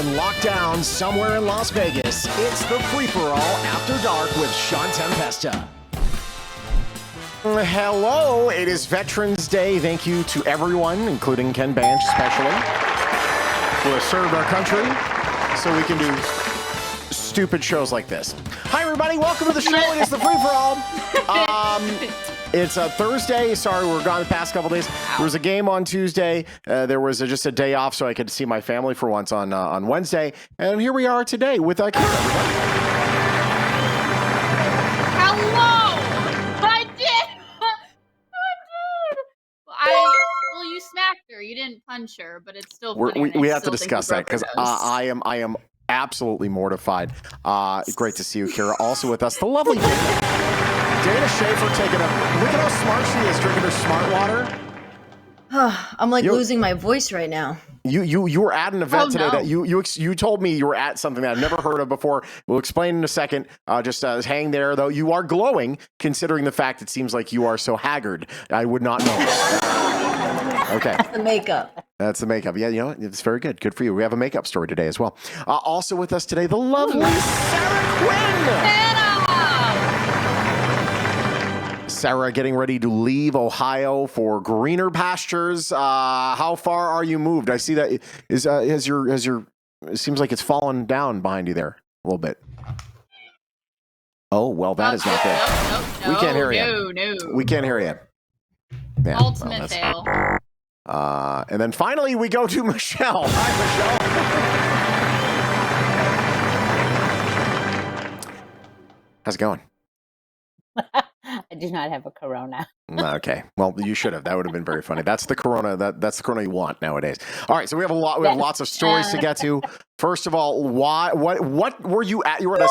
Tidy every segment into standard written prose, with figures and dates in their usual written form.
and locked down somewhere in Las Vegas, it's the Free4All After Dark with Shawn Tempesta. Hello, it is Veterans Day. Thank you to everyone, including Ken Banch especially, who has served our country so we can do stupid shows like this. Hi, everybody. Welcome to the show. It is the Free4All. It's a Thursday. Sorry, we're gone the past couple days. There was a game on Tuesday. There was just a day off, so I could see my family for once on Wednesday. And here we are today with Kira. Hello! I did! Well, you smacked her. You didn't punch her, but it's still funny. We have to discuss that because I am absolutely mortified. Great to see you, Kira. Also with us, the lovely Dana Schaefer taking a look at how smart she is drinking her smart water. I'm like losing my voice right now. You were at an event today that you told me you were at something that I've never heard of before. We'll explain in a second. Just hang there, though. You are glowing, considering the fact it seems like you are so haggard. I would not know. Okay. That's the makeup. That's the makeup. Yeah, you know, it's very good. Good for you. We have a makeup story today as well. Also with us today, the lovely Sarah Quinn. Sarah getting ready to leave Ohio for greener pastures. How far are you moved? I see that has your it seems like it's fallen down behind you there a little bit. Oh, well, that is not good. No, we can't hear you. No. We can't hear you. Yeah, Ultimate fail. And then finally we go to Michelle. Hi, Michelle. How's it going? I do not have a corona. Okay. Well, you should have. That would have been very funny. That's the corona. That's the corona you want nowadays. All right. So we have lots of stories to get to. First of all, what were you at? You were at a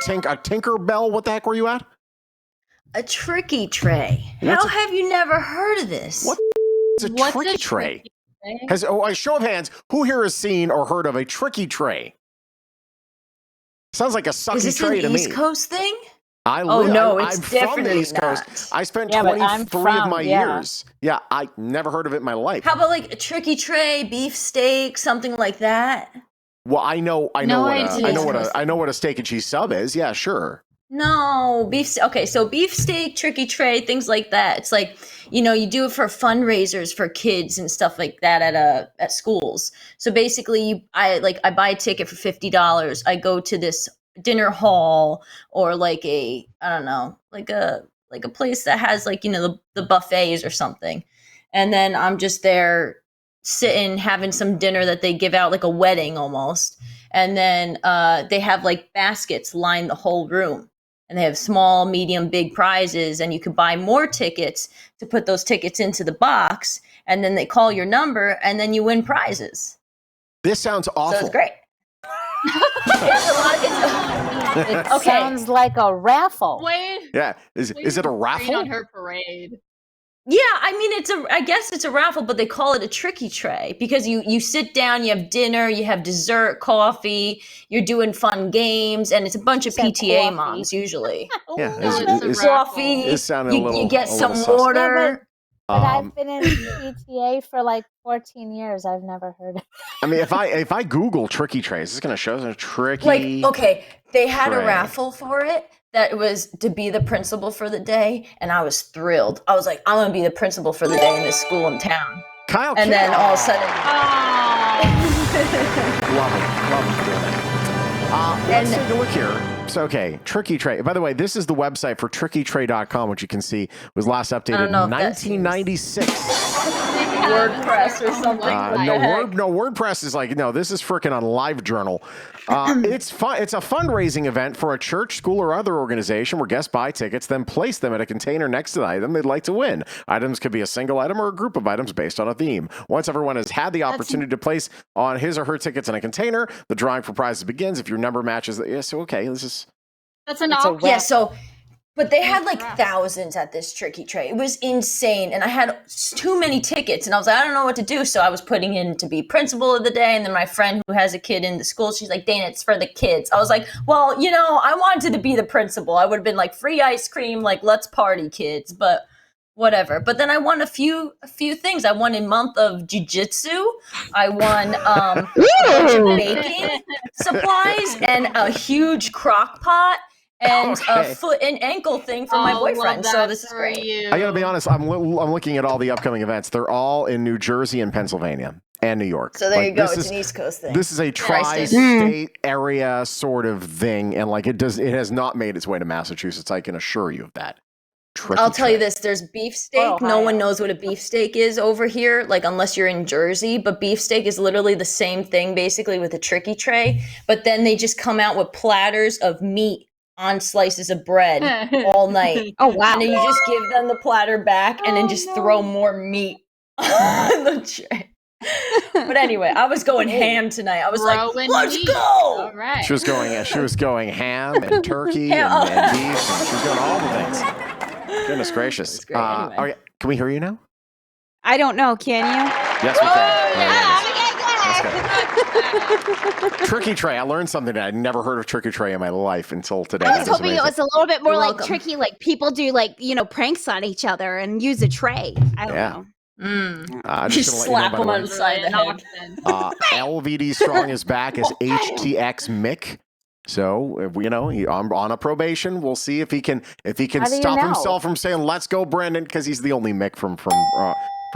Tinkerbell. What the heck were you at? A tricky tray. How have you never heard of this? What is a tricky tray? A show of hands, who here has seen or heard of a tricky tray? Sounds like a sucky tray to me. Is this an East Coast thing? I'm definitely from the East Coast. I spent 23 of my years. Yeah, I never heard of it in my life. How about like a tricky tray, beef steak, something like that? Well, I know what a steak and cheese sub is. Yeah, sure. No, beef. Okay, so beef steak, tricky tray, things like that. It's like, you do it for fundraisers for kids and stuff like that at schools. So basically, I buy a ticket for $50. I go to this dinner hall or like a place that has the buffets or something, and then I'm just there sitting having some dinner that they give out, like a wedding almost, and then they have like baskets line the whole room, and they have small, medium, big prizes, and you can buy more tickets to put those tickets into the box, and then they call your number and then you win prizes. This sounds awful. So it's great. It sounds like a raffle. Wait. Yeah. Is it a raffle? On her parade. Yeah, I mean I guess it's a raffle, but they call it a tricky tray because you sit down, you have dinner, you have dessert, coffee, you're doing fun games, and it's a bunch of PTA moms usually. Yeah, it's coffee. It sounded a little. You get some water. But I've been in PTA for like 14 years. I've never heard of it. I mean, if I Google tricky trays, it's going to show a tricky. They had tray. a raffle for it that was to be the principal for the day, and I was thrilled. I was like, I'm going to be the principal for the day in this school in town. Kyle, and then all of a sudden, love it. Let's take a look here. So, okay, Tricky Tray. By the way, this is the website for trickytray.com, which you can see was last updated in 1996. WordPress or something. No, WordPress is this is freaking on LiveJournal. It's fun. It's a fundraising event for a church, school, or other organization where guests buy tickets, then place them in a container next to the item they'd like to win. Items could be a single item or a group of items based on a theme. Once everyone has had the opportunity to place on his or her tickets in a container, the drawing for prizes begins. If your number matches, That's an option. Yeah, but they had thousands at this tricky tray. It was insane. And I had too many tickets and I was like, I don't know what to do. So I was putting in to be principal of the day. And then my friend who has a kid in the school, she's like, Dana, it's for the kids. I was like, well, I wanted to be the principal. I would have been like, free ice cream, let's party, kids. But whatever. But then I won a few things. I won a month of jiu-jitsu. I won a bunch of baking supplies and a huge crock pot and a foot and ankle thing for my boyfriend. So this is great. I gotta be honest, I'm looking at all the upcoming events. They're all in New Jersey and Pennsylvania and New York. So there you go. It's an East Coast thing. This is a tri-state area sort of thing, and like it has not made its way to Massachusetts. I can assure you of that. I'll tell you this, there's beefsteak. No one knows what a beefsteak is over here, like unless you're in Jersey, but beefsteak is literally the same thing basically with a tricky tray, but then they just come out with platters of meat on slices of bread all night. Oh, wow. And then you just give them the platter back and then just throw more meat on the tray. But anyway, I was going ham tonight. I was like, let's go! All right. She was going ham and turkey and beef. And she was going all the things. Goodness gracious. Anyway. Can we hear you now? I don't know. Can you? Yes, we can. That's good. Tricky tray. I learned something that I'd never heard of tricky tray in my life until today. I was hoping it was a little bit more You're like welcome. tricky, like people do like, pranks on each other and use a tray. I don't know. I'm You just gonna let slap you know, them by on the the side of the head. way. LVD Strong is back as HTX Mick. So I'm on a probation. We'll see if he can How do you stop know? himself from saying "Let's go, Brandon," because he's the only Mick from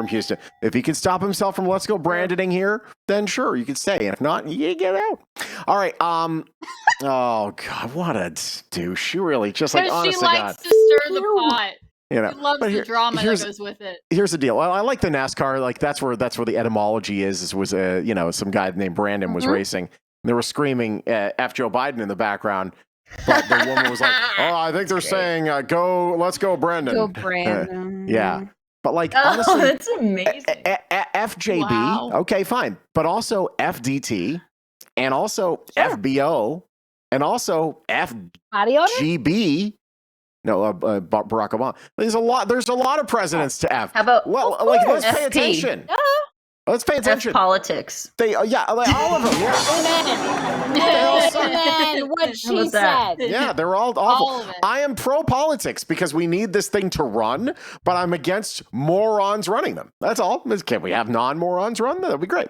Houston. If he can stop himself from "Let's go, Brandoning" here, then sure, you can stay. And if not, you get out. All right. Oh God, what a douche! She really just like Because honest she to likes God. to stir the pot. She loves the drama that goes with it. Here's the deal. I like the NASCAR. Like that's where the etymology is. Was some guy named Brandon was racing. And they were screaming F Joe Biden in the background, but the woman was like, "Oh, I think they're saying let's go, Brendan." Go Brandon. Yeah, but like Oh, honestly, that's amazing. FJB. Wow. Okay, fine, but also FDT, and also FBO, and also Body odor? FGB. No, Barack Obama. There's a lot of presidents to F. How about let's pay FP? attention. Let's pay That's attention. politics. They all of them. Yeah. Amen. What she about that? said. Yeah, they're all awful. All of it. I am pro politics because we need this thing to run, but I'm against morons running them. That's all. Can we have non-morons run? That'd be great.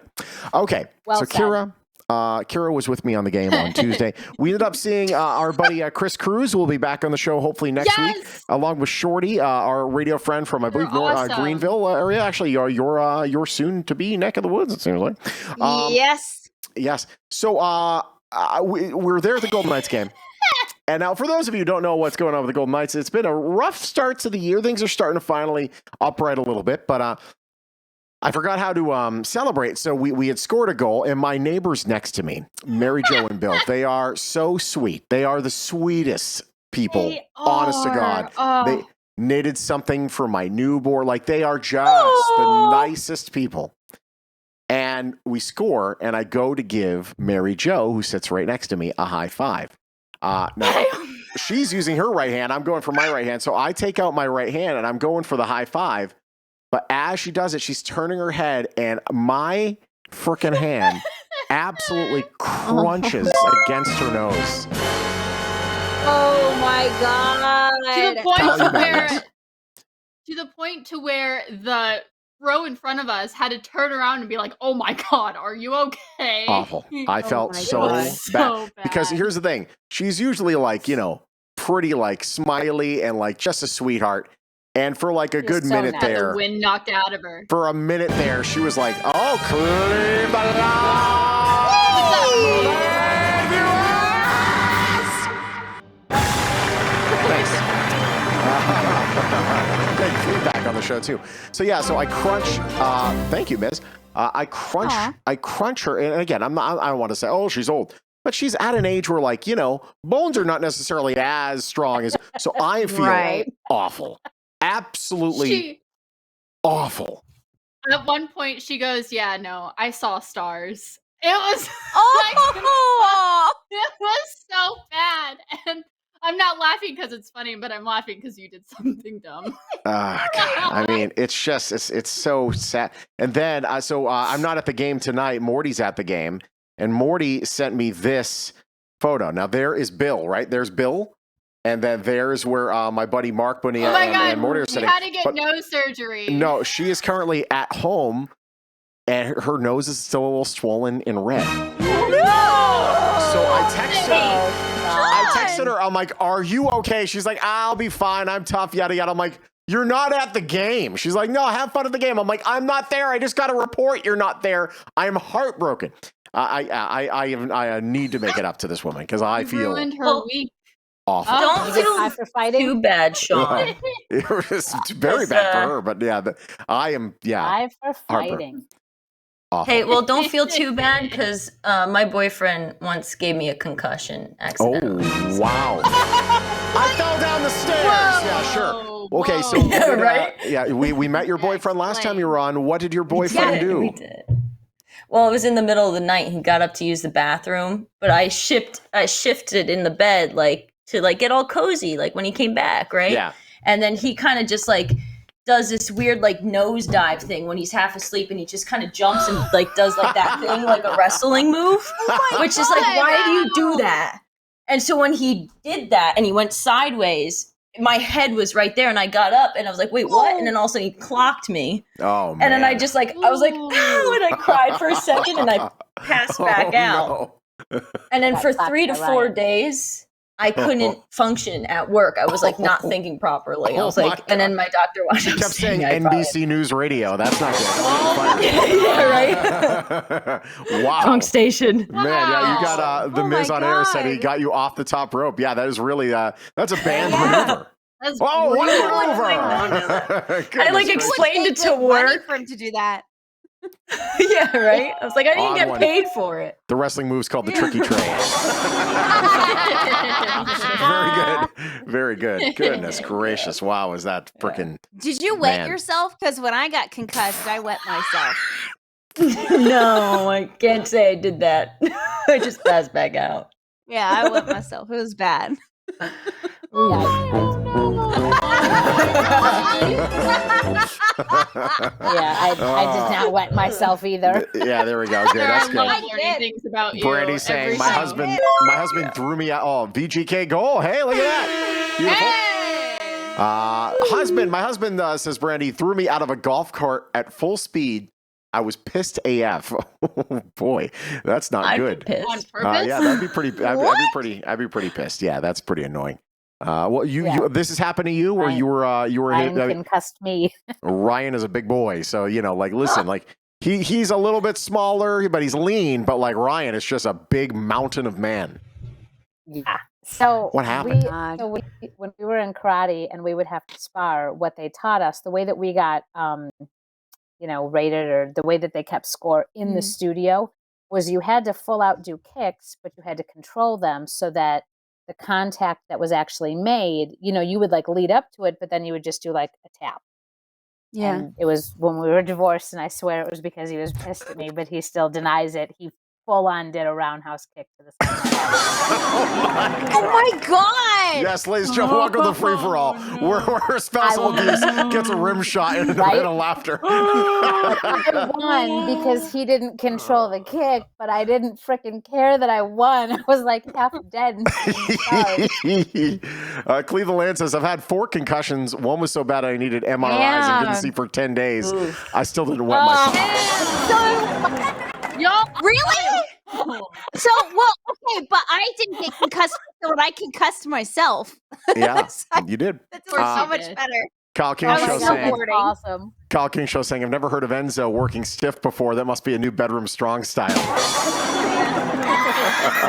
Okay, Well so said. Kira was with me on the game on Tuesday. We ended up seeing our buddy Chris Cruz, who will be back on the show hopefully next week, along with Shorty, our radio friend from I believe awesome. Greenville area. Actually, your soon to be neck of the woods. It seems like. Yes. Yes. So we're there at the Golden Knights game. And now, for those of you who don't know what's going on with the Golden Knights, it's been a rough start to the year. Things are starting to finally upright a little bit, but I forgot how to celebrate. So we had scored a goal, and my neighbors next to me, Mary Jo and Bill, they are so sweet. They are the sweetest people, They honest to are. God. Oh. They knitted something for my newborn. Like, they are just the nicest people. And we score, and I go to give Mary Jo, who sits right next to me, a high five. Now, she's using her right hand. I'm going for my right hand. So I take out my right hand, and I'm going for the high five. But as she does it, she's turning her head, and my frickin' hand absolutely crunches against her nose. Oh my God. To the point Tell you to about where, this. the row in front of us had to turn around and be like, "Oh my God, are you okay?" Awful. I felt my so God. bad. So Because bad. here's the thing. She's usually like, pretty like smiley and like just a sweetheart. And for like a You're good so minute nice. Got there, the wind knocked out of her. for a minute there, she was like, "Oh, cream Thanks. Great feedback on the show too. So yeah, so I crunch. Thank you, Miss. I crunch her, and again, I don't want to say, oh, she's old, but she's at an age where, like, bones are not necessarily as strong as. So I feel Right. awful, absolutely awful. At one point, she goes, "Yeah, no, I saw stars." It was Oh. it was so bad, and I'm not laughing because it's funny, but I'm laughing because you did something dumb. I mean, it's just it's so sad. And then I'm not at the game tonight. Morty's at the game, and Morty sent me this photo. Now there is Bill, right? There's Bill. And then there's where my buddy Mark Bonilla Oh my God. and Morty are You sitting. had to get But nose surgery. no, she is currently at home, and her nose is still a little swollen and red. So I texted her. I'm like, "Are you okay?" She's like, "I'll be fine. I'm tough." Yada yada. I'm like, "You're not at the game." She's like, "No, have fun at the game." I'm like, "I'm not there. I just got a report. You're not there. I'm heartbroken." I need to make it up to this woman because I You feel ruined her week. awful. Oh. Don't You get time for fighting? too bad, Shawn. It was very bad for her, but yeah, I am. Yeah, Five for fighting. awful. Hey, well, don't feel too bad because my boyfriend once gave me a concussion accidentally. Oh, wow. I fell down the stairs. Yeah, sure. Okay, so Yeah, right? we met your boyfriend last time you were on. What did your boyfriend do? We did. Well, it was in the middle of the night. He got up to use the bathroom, but I shifted in the bed to get all cozy when he came back, right? Yeah. And then he kind of just does this weird nosedive thing when he's half asleep, and he just kind of jumps and does that thing like a wrestling move, which is why do you do that? And so when he did that and he went sideways, my head was right there, and I got up and I was like, "Wait, what?" And then all of a sudden he clocked me. Oh man. And then I just I was like, "Ow," and I cried for a second and I passed back out. No. And then for That's 3 to 4 days, I couldn't function at work. I was not thinking properly. I was Oh my and then my doctor watched. She kept saying NBC News Radio. That's not good. Yeah, right. Wow. Wrong station. Man, yeah, you got the Oh Miz my on air said he God. got you off the top rope. Yeah, that is really that's a band maneuver. That's Oh, what a Oh, maneuver! I explained it to Money work. for him to do that. Yeah, right. I was like, I didn't Odd get one. paid for it. The wrestling move's called the tricky tray. Very good. Very good. Goodness gracious. Wow, is that freaking Did you wet Man. yourself? Because when I got concussed, I wet myself. No, I can't say I did that. I just passed back out. Yeah, I wet myself. It was bad. Yeah, I did not wet myself either. Yeah, there we go. Good. That's I good. love learning things about you. Brandy saying every my show. husband threw me out. Oh, VGK goal. Hey, look at that. Beautiful. Hey! My husband says Brandy threw me out of a golf cart at full speed. I was pissed AF. Oh boy, that's not I'd good. be pissed. On purpose? Yeah, that'd be pretty. I'd be pretty pissed. Yeah, that's pretty annoying. Well, you this has happened to you, or Ryan- you were Ryan hit. concussed me. Ryan is a big boy, so listen, he's a little bit smaller, but he's lean. But Ryan is just a big mountain of man. Yeah. So What happened? When we were in karate and we would have to spar, what they taught us, the way that we got rated, or the way that they kept score in the studio, was you had to full out do kicks, but you had to control them so that the contact that was actually made, you would lead up to it, but then you would just do a tap. Yeah. And it was when we were divorced, and I swear it was because he was pissed at me, but he still denies it. He full on did a roundhouse kick to the side of my head. Oh my God! Yes, ladies and gentlemen, welcome to Free for All, where spousal abuse gets a rim shot and a bit of laughter. I won because he didn't control the kick, but I didn't freaking care that I won. I was half dead. Cleveland Land says, I've had 4 concussions. One was so bad I needed MRIs and didn't see for 10 days. Oof. I still didn't wet myself. Y'all Really? So, okay, but I didn't get concussed, so I concussed myself. Yeah, So you did. That's so Uh, much better. Kyle King That Show was so saying, boring. Awesome. Kyle King Show saying, I've never heard of Enzo working stiff before. That must be a new bedroom strong style.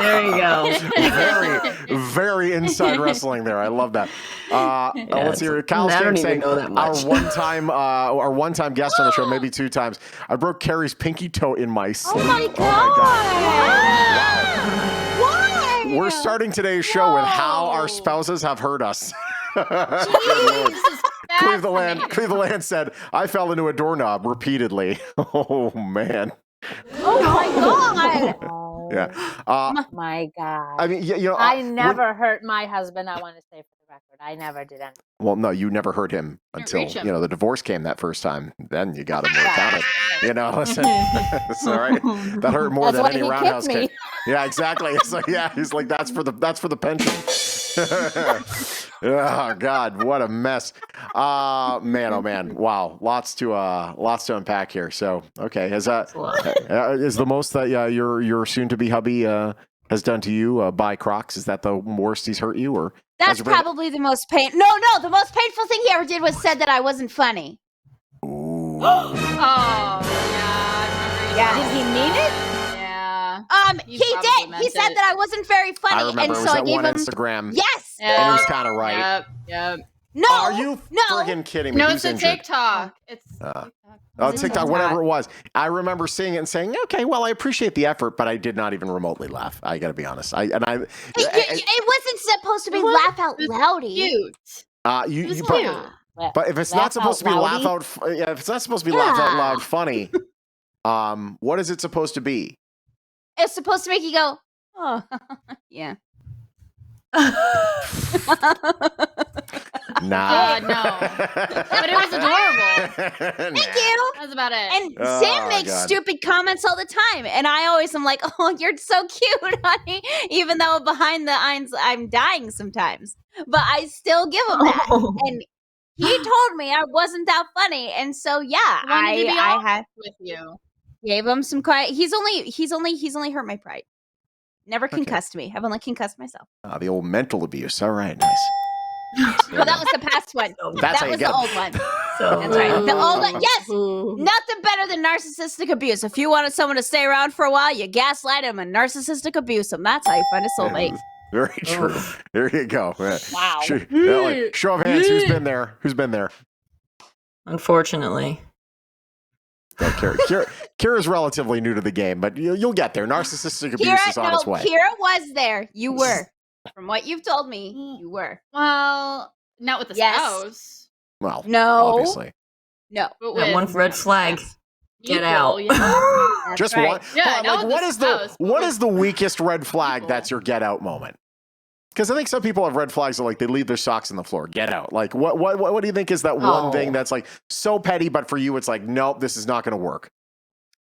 There you go. Very, very inside wrestling there. I love that. Let's hear it. Kyle's I don't even saying know that much. our one-time guest on the show, maybe 2 times. I broke Carrie's pinky toe in my sleep. Oh my God! Why? We're starting today's show with how our spouses have hurt us. Cleveland said, I fell into a doorknob repeatedly. Oh, man. Oh my God! Oh, Yeah. my God. I mean, I never hurt my husband. I want to say for the record, I never did anything. Well, no, you never hurt him until, reach him. the divorce came that first time. Then you got him worked out. Listen, it's all right. That hurt more That's than why any he roundhouse kicked me. kick. Yeah, exactly. It's he's like, that's for the pension. Oh God, what a mess. Man, oh man. Wow. Lots to unpack here. So, okay. Is the most that your soon to be hubby has done to you buy Crocs? Is that the worst he's hurt you, or That's probably the most pain. No, the most painful thing he ever did was said that I wasn't funny. Ooh. Oh, yeah. Did he mean it? Yeah. He did. He said that I wasn't very funny, I remember and it so was I that gave one him. Instagram. Yes. And he was kind of right. Yep. No. Are you no. friggin' kidding me? No, Who's it's a injured? TikTok. It's TikTok, TikTok? whatever it was. I remember seeing it and saying, "Okay, well, I appreciate the effort, but I did not even remotely laugh." I got to be honest. It wasn't supposed to be laugh out loudy. cute. But if it's not supposed to be laugh out loud funny, what is it supposed to be? It's supposed to make you go, oh, yeah. Nah. No. But it was adorable. Thank you. That's about it. And Sam makes stupid comments all the time. And I always am like, oh, you're so cute, honey. Even though behind the eyes, I'm dying sometimes. But I still give him that. And he told me I wasn't that funny. And so, yeah, I had with you. Gave him some quiet. He's only hurt my pride. Never concussed me. I've only concussed myself. The old mental abuse. All right, nice. Well, that was the past one. That was the old one. That's right. The old one. Yes. Nothing better than narcissistic abuse. If you wanted someone to stay around for a while, you gaslight them and narcissistic abuse them. That's how you find a soulmate. Very true. There you go. Wow. Show of hands. Who's been there? Who's been there? Unfortunately. Kira's relatively new to the game, but you'll get there. Narcissistic abuse is on its way. Kira was there. You were. From what you've told me, you were. Well, not with the spouse. Well, no. Obviously. No. But that one red flag. Get out. Yeah. Just right. one. Yeah, what is the weakest red flag that's your get out moment? Because I think some people have red flags that they leave their socks on the floor. Get out. Like what do you think is that one thing that's so petty, but for you it's like, nope, this is not going to work.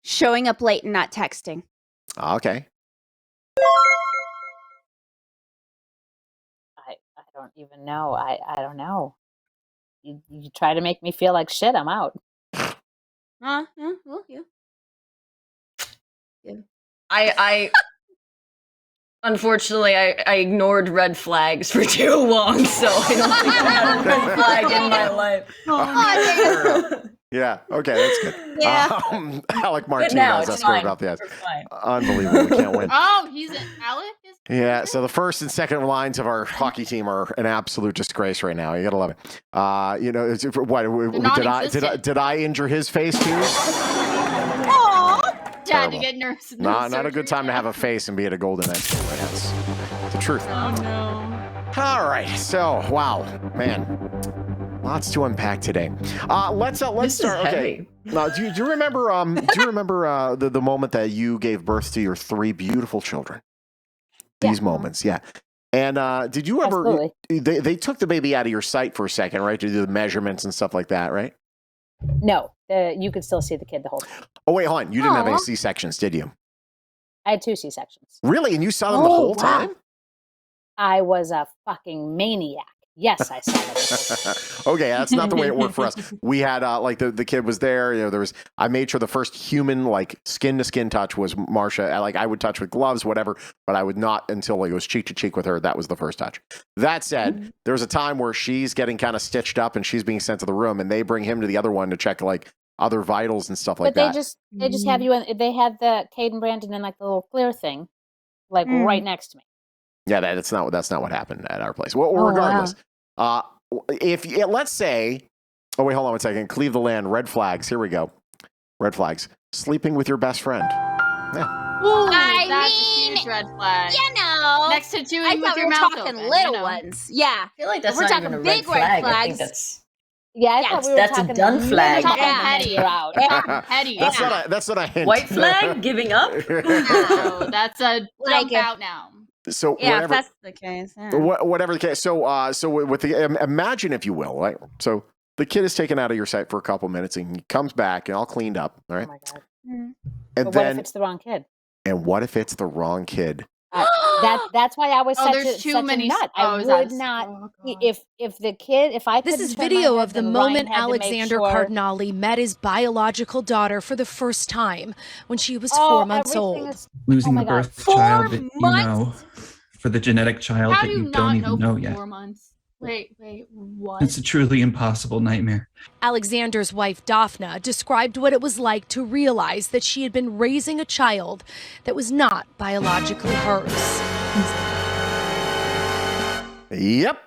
Showing up late and not texting. Okay. I don't even know. I don't know. You try to make me feel like shit. I'm out. Well, yeah. I unfortunately I ignored red flags for too long, so I don't think I had a red flag in my life. Yeah. Okay, that's good. Yeah. Alec Martinez asked about that. Unbelievable. We can't win. Oh, he's an Alec? Yeah, so the first and second lines of our hockey team are an absolute disgrace right now. You gotta love it. Did I injure his face too? Dad to get nurse. Not a good time to have a face and be at a golden edge. That's the truth. Oh no. All right, so wow, man. Lots to unpack today. Let's start. Okay. Now, do you remember? Do you remember the moment that you gave birth to your 3 beautiful children? These moments, yeah. And did you ever? They took the baby out of your sight for a second, right? To do the measurements and stuff like that, right? No, you could still see the kid the whole time. Oh wait, hold on. You didn't have any C-sections, did you? I had 2 C-sections. Really? And you saw them the whole time? I was a fucking maniac. Yes, I saw that. Okay, that's not the way it worked for us. We had the kid was there. I made sure the first human skin to skin touch was Marsha. I would touch with gloves, whatever, but I would not until it was cheek to cheek with her. That was the first touch. That said, there was a time where she's getting kind of stitched up and she's being sent to the room, and they bring him to the other one to check other vitals and stuff like that. But they just have you in. They had the Caden Brandon in the little clear thing, right next to me. Yeah, that's not what happened at our place. Well, regardless. Wow. Let's say, oh wait, hold on one second. Cleave the land. Red flags. Here we go. Red flags. Sleeping with your best friend. Yeah. Ooh, that's a huge red flag. Next to chewing I with thought your we were mouth talking open, little ones. Yeah. I feel like that's we're not talking even a big red flag. flags. I think that's I thought we were that's talking a done flag. Petty. You're out. Petty. That's not a hint. White flag, giving up. No, that's a jump out now. So yeah, if that's the case. Yeah. Whatever the case. So with the imagine, if you will, right? So the kid is taken out of your sight for a couple minutes and he comes back and all cleaned up. All right. Oh my God. And but then, what if it's the wrong kid? And what if it's the wrong kid? That's why I was such there's a too such many a nut. oh, I is that would a- not oh, God. if the kid if I This couldn't is turn my video head, of the then Ryan moment had to make Alexander sure- Cardinale met his biological daughter for the first time when she was Oh, 4 months everything old. is- Losing oh a my God. birth 4 child that you months? know for the genetic child How that do you you don't not even know know for yet. 4 months? Wait, what? It's a truly impossible nightmare. Alexander's wife, Daphna, described what it was like to realize that she had been raising a child that was not biologically hers. Yep.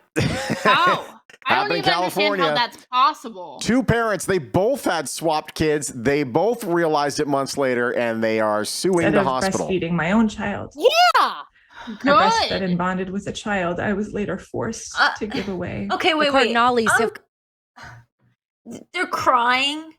How? I don't Happened in even understand how California. that's possible. Two parents, they both had swapped kids. They both realized it months later, and they are suing Instead the of hospital. breastfeeding my own child, Yeah. I breastfed Good. and bonded with a child I was later forced to give away. Okay, wait. Cardinales have They're crying.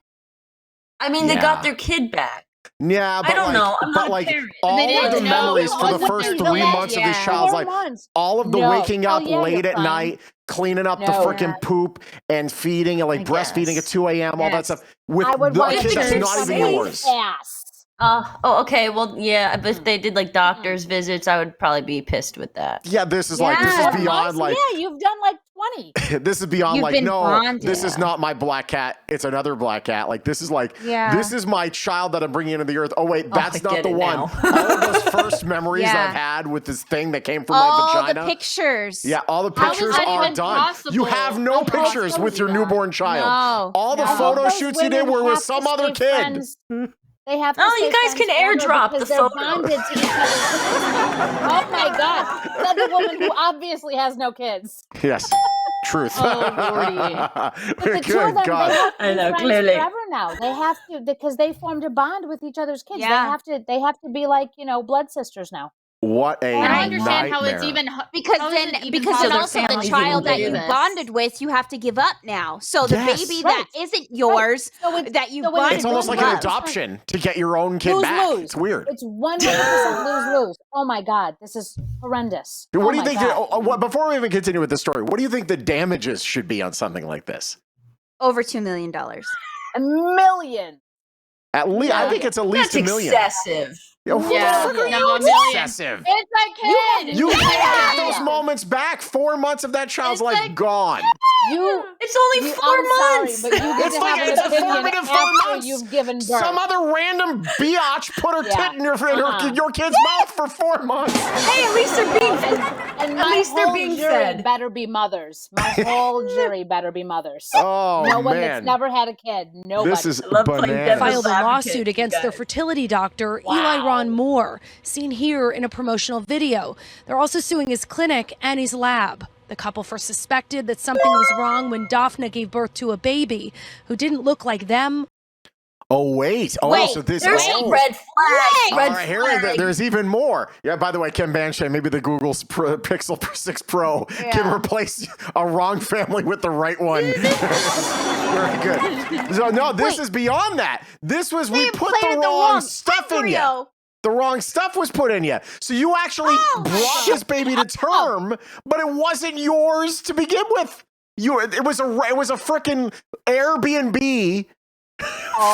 I mean, they Yeah. got their kid back. Yeah, but I don't know. I'm but not a like parent. all They of didn't the know memories it for the wasn't first their 3 kid. months of this Yeah. child's 4 life, months. all of the No. waking Oh, up yeah, late you're at fine. night, cleaning up the No. freaking poop and feeding and like I breastfeeding guess. at 2 a.m., all that Yes. stuff with I would the want kid to that's picture not even somebody's yours. Ass. Okay. Well, yeah. But if they did like doctor's visits, I would probably be pissed with that. Yeah, this is like this Yeah. is beyond like Yeah, you've done like 20. this is beyond You've like been no, bonded. this is not my black cat. It's another black cat. Like this is like Yeah. this is my child that I'm bringing into the earth. Oh wait, that's I not get the it one. now. All of those first memories Yeah. I've had with this thing that came from my All vagina. the pictures. Yeah, all the How is pictures that are even done. possible? You have no I hope pictures so, with your yeah. newborn child. No. All the No. photo Those shoots you did women were with have to some other stay kid. friends. They have to Oh, stay you guys friends can forever airdrop because the they're photo. bonded to each other. Oh my God. Said the woman who obviously has no kids. Yes, truth. Oh, Lordy. But the Good two of them, God. they have to I be know, friends clearly. forever now. They have to because they formed a bond with each other's kids. Yeah. They have to be like, blood sisters now. What a I don't nightmare. understand how it's even Because how is then, it even because possible then their also the families child that even you do this. bonded with, you have to give up now. So the Yes. baby Right. that isn't yours, So it's- that you so when bonded It's almost with, like an love. adoption to get your own kid Lose, back. lose. It's weird. It's 100% lose-lose. Oh my God, this is horrendous. What Oh do you my think? God. Before we even continue with the story, what do you think the damages should be on something like this? Over $2 million. $1 million. At least, I think it's at least That's $1 million. excessive. Yo, who Yeah. the fuck are No, you? $1 It's million. excessive. It's a kid. You can't get Yeah. those moments back. 4 months of that child's It's life like- gone. You, It's only you 4 I'm months. sorry, but you get It's to like have an it's a opinion formative 4 after months. you've given birth. Some other random biatch put her Yeah. tit in your kid's mouth for 4 months. Hey, at least they're being fed. And At my least they're whole being jury fed. better be mothers. My whole jury better be mothers. Oh No one man, that's never had a kid. Nobody. this is love playing bananas. devil's filed a advocate, lawsuit you against their guys. fertility doctor, Wow. Eli Ron Moore, seen here in a promotional video. They're also suing his clinic and his lab. The couple first suspected that something was wrong when Daphna gave birth to a baby who didn't look like them. Oh wait, so this There's oh. some red flags. All Red right, here flags. there's even more. Yeah, by the way, Ken Banshay, maybe the Google Pixel 6 Pro can replace a wrong family with the right one. Very good. So no, this is beyond that. This was we put the implanted the wrong wrong stuff in you. embryo. The wrong stuff was put in you. So you actually brought this baby to term, but it wasn't yours to begin with. It was a frickin' Airbnb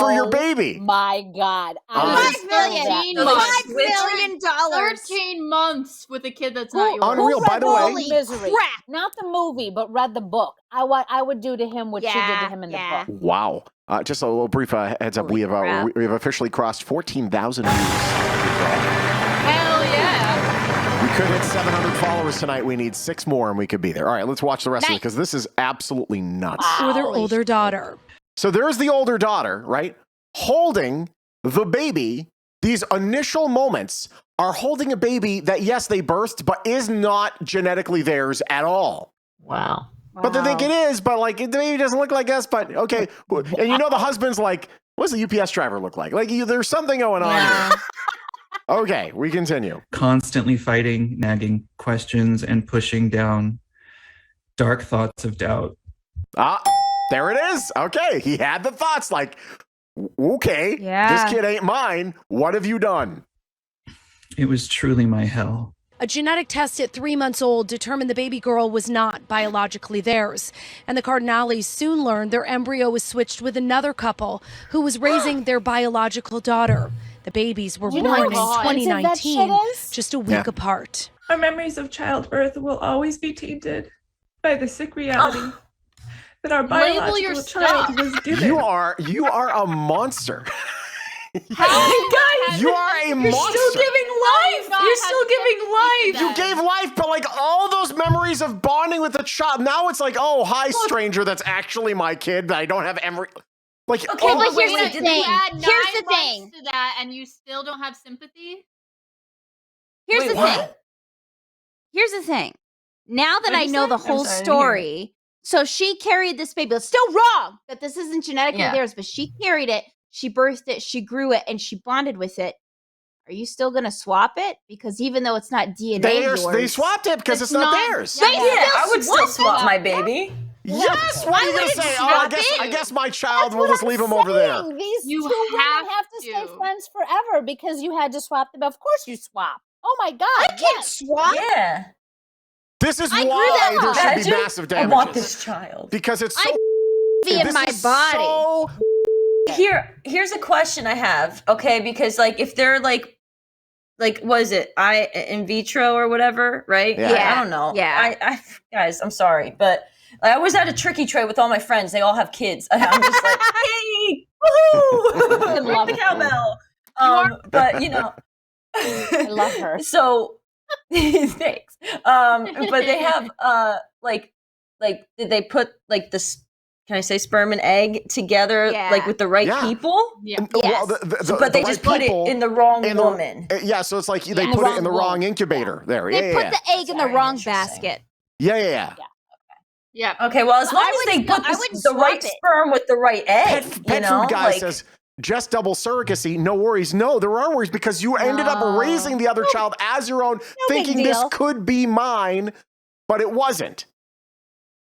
for your baby. My God. $5 million. $13 months. $5 million. 13 months with a kid that's not yours. Unreal, Who by read the way. Holy Misery? crap. Not the movie, but read the book. I would do to him what she did to him in the Yeah. book. Wow. Just a little brief heads up. Holy crap. We have officially crossed 14,000 views. Hell yeah. We could hit 700 followers tonight. We need 6 more and we could be there. All right, let's watch the rest of it because this is absolutely nuts. Or their Holy older daughter. So there's the older daughter, right? Holding the baby. These initial moments are holding a baby that, yes, they birthed, but is not genetically theirs at all. Wow. But they think it is, but like the baby doesn't look like us, but okay. And you know the husband's like, what's the UPS driver look like? Like there's something going on here. Okay, we continue. Constantly fighting, nagging questions, and pushing down dark thoughts of doubt. Ah, there it is. Okay, he had the thoughts like, okay, Yeah. this kid ain't mine. What have you done? It was truly my hell. A genetic test at 3 months old determined the baby girl was not biologically theirs. And the Cardinales soon learned their embryo was switched with another couple who was raising their biological daughter. The babies were Do you know born in how expensive that shit 2019, is? just a week apart. Our memories of childbirth will always be tainted by the sick reality that our Label your biological child stuff. was given. You are a monster. Guys, You are a you're monster. still giving life. not You're have still giving life. You gave life, but like all those memories of bonding with a child. Now it's like, oh, hi, stranger. That's actually my kid. That I don't have ever. Like, Okay, oh, but here's Wait, the you thing. add 9 Here's the months thing. to that, and you still don't have sympathy. Here's Wait, the what? thing. Here's the thing. Now that What'd I you know say? the I'm whole sorry, I didn't hear story, so she carried this baby. It's still wrong that this isn't genetically Yeah. theirs, but she carried it, she birthed it, she grew it, and she bonded with it. Are you still gonna swap it? Because even though it's not DNA, they yours, swapped it because it's not theirs. They Yeah, I would still swap swap my baby. Yes. What are you gonna wouldn't say? Oh, swap it. I guess my child. We'll just leave him over there. These You two women have have to stay to. friends forever because you had to swap them. Of course you swap. Oh my God. I can't swap. Yeah. This is I grew why that there should be Imagine massive I want damages. this child. Because it's so. Be in this my is body. So Here's a question I have. Okay, because like if they're like was it in vitro or whatever, right? Yeah. I don't know. Yeah. I guys, I'm sorry, but I was at a tricky tray with all my friends. They all have kids. I'm just like, hey, woohoo! Ring the cowbell. But you know, I love her. So thanks. But they have like did they put like this? Can I say sperm and egg together, Yeah. like with the right Yeah. people? Yeah. well, But they right just put people it in the wrong in the- woman. Yeah, so it's like they Yeah. put The it in the wrong wrong womb. incubator. There. They Yeah, put yeah, the egg in the Sorry, wrong interesting. basket. yeah. Yeah. Okay, well, as long I as would they no- put I the wouldn't right swap it. sperm with the right egg, Pet you know, food guy like, says just double surrogacy, no worries. No, there are worries because you ended up No. raising the other child as your own, big thinking this deal. could be mine, but it wasn't.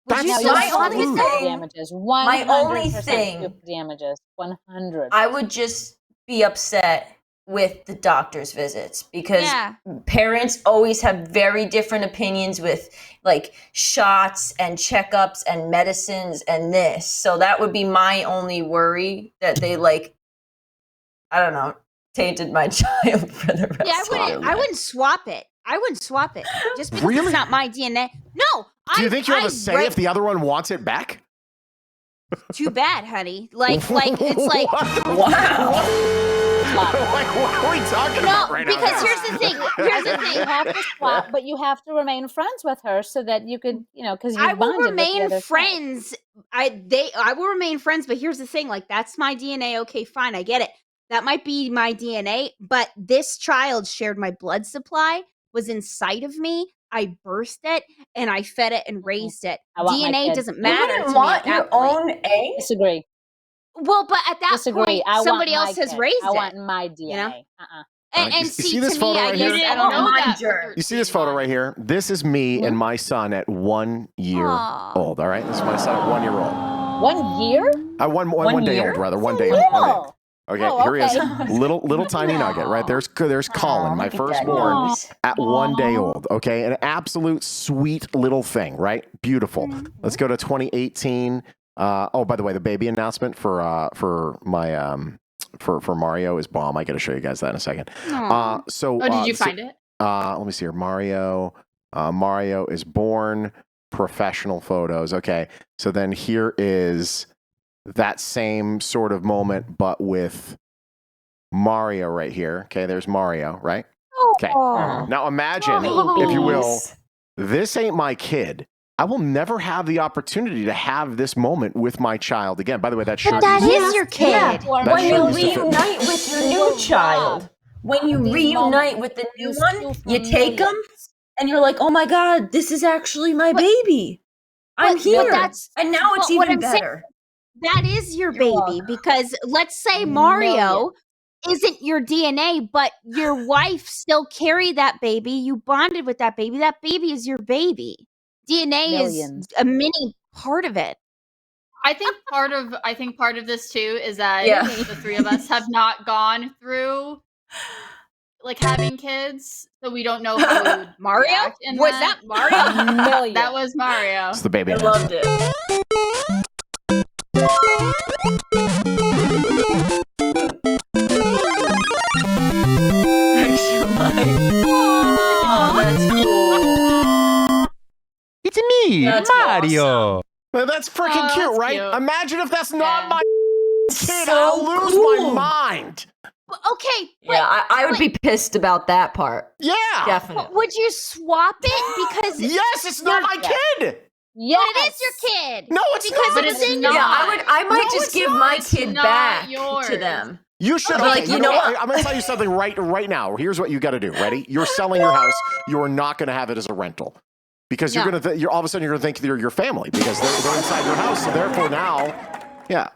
Would That's you Now, so still my swap only it? rude. thing- damages. my only 100% thing- stupid damages. 100. I would just be upset with the doctor's visits because Yeah. parents always have very different opinions with like shots and checkups and medicines and this. So that would be my only worry, that they like, I don't know, tainted my child for the rest Yeah, of their I life. wouldn't swap it. I wouldn't swap it just because Really? it's not my DNA. No, Do you think you have a say if the other one wants it back? Too bad, honey. Like it's like Wow. Like, what are we talking about no, right now? because here's the thing. Here's the You thing. have to swap, but you have to remain friends with her so that you could, because you I will bonded with the remain other child. friends. I will remain friends, but here's the thing. Like that's my DNA. Okay, fine, I get it. That might be my DNA, but this child shared my blood supply, was inside of me. I birthed it and I fed it and raised it. I want my DNA kid. doesn't You matter wouldn't to want me at your that point. own egg? Disagree. Well, but at that Disagree. point, I somebody want else my has kid. raised I want it. my DNA. know? Uh-uh. And You see, see to this me, photo I right guess here? I don't know. that for Mind You see this 13 photo months. right here? This is me and my son at 1 year Aw. old. All right, this is my son at 1 year old. 1 year? One day year? old, rather. One So day old. little. Okay, Oh, here he is. okay. Little tiny nugget, right? There's Colin, my Look at that firstborn, nose. at 1 day old. Okay, an absolute sweet little thing, right? Beautiful. Let's go to 2018. Oh, by the way, the baby announcement for my for Mario is bomb. I got to show you guys that in a second. Aw. So, Oh, did you find it? let me see here. Mario is born. Professional photos. Okay, so then here is that same sort of moment, but with Mario right here. Okay, there's Mario, right? Okay. Oh. Now imagine, if you will, this ain't my kid. I will never have the opportunity to have this moment with my child again. By the way, that shirt. That is- is your kid. That When you sure used to fit- reunite with your new child, when you These reunite moments, with the new these one, two you take them familiars. and you're like, oh my God, this is actually my baby. I'm but here. that's- And now it's but what even I'm saying- better. That is your You're baby welcome. because let's say Mario isn't your DNA, but your wife still carried that baby. You bonded with that baby. That baby is your baby. DNA Millions. is a mini part of it. I think part of this too is that Yeah. the three of us have not gone through like having kids, so we don't know how we would Mario? react in Was that Mario? Millions. That was Mario. It's the baby I announcement. loved it. me, That's Mario. Well, that's freaking Oh, cute, that's right? cute. Imagine if that's not Yeah. my kid. So I'll lose cool. my mind. Okay, but Yeah, I would be pissed about that part. Yeah. Definitely. would you swap it? Because Yes, it's not my kid. Yes. but it is your kid. No, it's Because not. But it's it's in not. your Yeah, I might No, just it's give not. my It's kid not back yours. to them. You should. I'll be like, you know what? I'm going to tell you something right now. Here's what you got to do. Ready? You're selling your house. You are not going to have it as a rental because you're No. going to. You're all of a sudden you're going to think they're your family because they're inside your house. So therefore now, yeah.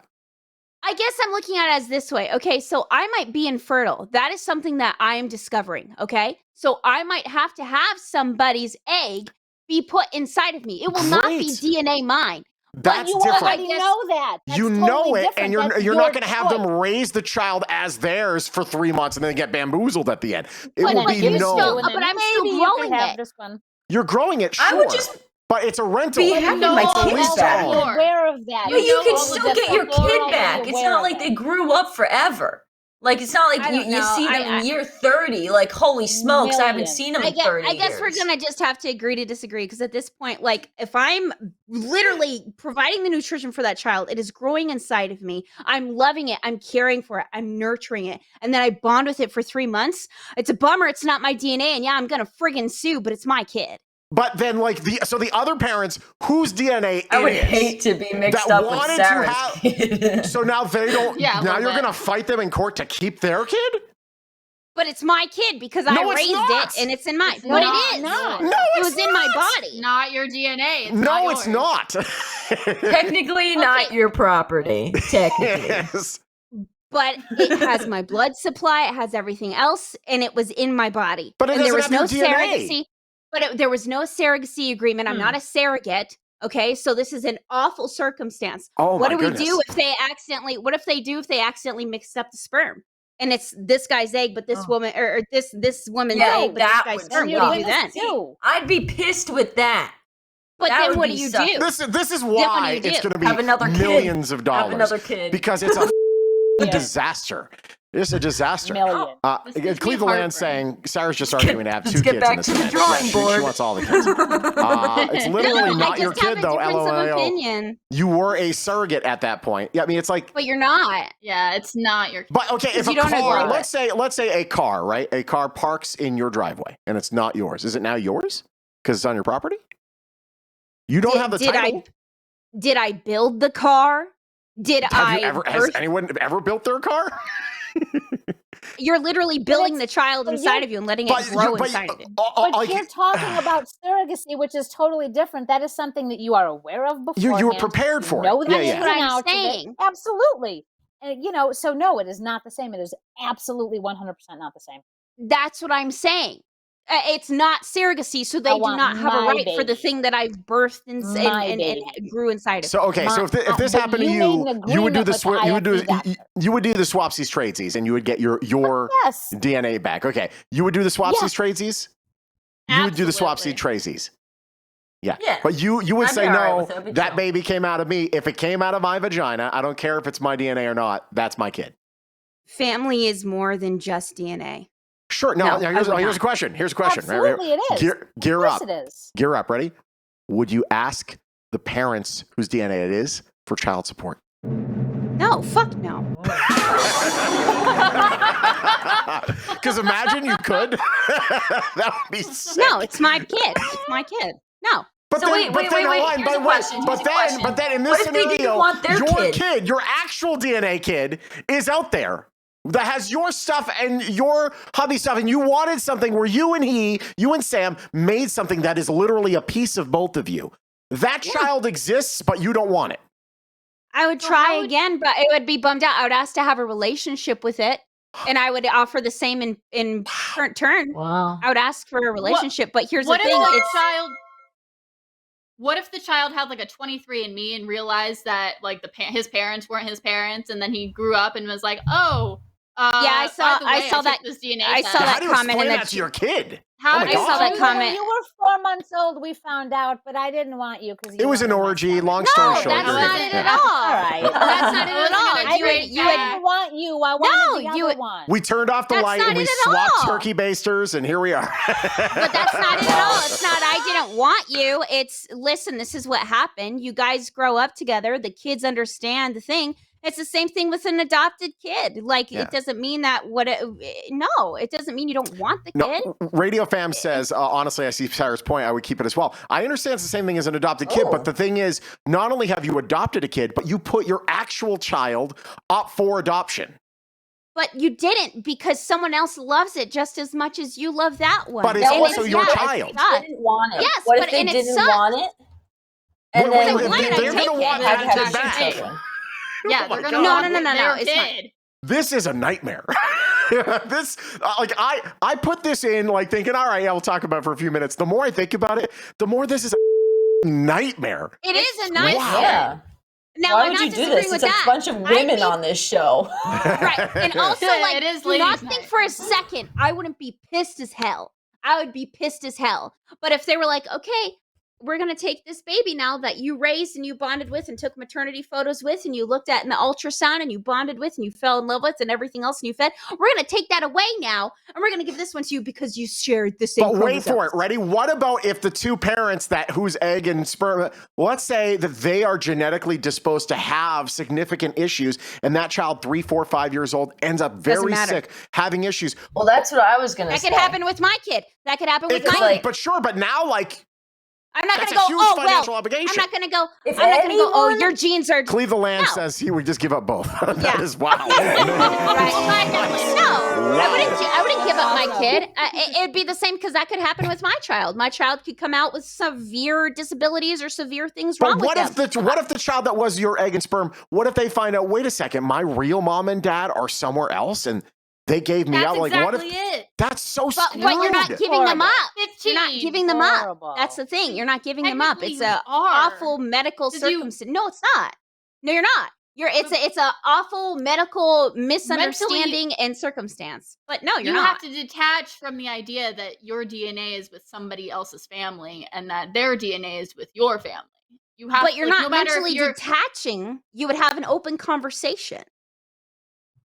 I guess I'm looking at it as this way. Okay, so I might be infertile. That is something that I am discovering. Okay, so I might have to have somebody's egg be put inside of me. It will not be Great. DNA mine. That's you different. already I guess- know that. That's You totally know it, different. and you're That's not your going to have them choice. raise the child as theirs for 3 months and then get bamboozled at the end. It But- will but be you no. still- And then but I'm still maybe you can growing have it. this one. You're growing it, sure, I would just but it's a rental. be having my know kid all back. the Be lore. aware of that. But you know can all the still get your different kid lore. back. Be It's aware not of like it. they grew up forever. Like it's not like I you don't know. see them I- in year 30. Like holy smokes, I haven't Millions. seen them I in guess, 30 I guess we're years. gonna just have to agree to disagree because at this point, like, if I'm literally providing the nutrition for that child, it is growing inside of me. I'm loving it. I'm caring for it. I'm nurturing it, and then I bond with it for 3 months. It's a bummer. It's not my DNA, and yeah, I'm gonna friggin' sue, but it's my kid. But then, like the other parents whose DNA I would it is, hate to be mixed that up with wanted to Sarah's have- kid. so now they don't. Yeah, a now little you're bit. gonna fight them in court to keep their kid. But it's my kid because No, I it's raised not. it, and it's in my. It's But not. it is. Not. No, It it's was in my not. body. Not your DNA. It's No, not it's yours. not. Technically not your property. Technically. Yes. But it has my blood supply. It has everything else, and it was in my body. But it and there doesn't was have no your DNA. surrogacy. But there was no surrogacy agreement. I'm not a surrogate. Okay, so this is an awful circumstance. Oh What my do we goodness. do if they accidentally? What if they accidentally mixed up the sperm? And it's this guy's egg, but this woman, or this woman's Yeah, egg, but that this guy's would sperm. You're What do you do gonna then? sue. I'd be pissed with that. But That then would what do be you suck. do? This is what do why you it's do? going to be Have another kid. millions of dollars. Have another kid. Because it's a Yeah. disaster. It's a disaster. Million. This gives me Cleveland Land heartburn. saying Sarah's just arguing to have let's two get kids back in this to the event. drawing She board. wants all the kids. It's literally No, not I your just have kid a though. difference of LOL. opinion. You were a surrogate at that point. Yeah, I mean it's like. But you're not. Yeah, it's not your. But okay, if You a don't agree car, with let's say a car, right? A car parks in your driveway and it's not yours. Is it now yours? Because it's on your property. You don't have the title. Did I build the car? Has anyone ever built their car? You're literally building the child inside of you and letting it grow inside of you. But you're talking about surrogacy, which is totally different. That is something that you are aware of beforehand. you were prepared for know it. the Yeah, ins yeah. and That's what I'm outs of it. saying. Absolutely. And so no, it is not the same. It is absolutely 100% not the same. That's what I'm saying. It's not surrogacy, so they I do want not have a my right for the baby. thing that I've birthed and baby. grew inside of. So okay, so if this but happened to you made you, an you would do the agreement with the IFB you would do the swapsies tradesies, and you would get your Yes. DNA back. Okay, you would do the swapsies Yeah. tradesies. You would do the swapsie Absolutely. tradesies. Yeah. Yeah. But you would I'd say be all right no. with it. It'd be That chill. baby came out of me. If it came out of my vagina, I don't care if it's my DNA or not. That's my kid. Family is more than just DNA. Sure. No. No, now I here's would a not. question. Here's a question. Absolutely, it is. Gear Of course up. it is. Gear up. Ready? Would you ask the parents whose DNA it is for child support? No, fuck no. Because imagine you could. That would be sick. No, it's my kid. It's my kid. No. But So then, wait, but wait, then, wait, hold on, here's a but question, but here's a then, question. but then in this What if they scenario, didn't want their your kid? your actual DNA kid, is out there that has your stuff and your hubby stuff, and you wanted something where you and Sam made something that is literally a piece of both of you. That child exists, but you don't want it. I would try again, but it would be bummed out. I would ask to have a relationship with it, and I would offer the same in current turn. Wow. I would ask for a relationship, but here's What the if thing: the it's child? What if the child had like a 23andMe and realized that like his parents weren't his parents, and then he grew up and was like, oh, Yeah, I saw- by the way, I saw took that- This DNA I test. saw How that do you comment explain and that that to your kid? How Oh my I saw God. that You comment. You were 4 months old. We found out, but I didn't want you because It was an orgy. Long story short. that's you're- not it yeah. at all. All right. That's not it I wasn't at all. gonna I do didn't, it you back. had didn't want you. I wanted No, the you- other one. We turned off the That's light not and we it at swapped all. turkey basters, and here we are. But that's not it at all. It's not. I didn't want you. It's listen, this is what happened. You guys grow up together. The kids understand the thing. It's the same thing with an adopted kid. Like it doesn't mean that no, it doesn't mean you don't want the kid. Radio Fam says, honestly, I see Sarah's point. I would keep it as well. I understand it's the same thing as an adopted kid, but the thing is, not only have you adopted a kid, but you put your actual child up for adoption. But you didn't because someone else loves it just as much as you love that one. But it's also your child. They didn't want it. Yes, what but if they and it didn't sucks. want it? And Wait, then wait, they're going to want that back. Yeah, they're gonna No, want no, no, no, no. their It's fine. kid. This is a nightmare. This, like, I put this in, like, thinking, all right, I'll talk about it for a few minutes. The more I think about it, the more this is a nightmare. It is a nightmare. Wow. Yeah. Now, Why I'm would not you do disagreeing this? with It's a that. bunch of women on this show. Right. And also, like, It is do ladies' not think night. for a second I wouldn't be pissed as hell. I would be pissed as hell. But if they were like, okay, we're going to take this baby now that you raised and you bonded with and took maternity photos with and you looked at in the ultrasound and you bonded with and you fell in love with and everything else and you fed, we're going to take that away now and we're going to give this one to you because you shared the same But wait for chromosomes. it. Ready? What about if the two parents whose egg and sperm, let's say that they are genetically disposed to have significant issues and that child, 3, 4, 5 years old, ends up very sick, having issues. Well, that's what I was going to That say. could happen with my kid. That could happen with It my could, kid. but sure, but now, like, I'm not going that's to go, a huge oh, financial well, obligation. I'm not going to go, If I'm not going to go, oh, anyone- your genes are... Cleveland No. says he would just give up both. That Yeah. is wow. Right. No, Wow. I wouldn't give up my kid. It'd be the same because that could happen with my child. My child could come out with severe disabilities or severe things wrong But with them. what if the child that was your egg and sperm, what if they find out, wait a second, my real mom and dad are somewhere else and they gave me That's out? Like, what if it. that's so But screwed? you're not giving them up. 15. You're not giving them Horrible. up. That's the thing. You're not giving them up. Technically It's you a are. awful medical 'Cause you- circumstance. No, it's not. No, you're not. It's a awful medical misunderstanding and circumstance. But no, you're You not. have to detach from the idea that your DNA is with somebody else's family and that their DNA is with your family. You have, But you're like, not no matter if mentally you're, detaching. You would have an open conversation.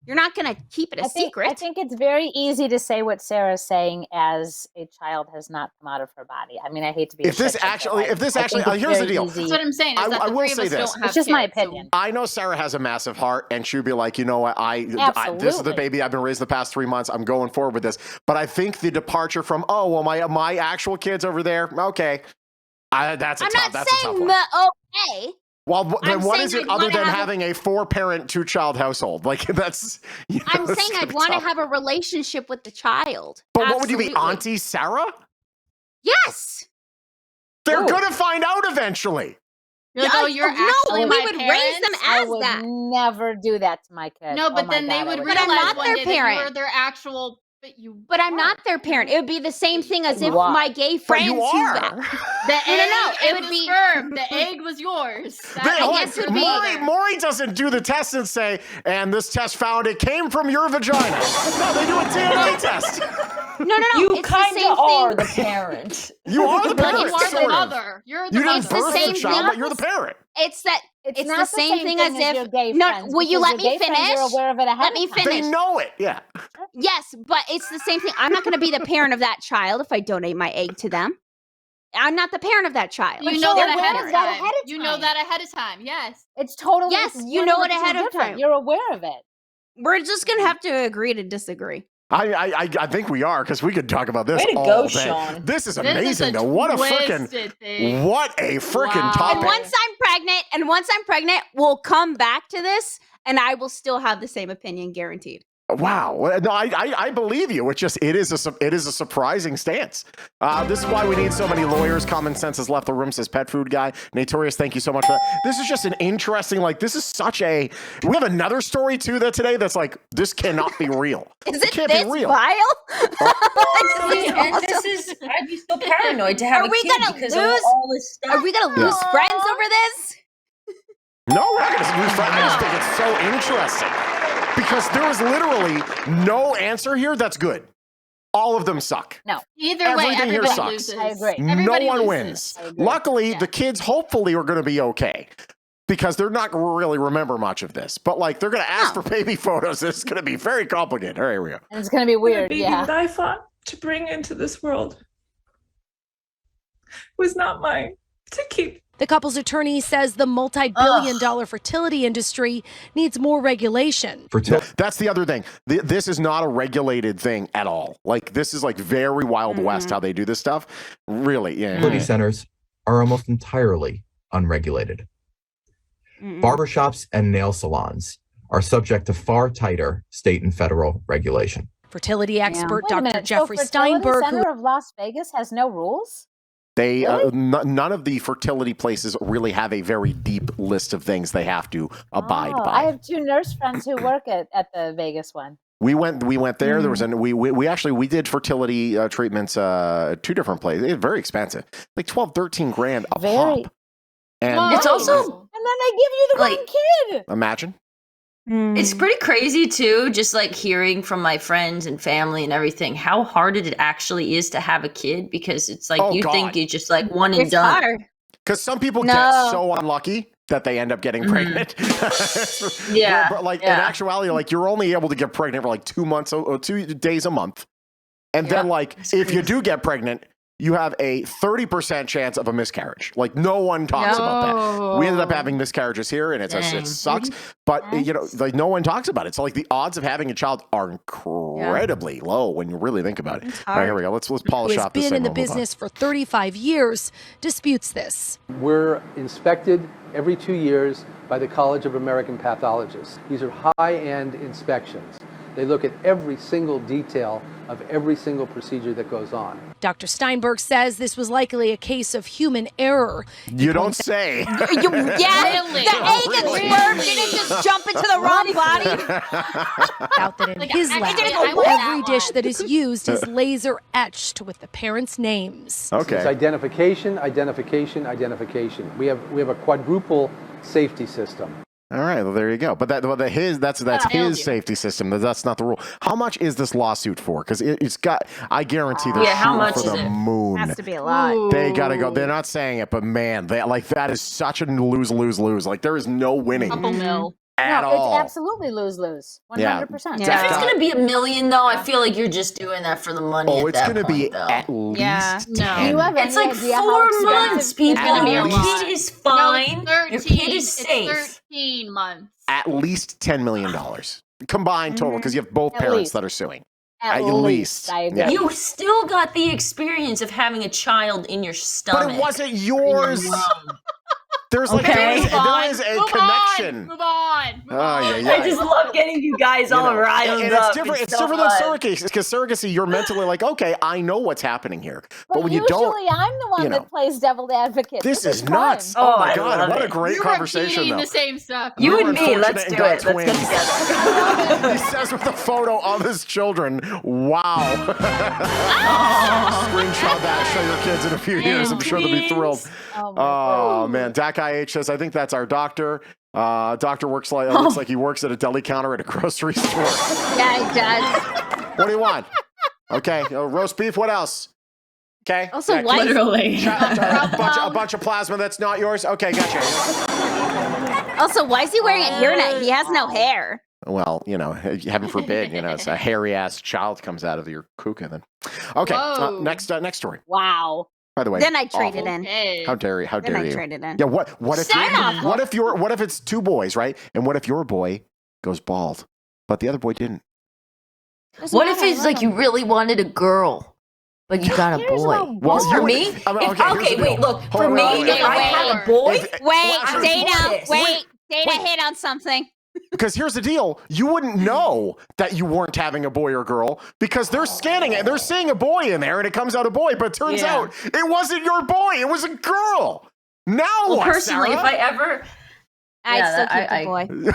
You're not going to keep it a secret. I think it's very easy to say what Sarah's saying as a child has not come out of her body. I mean, I hate to be. If this actually, I think it's here's the very deal. easy. that's what I'm saying. Is that I the will three of say us this. don't have It's just my kids, so- opinion. I know Sarah has a massive heart, and she'd be like, you know what, this is the Absolutely. baby I've been raising the past 3 months. I'm going forward with this. But I think the departure from, oh, well, my actual kids over there, okay, that's a I'm tough. not That's a tough saying one. okay. Well, then I'm what saying is it I'd other wanna than have having a 4-parent, 2-child household? Like that's. You know, I'm it's saying gonna I'd be want to tough. have a relationship with the child. But what would you be, Absolutely. Auntie Sarah? Yes. They're Ooh. gonna find out eventually. You're like, Yeah, oh, you're no, actually we my would raise parents? them I as would that. never do that to my kids. No, Oh but my then they God, I would But I'm realize not one their day that you parent. were their actual. But I'm not their parent. It would be the same thing as if You are. my gay But friends you who are. The egg no, it and would the be- sperm. The egg was yours. Hold guess on. it would be- Maury doesn't do the test and say, and this test found it came from your vagina. No, they do a DNA test. No. You it's the kind same of are thing. the parent. You are the No, parent. you are the sort of. mother. You're the You mother. didn't birth same the child, thing. but you're the parent. It's that. It's not the same thing as your if. gay No, friends, will you because let your me gay friends finish? are aware of it ahead Let me of time. finish. They know it. Yeah. Yes, but it's the same thing. I'm not going to be the parent of that child if I donate my egg to them. I'm not the parent of that child. You But know you're that aware ahead of of that time. ahead of You know time. that ahead of time. Yes. It's totally Yes, it's you know it 100% ahead of different. time. You're aware of it. We're just going to have to agree to disagree. I think we are, because we could talk about this Way to all go, day. Shawn. This is This is amazing. a though. What a twisted freaking thing. topic. Wow. And once I'm pregnant, we'll come back to this and I will still have the same opinion, guaranteed. Wow. Well, no, I believe you. It's just it is a surprising stance. This is why we need so many lawyers. Common sense has left the room, says Pet Food Guy. Notorious, thank you so much for that. This is just an interesting, this is such a. We have another story too today that's like, this cannot be real. Is It it can't this be real. vile? And this is, I'd be so paranoid to have Are a we kid gonna because lose- of all this stuff. Are we going to lose friends over this? No, we're not going to lose friends. I just think it's so interesting because there is literally no answer here that's good. All of them suck. Either Everything way, here everybody sucks. loses. I agree. Everybody no one loses. wins. I agree. Luckily, Yeah. the kids hopefully are going to be okay because they're not going to really remember much of this. But they're going to ask for baby photos. It's going to be very complicated. All right, here we go. And it's going to be The weird. baby Yeah. that I fought to bring into this world. was not mine to keep. The couple's attorney says the multi-billion-dollar fertility industry needs more regulation. That's the other thing. This is not a regulated thing at all. Like, this is like very Wild West how they do this stuff. Really, yeah. Fertility centers are almost entirely unregulated. Barbershops and nail salons are subject to far tighter state and federal regulation. Fertility expert Wait a Dr. minute, Jeffrey so Fertility Steinberg, Center of Las Vegas has no rules? They Really? none of the fertility places really have a very deep list of things they have to abide by. I have 2 nurse friends who work at the Vegas one. We went there. There was we did fertility treatments 2 different places. It's very expensive, like 12, 13 grand a Very. pop. And Whoa. It's also And then they give you the Like- wrong kid. imagine. It's pretty crazy too, just like hearing from my friends and family and everything, how hard it actually is to have a kid, because it's like Oh, you God. think it's just like one and It's done. hard. Because some people No. get so unlucky that they end up getting pregnant. Yeah, But like in yeah. actuality, like you're only able to get pregnant for like 2 months or 2 days a month. And then like That's if you crazy. do get pregnant, you have a 30% chance of a miscarriage. Like no one talks about that. We ended up having miscarriages here, and it Dang. sucks. But you know, like no one talks about it. So like the odds of having a child are incredibly low when you really think about it. All right, here we go. Let's who polish has out this been in the segment. We'll move on. business for 35 years, disputes this. We're inspected every 2 years by the College of American Pathologists. These are high-end inspections. They look at every single detail of every single procedure that goes on. Dr. Steinberg says this was likely a case of human error. You don't say. Yeah, Really? the egg and Really? sperm didn't just jump into the wrong body. Out that in Like, his I lab, didn't go with every that dish one. that is used is laser etched with the parents' names. It's Okay. identification, identification, identification. We have a quadruple safety system. All right, well there you go. But that's nailed his you. safety system. That's not the rule. How much is this lawsuit for? Because it's got. I guarantee they're Yeah, how shooting much for is the it? moon. Has to be a lot. They gotta go. They're not saying it, but man, that is such a lose. Like there is no winning Couple mil. at no, all. it's absolutely lose-lose. 100%. Yeah. If it's gonna be $1 million, though, I feel like you're just doing that for the money. Oh, at it's that gonna point, be though. at least Yeah. No. 10. Do you have It's any like idea 4 how expensive months, it's people. gonna be? Your least- kid is No, fine. it's Your 13. kid is It's safe. 13 months. At least $10 million combined total, because you have both At parents least. that are suing. At least. least. I agree. Yeah. You still got the experience of having a child in your stomach. But it wasn't yours. There's like Okay. there is a Move connection. Move on. Oh, yeah, yeah. I just love getting you guys all riled and up. it's different. It's so different than much. surrogacy, because surrogacy, you're mentally like, okay, I know what's happening here. But when you usually don't, I'm the one you know. that plays devil's advocate. this is crime. nuts. Oh, Oh my I god, love what a it. great You're conversation repeating though. the same stuff. You We're and me, let's unfortunate do and it. got Let's get twins. together. He says with a photo of his children. Wow. Screenshot that. Show your kids in a few years. I'm sure they'll be thrilled. Oh, my God. Oh man, Dak IH says, I think that's our doctor. Doctor looks looks like he works at a deli counter at a grocery store. Yeah, it does. What do you want? Okay, roast beef. What else? Okay. Also, Yeah, why- Literally. a bunch of plasma that's not yours. Okay, gotcha. Also, why is he wearing a hairnet? He has no hair. Well, you know, heaven forbid, you know, it's a hairy ass child comes out of your kuka then. Okay, Whoa. next story. Wow. By the way, Then I trade awful. it in. Okay. How dare you? How Then dare I you? trade it in. Yeah, what if Stop. what if it's 2 boys, right? And what if your boy goes bald, but the other boy didn't? What if it's like you really wanted a girl, but you got a Here's boy? about Well, For you- me, okay, if- here's the okay, deal. wait, look. Hold For on, me, wait, if I had a boy, If- Wait, well, Dana, this. wait. Dana Wait. hit on something. Because here's the deal. You wouldn't know that you weren't having a boy or girl because they're scanning it. They're seeing a boy in there and it comes out a boy, but it turns Yeah. out it wasn't your boy. It was a girl. Now well, what, personally, Sarah? if I ever, I'd Yeah, still that- keep the boy.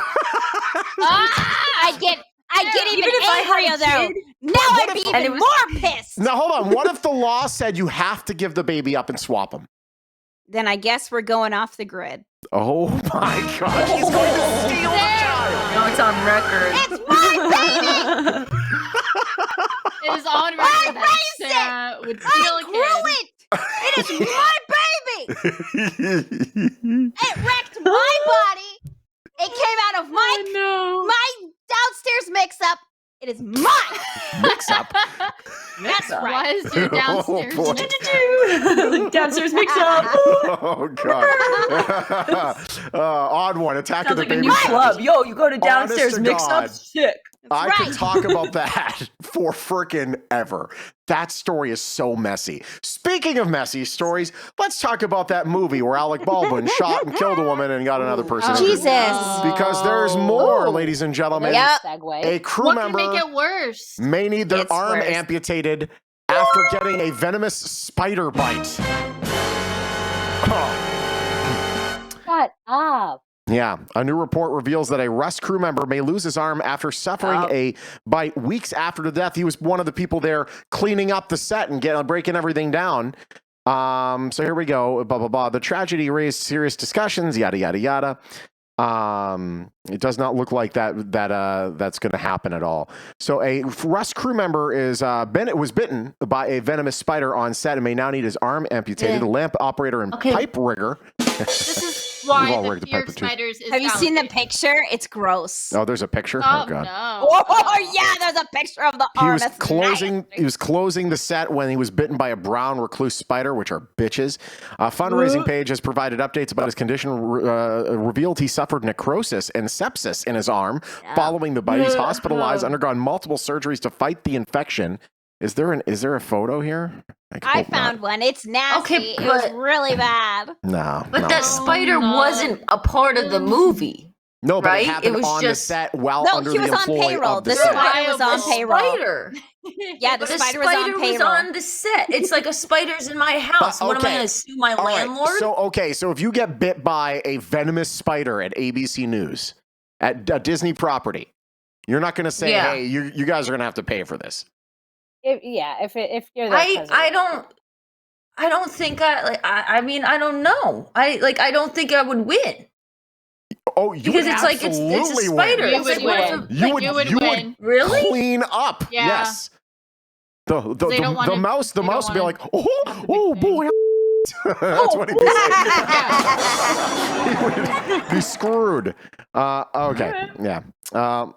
I'd get even Even if I had a angrier though. kid, Now what I'd be if- and even it was- more pissed. Now, hold on. What if the law said you have to give the baby up and swap him? Then I guess we're going off the grid. Oh my God. He's going to steal the child. no, it's on record. It's my baby. It is on I record that Sarah would steal a I grew kid. it. It is my baby. It wrecked my body. It came out of my downstairs mix-up. It is mine. Mix up. That's right. Why is your downstairs? boy. Downstairs mix up. Oh God. Odd one. Attack of Sounds the like a Baby new Steps. club. Yo, you go to Honest downstairs to mix God. up. Sick. I right. could talk about that for frickin' ever. That story is so messy. Speaking of messy stories, let's talk about that movie where Alec Baldwin shot and killed a woman and got another person injured. Jesus. Because there's more, ladies and gentlemen. Yep. Segue. A crew What member can make it worse? may need their It's arm worse. amputated after getting a venomous spider bite. Shut up. Yeah, a new report reveals that a Rust crew member may lose his arm after suffering a bite weeks after the death. He was one of the people there cleaning up the set and breaking everything down. So here we go. Blah blah blah. The tragedy raised serious discussions. Yada yada yada. It does not look like that's going to happen at all. So a Rust crew member was bitten by a venomous spider on set and may now need his arm amputated. A lamp operator and pipe rigger. This is why all the rigged fear the of paper, too. spiders is Have you seen the validated. picture? It's gross. Oh, there's a picture. Oh, God. no. Oh yeah, there's a picture of the He arm. was That's closing. nasty. He was closing the set when he was bitten by a brown recluse spider, which are bitches. A fundraising page has provided updates about his condition. Revealed he suffered necrosis and sepsis in his arm following the bite. He's hospitalized, undergone multiple surgeries to fight the infection. Is there a photo here? I found one. It's nasty. Okay, it was but- really bad. No, But no. that spider no. wasn't a part of the movie. No, but right? it happened It was on just- the set while No, under he the was on employ payroll. of the The set. spider was on The payroll. spider. Yeah, the spider was on payroll. was on the set. It's like a spider's in my house. What am I okay. going to sue my All right, landlord? So if you get bit by a venomous spider at ABC News, at a Disney property, you're not going to say, Yeah. "Hey, you guys are going to have to pay for this." If you're that I don't think I mean I don't know. I don't think I would win. Oh, you Because would it's like it's a absolutely spider. win. You It's would like, what if win. a- You like, would, You would you win. would really? clean up. Yeah. Yes. The They don't want the to- mouse they don't would be like, want oh boy. That's what he'd be saying. He would be screwed. Okay. Yeah.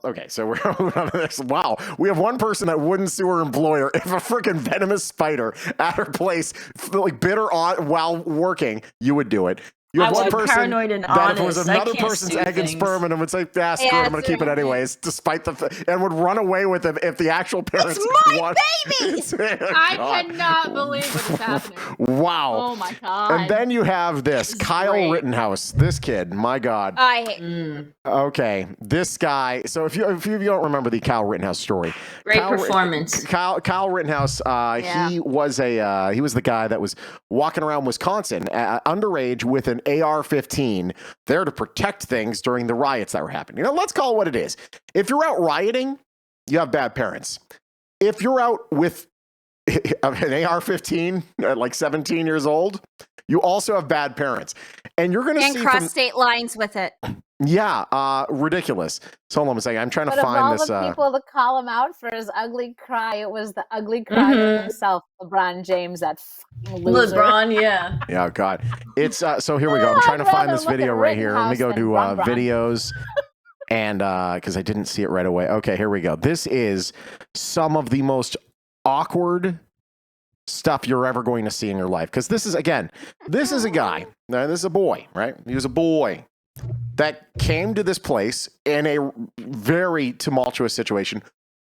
Okay. So we're on the next. Wow. We have one person that wouldn't sue her employer if a freaking venomous spider at her place like bit her on while working. You would do it. You have I one would. person Paranoid and that if it was honest. I another can't person's sue egg and things. sperm and would say, screw it, Yeah, I'm going to keep it sue. anyways, despite and would run away with it if the actual parents my want. baby! I God. cannot believe what is happening. Wow. Oh my god. And then you have this is Kyle great. Rittenhouse. This kid, my God. I hate. Okay, this guy. So if you don't remember the Kyle Rittenhouse story, Great Kyle performance. Kyle Rittenhouse. He was the guy that was walking around Wisconsin underage with an AR-15 there to protect things during the riots that were happening. Let's call it what it is. If you're out rioting, you have bad parents. If you're out with an AR-15 at like 17 years old, you also have bad parents. And you're going to And see cross from, state lines with it. ridiculous. So hold on a second. I'm trying to But of find all this. the people to call him out for his ugly cry, it was the ugly cry himself, LeBron James, that fucking loser. LeBron, yeah. Yeah, God. It's so here we go. I'm trying to I'd find rather this look at video right here. Let me Rittenhouse go than to Ron Ron. videos. And because I didn't see it right away. Okay, here we go. This is some of the most awkward stuff you're ever going to see in your life. Because this is a guy. This is a boy, right? He was a boy that came to this place in a very tumultuous situation,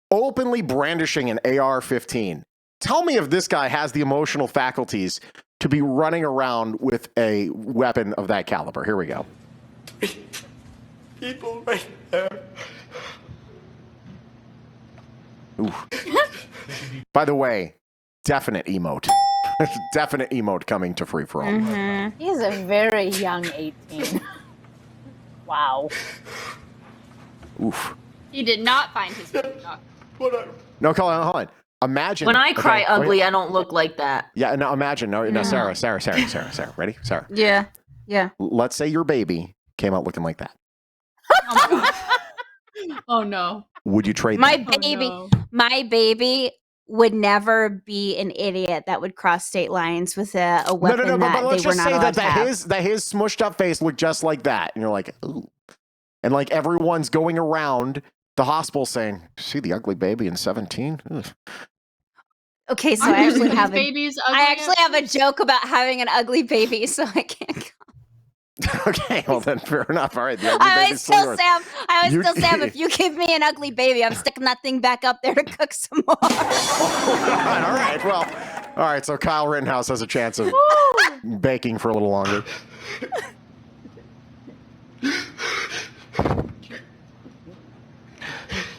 openly brandishing an AR-15. Tell me if this guy has the emotional faculties to be running around with a weapon of that caliber. Here we go. People right there. Oof. By the way, definite emote. Definite emote coming to Free4All. He's a very young 18. Wow. Oof. He did not find his dog. No, hold on. Imagine. When I cry okay, ugly, wait. I don't look like that. Yeah, no, imagine. No, Sarah. Ready? Sarah. Yeah. Yeah. Let's say your baby came out looking like that. Oh my god. Oh no. Would you trade My that? baby, no. my baby would never be an idiot that would cross state lines with a weapon No, that but let's they were just not say allowed that to have. his smushed up face looked just like that. And you're like, ooh. And like everyone's going around the hospital saying, "See the ugly baby in 17." Okay, so I actually have babies. I actually have a joke about having an ugly baby, so I can't. Okay, well then, fair enough. All right, the ugly I always baby's still tell yours. Sam. I always You- tell Sam, if you give me an ugly baby, I'm sticking that thing back up there to cook some more. All right. Well, all right. So Kyle Rittenhouse has a chance of baking for a little longer.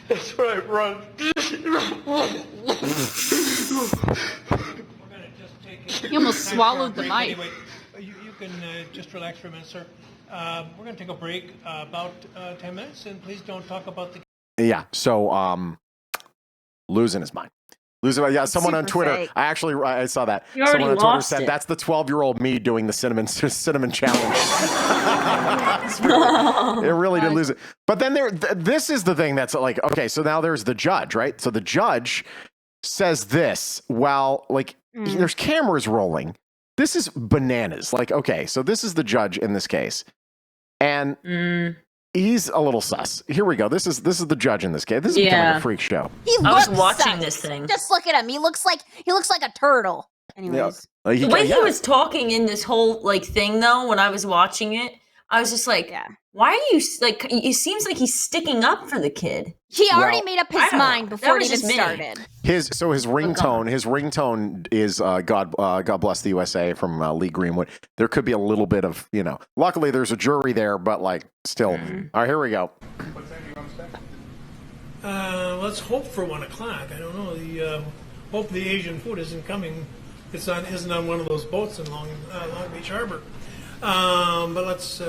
That's right, run. He almost swallowed the mic. Anyway, you can just relax for a minute, sir. We're going to take a break about 10 minutes, and please don't talk about the... Yeah. So, losing his mind. Yeah, someone on Super Twitter. fake. I saw that. You already Someone on Twitter lost said it. that's the 12-year-old me doing the cinnamon challenge. It really did lose it. But then this is the thing that's like, okay, so now there's the judge, right? So the judge says this while like there's cameras rolling. This is bananas. Like, okay, so this is the judge in this case, and he's a little sus. Here we go. This is the judge in this case. This is becoming a freak show. He I was looks watching sus. this thing. Just look at him. He looks like a turtle. Anyways, The way he was talking in this whole like thing, though, when I was watching it, I was just like, why are you like? It seems like he's sticking up for the kid. he already Well, made up I his don't mind know. before That it was even just me. started. His ringtone is God bless the USA from Lee Greenwood. There could be a little bit of, luckily there's a jury there, but like still. All right, here we go. Let's hope for 1 o'clock. I don't know. Hope the Asian food isn't coming. Isn't on one of those boats in Long Beach Harbor. But let's...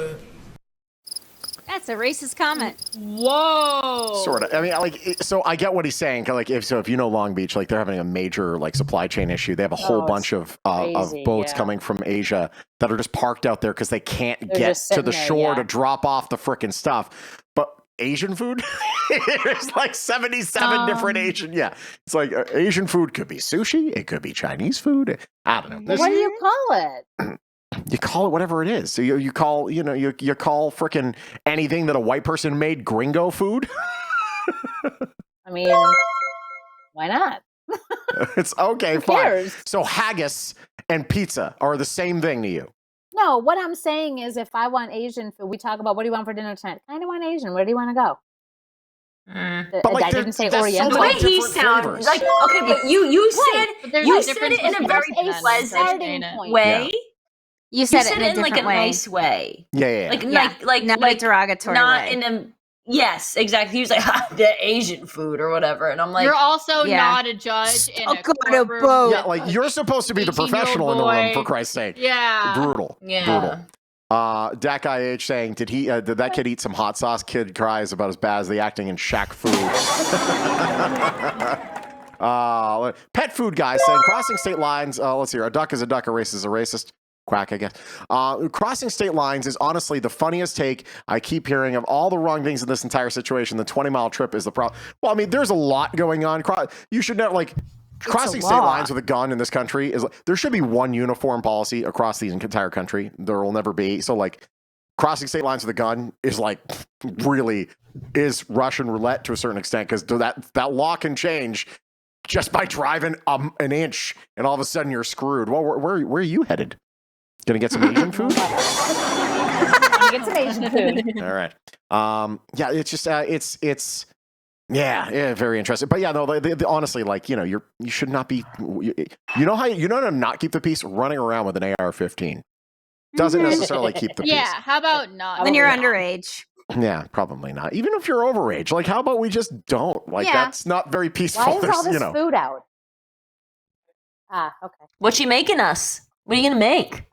That's a racist comment. Whoa. Sort of. I mean, so I get what he's saying. Like, if you know Long Beach, like they're having a major like supply chain issue. They have a whole bunch of boats coming from Asia that are just parked out there because they can't get to the shore to drop off the frickin' stuff. But Asian food, there's like 77 different Asian. Yeah, it's like Asian food could be sushi. It could be Chinese food. I don't know. What do you call it? You call it whatever it is. So you call frickin' anything that a white person made gringo food. I mean, why not? It's okay, Who fine. cares? So haggis and pizza are the same thing to you. No, what I'm saying is if I want Asian food, we talk about what do you want for dinner tonight? I kind of want Asian. Where do you want to go? But like, I didn't say there's Oriental. The way he different sounds flavors. like okay, but you said But there's you a said difference it in a between very men and pleasant women. way. You said You said it in a like different a way. nice way. Yeah. Like not like a derogatory not way. in a yes, exactly. He was like the Asian food or whatever, and I'm like, You're also Yeah. not a judge in a Stuck on a courtroom. boat. Yeah, like you're supposed to be the 18-year-old professional in the room, boy. for Christ's sake. Yeah. Brutal. Yeah. Brutal. Dak IH saying, did that kid eat some hot sauce? Kid cries about as bad as the acting in Shaq Food. Pet food guy saying, crossing state lines. Let's see here. A duck is a duck. A racist is a racist. Quack, I guess. Crossing state lines is honestly the funniest take I keep hearing of all the wrong things in this entire situation. The 20-mile trip is the problem. Well, I mean, there's a lot going on. You should know, like, crossing state lines with a gun in this country is there should be one uniform policy across the entire country. There will never be. So, like, crossing state lines with a gun is like really is Russian roulette to a certain extent because that law can change just by driving an inch, and all of a sudden you're screwed. Well, where are you headed? Gonna get some Asian food? Get some Asian food. All right. Yeah, it's just it's yeah, very interesting. But yeah, no, honestly, like you should not be. You know how to not keep the peace? Running around with an AR-15 doesn't necessarily keep the peace. Yeah, how about not? When you're underage. Yeah, probably not. Even if you're overage, like how about we just don't? Like that's not very peaceful. Why is all this food out? Okay. what you making us? What are you gonna make?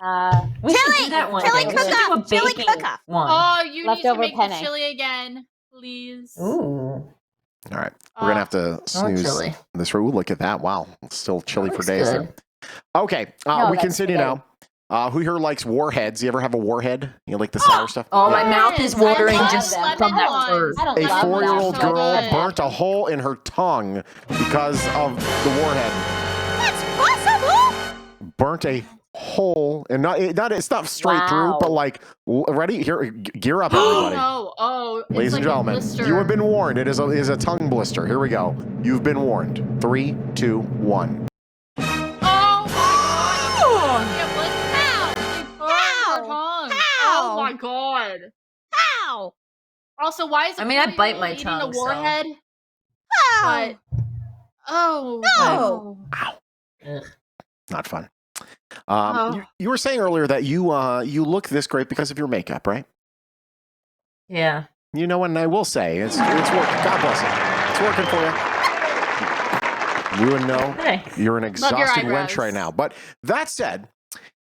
We should do that one. Chili day. We should do a cook-off. Chili baking cook-off. one. Oh, you Leftover need to make penne. the chili again, please. Ooh. All right, we're gonna have to snooze chili. this. Ooh, look at that! Wow, it's still chilly for looks days. good. Okay, No, we that's continue spaghetti. now. Who here likes warheads? You ever have a warhead? You like the sour stuff? Oh, my mouth is watering I love just lemon from that ones. word. I don't A love 4-year-old so girl good. burnt a hole in her tongue because of the warhead. That's possible. Burnt a hole, and it's not straight through, Wow. but like ready here. Gear up, everybody. Oh, it's Ladies like and gentlemen, a blister. you have been warned. It is a tongue blister. Here we go. You've been warned. 3, 2, 1. Oh my god! How? Also, why is I mean, I bite my eating tongue, a so- warhead? How? But oh No. Ugh. Not fun. Oh. You were saying earlier that you look this great because of your makeup, right? Yeah. You know, and I will say it's working. God bless it. It's working for you. You would know Thanks. you're an your exhausted eyebrows. wench right now. But that said,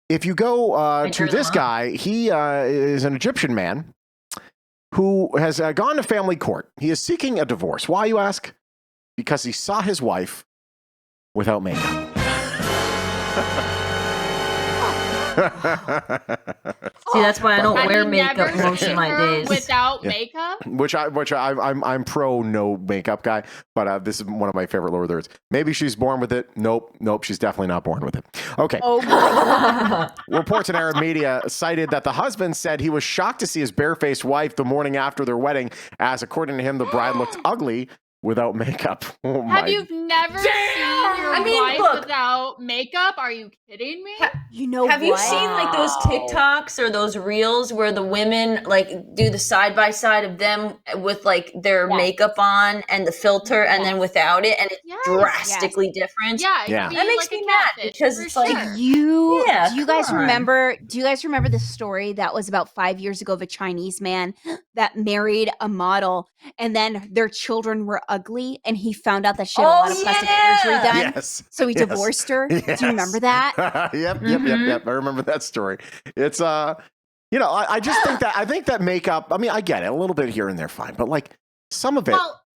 if you go to drew this them up. guy, he is an Egyptian man who has gone to family court. He is seeking a divorce. Why, you ask? Because he saw his wife without makeup. See, that's why I don't Have wear you makeup never most of seen my her days. without Yeah. makeup? I'm pro no makeup guy, but this is one of my favorite Lord of the Rings. Maybe she's born with it. Nope, she's definitely not born with it. Okay. Oh my Reports in Arab media cited that the husband said he was shocked to see his barefaced wife the morning after their wedding, as according to him, the bride looked ugly without makeup. Oh my! Have you never seen your wife without makeup? Are you kidding me? You know Have you what? seen like those TikToks or those reels where the women like do the side by side of them with like their makeup on and the filter and then without it, and it's drastically different? Yeah, it Yeah. could be That makes like me a mad catfish, because for it's like sure. Do you guys come on. remember the story that was about 5 years ago of a Chinese man that married a model and then their children were ugly and he found out that she had a lot of plastic surgery done. Yes. So he Yes. divorced her. Yes. Do you remember that? Yep. I remember that story. It's I just think that makeup, I mean, I get it a little bit here and there, fine, but like some of it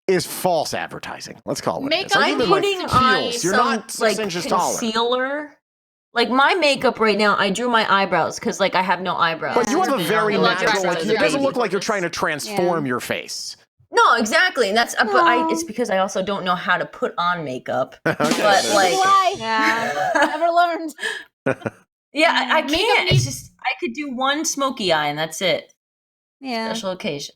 is false advertising. Let's call it what it is. Makeup Like, I'm even, putting like, on heels. You're some not 6 like inches taller. concealer. Like my makeup right now, I drew my eyebrows because like I have no eyebrows. But you have a very love your natural, like, eyebrows. it doesn't Baby. look like you're trying to transform your face. No, exactly. And that's it's because I also don't know how to put on makeup. But like Why? Yeah. Never learned. yeah, I Makeup can't. needs- It's just I could do one smoky eye and that's it. Yeah. Special occasion.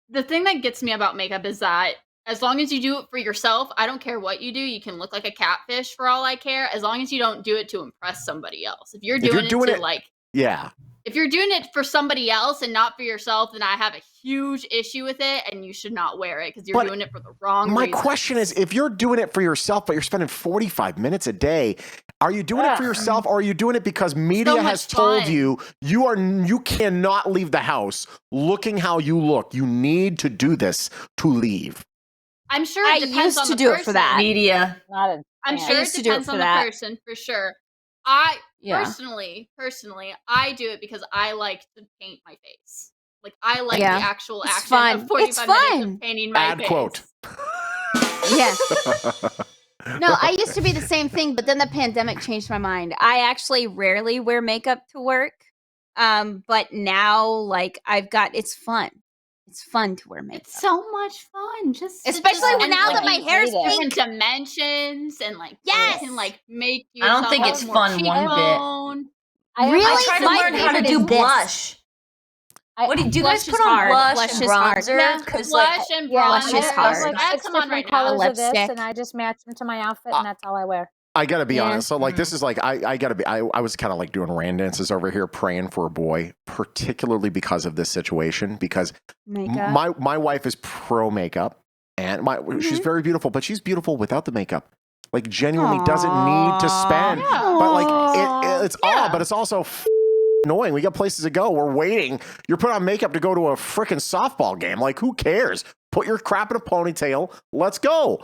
The thing that gets me about makeup is that as long as you do it for yourself, I don't care what you do. You can look like a catfish for all I care, as long as you don't do it to impress somebody else. If you're doing it to like, yeah. if you're doing it for somebody else and not for yourself, then I have a huge issue with it, and you should not wear it because you're doing it for the wrong My reason. question is, if you're doing it for yourself, but you're spending 45 minutes a day, are you doing it for yourself, or are you doing it because media much has told fun. you cannot leave the house looking how you look? You need to do this to leave. I'm sure I it depends used on to the do it person. for that. Media. Not a I'm fan. sure I it used to do it depends for on the that. person for sure. I Yeah. personally, I do it because I like to paint my face. Like I like Yeah. the actual It's action fun. of 45 It's minutes fun. of painting my Ad face. quote. Yeah. No, I used to be the same thing, but then the pandemic changed my mind. I actually rarely wear makeup to work. But now like it's fun. It's fun to wear makeup. It's so much fun. Especially and, now that like, my hair's different pink. dimensions and like Yes. you can like make I don't yourself think have it's more fun one bit. cheekbone. Really? I try to My learn how to favorite do is this. blush. What do you guys Blush put is on hard. blush Blush and is hard. bronzer? Yeah, Because blush and Yeah, Blush bronzer. is I have hard. like I have 6 some on different right now. colors of this, Lipstick. and I just match them to my outfit, and that's all I wear. I gotta be Yeah. honest. So like, this is like, I gotta be, I was kind of like doing rain dances over here, praying for a boy, particularly because of this situation, because Makeup. my wife is pro makeup, and she's very beautiful, but she's beautiful without the makeup. Like genuinely doesn't need to spend. Yeah. But like it's odd, but it's also annoying. We got places to go. We're waiting. You're putting on makeup to go to a freaking softball game. Like, who cares? Put your crap in a ponytail. Let's go.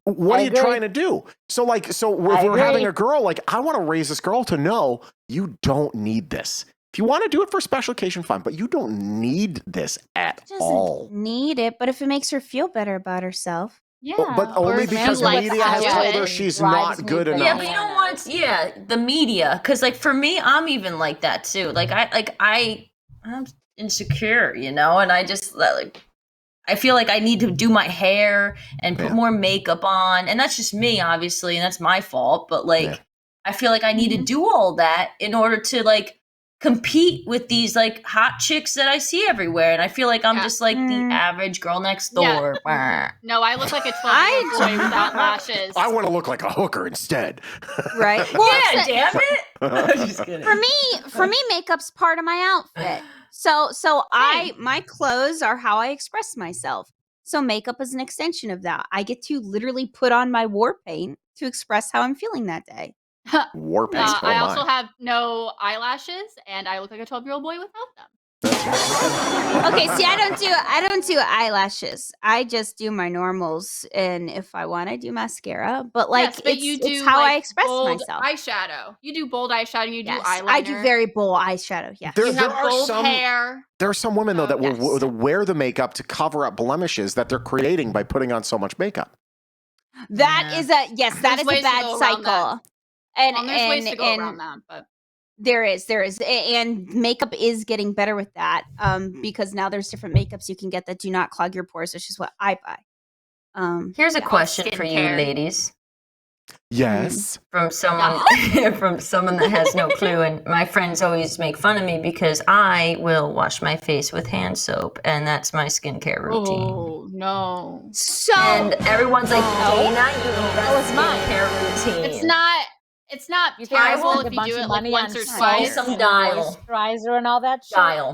What I are you agree. trying to do? So if we're having a girl, like, I want to raise this girl to know you don't need this. If you want to do it for a special occasion, fine, but you don't need this at all. Need it, but if it makes her feel better about herself. Yeah, But only or because she likes media has to do told it. her she's Drives not me good crazy. enough. Yeah, but you know what? The media. Because like for me, I'm even like that too. Like I'm insecure, you know, and I just like I feel like I need to do my hair and put more makeup on, and that's just me, obviously, and that's my fault. But like, I feel like I need to do all that in order to like compete with these like hot chicks that I see everywhere, and I feel like I'm just like the average girl next door. No, I look like a 12-year-old boy without lashes. I want to look like a hooker instead. Right. Well, Yeah, damn it. I'm just kidding. for me, makeup's part of my outfit. So my clothes are how I express myself. So makeup is an extension of that. I get to literally put on my war paint to express how I'm feeling that day. War paint. I also have no eyelashes, and I look like a 12-year-old boy without them. Okay, see, I don't do eyelashes. I just do my normals, and if I want, I do mascara. But like, Yes, but you do it's how like, I express bold myself. eyeshadow. You do bold eyeshadow. You do eyeliner. I do very bold eyeshadow. Yeah, You have bold hair. There are some women though that will wear the makeup to cover up blemishes that they're creating by putting on so much makeup. that is a There's bad ways to go around cycle. that. And There's ways to go and around that, but there is, and makeup is getting better with that. Because now there's different makeups you can get that do not clog your pores, which is what I buy. Here's a question for you, ladies. Yes. From someone from someone that has no clue, and my friends always make fun of me because I will wash my face with hand soap, and that's my skincare routine. Oh no! And everyone's like, Dana, you that's skincare routine. It's not You terrible spend if a you bunch do of it like money once on or soap twice. Some and dial. moisturizer and all that shit. Dial.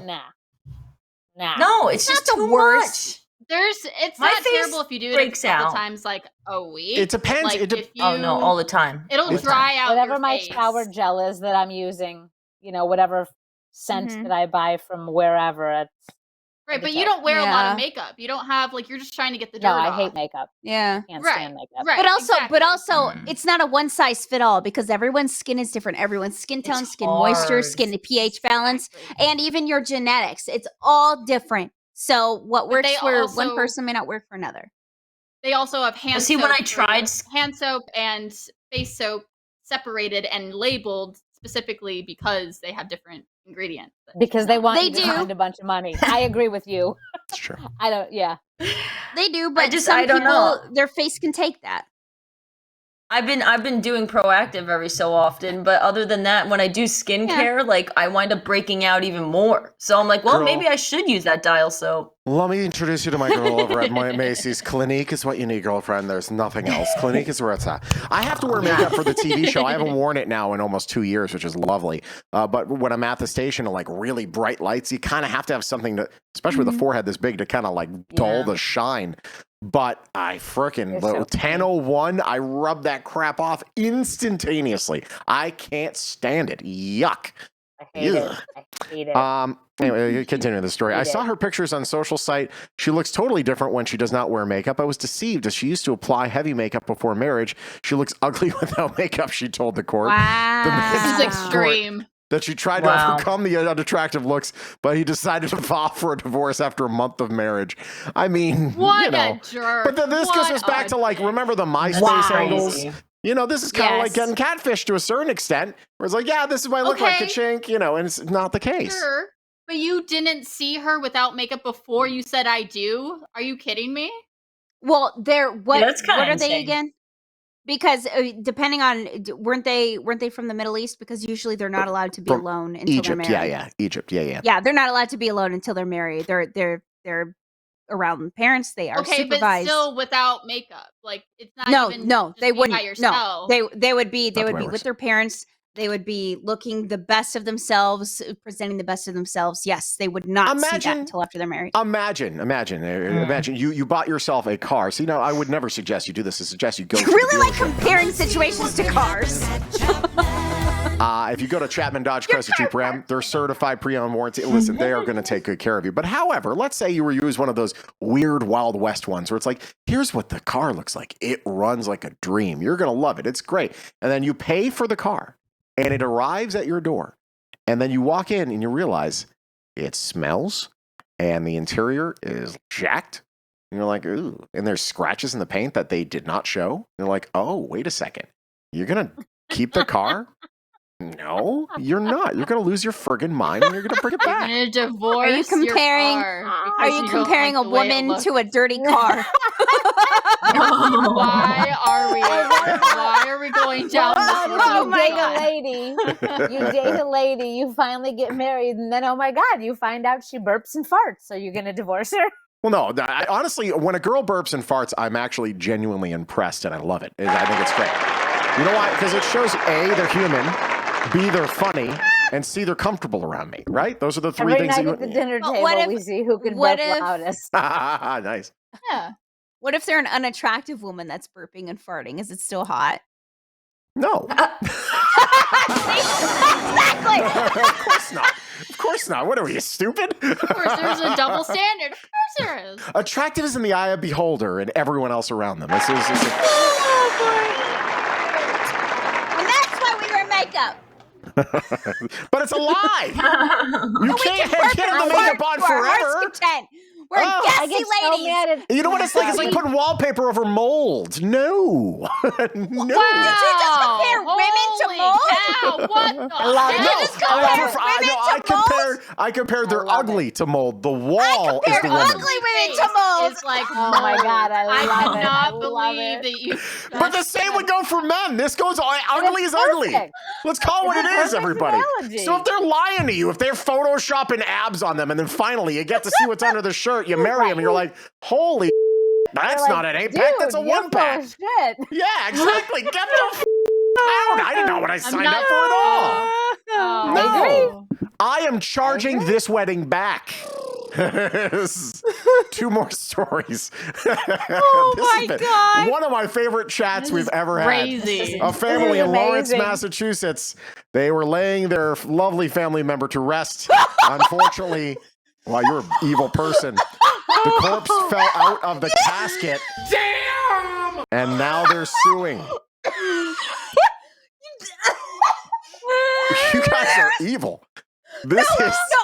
Nah. No, it's just the too worst. It's My not face terrible if you do it a breaks couple out. times, like a week. It depends. Like, if you, Oh no, all the time. It'll dry out Whatever your my face. shower gel is that I'm using, whatever scent that I buy from wherever. Right, but you don't wear a lot Yeah. of makeup. You don't have you're just trying to get the dirt No, I off. hate makeup. Yeah. Can't Right, stand makeup. right. But also, it's not a one size fit all because everyone's skin is different. Everyone's skin tone, skin moisture, hard. skin to pH balance, and even your genetics. It's all different. So what But works they for also- one person may not work for another. They also have hand See, soap. when I tried hand soap and face soap separated and labeled specifically because they have different ingredients. Because they want They you to do. spend a bunch of money. I agree with you. That's true. I don't. Yeah. They do, but just- some I don't people, know. their face can take that. I've been doing proactive every so often, but other than that, when I do skincare, like I wind up breaking out even more. So I'm like, well, Girl. maybe I should use that dial soap. Let me introduce you to my girl over at Macy's. Clinique is what you need, girlfriend. There's nothing else. Clinique is where it's at. I have to wear makeup for the TV show. I haven't worn it now in almost 2 years, which is lovely. But when I'm at the station to like really bright lights, you kind of have to have something to, especially with the forehead this big, to kind of like dull the shine. But I frickin' It's so 1001, I rub that crap off instantaneously. I can't stand it. Yuck. I hate it. I hate it. Anyway, continue the story. I Hate saw it. her pictures on social site. She looks totally different when she does not wear makeup. I was deceived as she used to apply heavy makeup before marriage. She looks ugly without makeup, she told the court. This is The extreme. that she tried to overcome the unattractive looks, but he decided to file for a divorce after a month of marriage. I mean, What a jerk. But then this gets us back to like, remember the MySpace angles? This is kind of like getting catfished to a certain extent, where it's like, yeah, this is what I look like, ka-chink, and it's not the case. Sure. But you didn't see her without makeup before you said I do? Are you kidding me? Well, what that's kinda what are insane. they again? Because depending on weren't they from the Middle East? Because usually they're not allowed to be From alone until Egypt, they're married. yeah. Egypt, yeah. Yeah, they're not allowed to be alone until they're married. They're around parents. They are Okay, supervised. but still without makeup. Like it's not even no, just they be wouldn't. by yourself. No, they would be the way it with works. their parents. They would be looking the best of themselves, presenting the best of themselves. Yes, they would not see that until after they're married. Imagine you bought yourself a car. So, I would never suggest you do this. I suggest you go to the really like dealership. comparing situations to cars. If you go to Chapman Dodge Chrysler Jeep Ram, they're certified pre-owned warranty. Listen, they are going to take good care of you. But however, let's say you use one of those weird Wild West ones where it's like, here's what the car looks like. It runs like a dream. You're going to love it. It's great. And then you pay for the car and it arrives at your door. And then you walk in and you realize it smells and the interior is jacked. And you're like, ooh. And there's scratches in the paint that they did not show. And you're like, oh, wait a second. You're going to keep the car? No, you're not. You're going to lose your friggin' mind and you're going to bring it You're back. gonna divorce Are you comparing? Your car Are because you don't comparing like a the way it woman looks. to a dirty car? Why are we going down about if you my date God. a lady, you date a lady, you finally get married, and then, oh my God, you find out she burps and farts. So you're going to divorce her? Well, no, honestly, when a girl burps and farts, I'm actually genuinely impressed, and I love it. I think it's great. You know why? Because it shows, A, they're human, B, they're funny, and C, they're comfortable around me, right? Those are the three Every things night that at the you... dinner But table, what if- we see who can what burp if- loudest. Nice. Yeah. What if they're an unattractive woman that's burping and farting? Is it still hot? No. Exactly. Of course not. Of course not. What are we, stupid? Of course, there's a double standard. Of course there is. Attractive is in the eye of beholder and everyone else around them. This is And that's why we wear makeup. but it's a lie. You can't burp have and the makeup fart on to our heart's forever. content. We're Oh, I gassy get so ladies. mad at You know what it's like? It's like putting wallpaper over mold. No. No. Did you just compare women to Holy mold? cow, what the I love Did it. you just compare I women to mold? I compared their love ugly to mold. The wall is compared the woman. ugly women to mold. It's like, Oh my God, I love it. cannot I love believe it. that you. But the same would go for men. This goes ugly is ugly. perfect. Let's call it what It's it a is, perfect everybody. analogy. So if they're lying to you, if they're photoshopping abs on them, and then finally you get to see what's under the shirt, you marry them, and you're like, holy, that's You're not like, an 8-pack, that's a "Dude, you're 1-pack. full of shit." Yeah, exactly. Get the out. I didn't know what I signed up for at all. Oh, No. I am charging this wedding back. 2 more stories. Oh my God. One of my favorite chats This we've is ever crazy. had. A family This in is Lawrence, amazing. Massachusetts. They were laying their lovely family member to rest. Unfortunately, well, you're an evil person. The corpse fell out of the casket. Damn! And now they're suing. You guys are evil. This is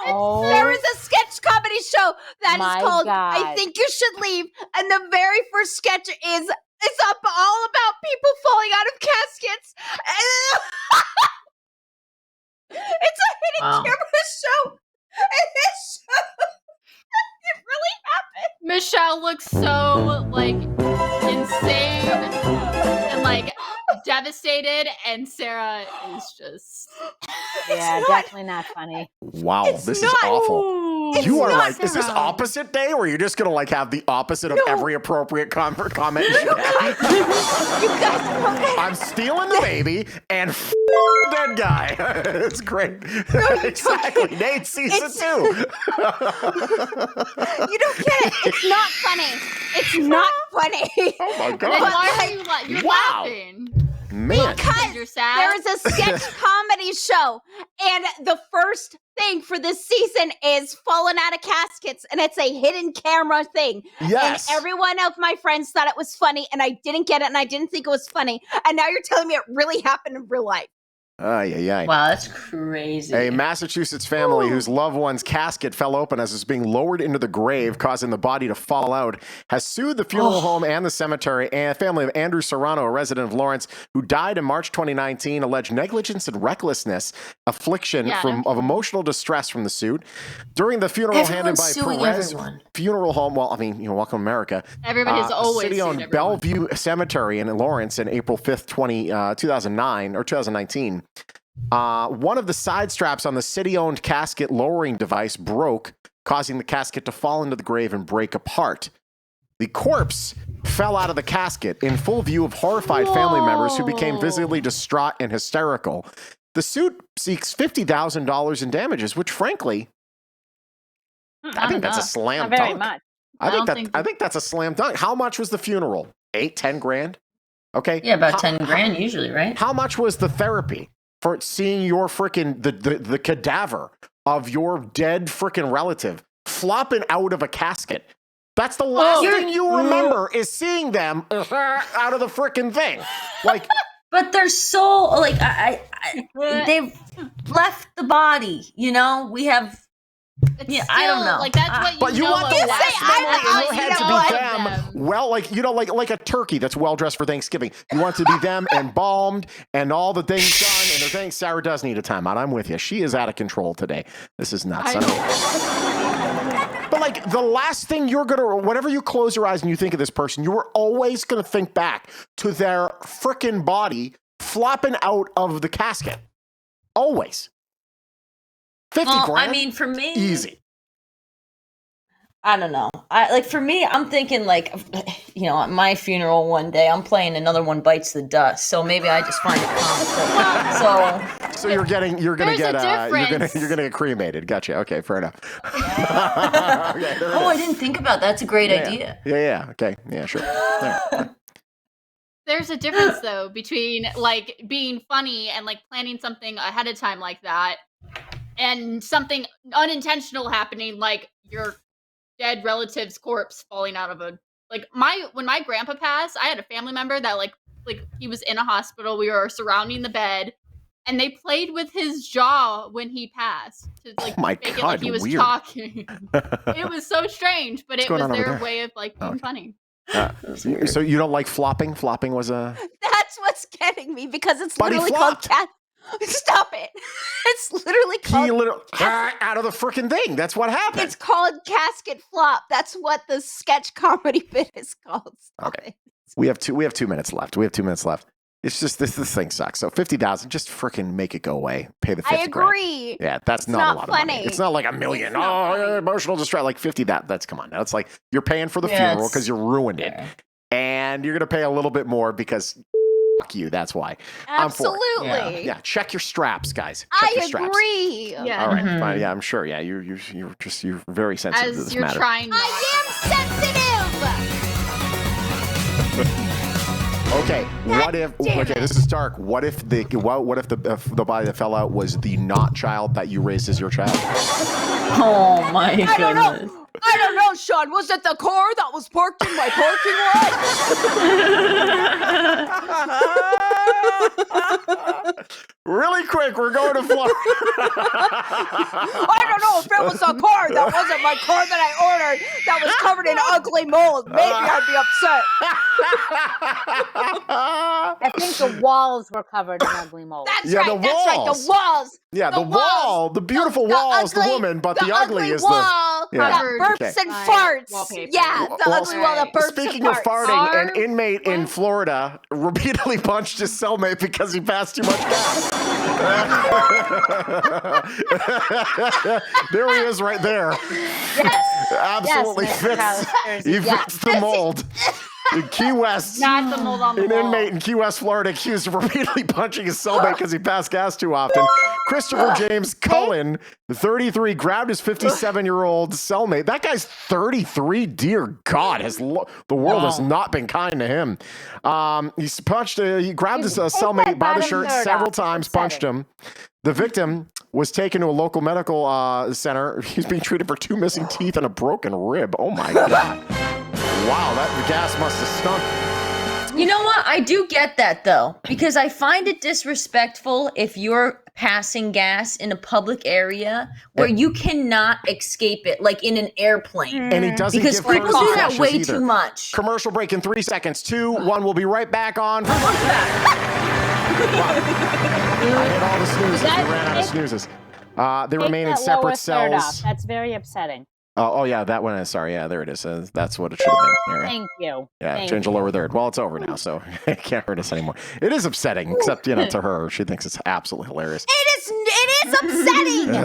No, Oh. there is a sketch comedy show that My is called God. I Think You Should Leave. And the very first sketch is it's up all about people falling out of caskets. It's a hidden Wow. camera show. And this show, it really happened. Michelle looks so like insane and like devastated, and Sarah is just. Yeah, definitely not funny. wow. It's This not- is awful. It's You are not like, is this Sarah. opposite day, or you're just gonna like have the opposite of every appropriate comment? you should have? You guys, okay. I'm stealing the baby and dead guy. It's great. Exactly. Nate sees it too. You don't get it. It's not funny. It's not funny. Oh my Then god. why are you like you're Wow. laughing? Man. Because You're sad. there is a sketch comedy show, and the first thing for this season is falling out of caskets, and it's a hidden camera thing. Yes. And every one of my friends thought it was funny, and I didn't get it, and I didn't think it was funny. And now you're telling me it really happened in real life. Ay, ay, ay. Wow, that's crazy. A Massachusetts family whose loved one's casket fell open as it's being lowered into the grave, causing the body to fall out, has sued the funeral home and the cemetery. And family of Andrew Serrano, a resident of Lawrence, who died in March 2019, alleged negligence and recklessness, affliction of emotional distress from the suit. During the funeral handed Everyone's by suing Perez everyone. Funeral Home, well, I mean, welcome America. Everybody's always city-owned sued everyone. Bellevue Cemetery in Lawrence in April 5th, 2009 or 2019. One of the side straps on the city-owned casket lowering device broke, causing the casket to fall into the grave and break apart. The corpse fell out of the casket in full view of horrified family members who became visibly distraught and hysterical. The suit seeks $50,000 in damages, which frankly, I think that's a slam Not very dunk. much. I think that's a slam dunk. How much was the funeral? 8-10 grand? Okay. Yeah, about 10 grand usually, right? How much was the therapy for seeing your freaking the cadaver of your dead freaking relative flopping out of a casket? That's the last thing you remember is seeing them out of the freaking thing. Like, But they're so like they've left the body. You know, we have. It's Yeah, still, I don't know. Like that's what you but you know. want the of last that. memory in your head to be Like them. Well, like like a turkey that's well dressed for Thanksgiving. You want it to be them embalmed and all the things done. And the thing, Sarah does need a timeout. I'm with you. She is out of control today. This is nuts. But like the last thing you're gonna, whenever you close your eyes and you think of this person, you are always gonna think back to their frickin' body flopping out of the casket. Always. 50 grand. I mean, for me, easy. I don't know. For me, I'm thinking like, at my funeral one day, I'm playing Another One Bites the Dust. So maybe I just find it comical. So you're gonna get cremated. Gotcha. Okay, fair enough. Okay, I didn't think about that. That's a great idea. Yeah. Okay. Yeah, sure. Yeah. There's a difference though between like being funny and like planning something ahead of time like that, and something unintentional happening, like your dead relative's corpse falling out of when my grandpa passed, I had a family member that like he was in a hospital. We were surrounding the bed, and they played with his jaw when he passed to make it like he was weird. talking. It was so strange, but it was their way of like being funny. So you don't like flopping? Flopping was a... That's what's getting me, because it's Buddy literally flopped. called Stop it. It's literally called... out of the freaking thing. That's what happened. It's called casket flop. That's what the sketch comedy bit is called. Stop it. We have 2 minutes left. It's just this thing sucks. So 50,000, just freaking make it go away. Pay the 50 I agree. grand. Yeah, that's not a lot of money. It's not like $1 million. Emotional distress, like 50. That's come on now. It's like you're paying for the funeral because you ruined it, and you're gonna pay a little bit more because fuck you. That's why. Absolutely. I'm for it. Yeah. Check your straps, guys. Check your straps. Agree. Yeah. All right. Fine. Yeah, I'm sure. Yeah, you're very sensitive to As this you're matter. trying. I am sensitive. Okay, what if? Okay, this is dark. What if the body that fell out was the not child that you raised as your child? Oh my goodness! I don't know, Shawn. Was it the car that was parked in my parking lot? Really quick, we're going to Florida. I don't know if it was a car that wasn't my car that I ordered that was covered in ugly mold. Maybe I'd be upset. I think the walls were covered in ugly mold. That's right. The walls. Yeah, the wall. The beautiful wall is the woman, but the ugly is wall the... that burps and farts. Wallpaper. Yeah, the ugly wall that burps Speaking and of farts. farting, an inmate in Florida repeatedly punched his cellmate because he passed too much gas. There he is right there. Yes. Absolutely Yes, fits. He fits the mold. In Key West, Not the mold on the an wall. inmate in Key West, Florida, accused of repeatedly punching his cellmate because he passed gas too often. Christopher James Cullen, 33, grabbed his 57-year-old cellmate. That guy's 33. Dear God, the world has not been kind to him. He grabbed his cellmate by the shirt several times, punched him. The victim was taken to a local medical center. He's being treated for 2 missing teeth and a broken rib. Oh my God. Wow, that gas must have stunk. You know what? I do get that though, because I find it disrespectful if you're passing gas in a public area where you cannot escape it, like in an airplane. And he doesn't because give people do that way either. too much. Commercial break in 3 seconds. 2, 1. We'll be right back on. I hit all the snoozes. We ran out of snoozes. They remain in separate cells. That's very upsetting. Oh yeah, that one. Sorry, yeah, there it is. That's what it should have been. Here. Thank you. Yeah, change the lower third. Well, it's over now, so it can't hurt us anymore. It is upsetting, except to her, she thinks it's absolutely hilarious. It is upsetting.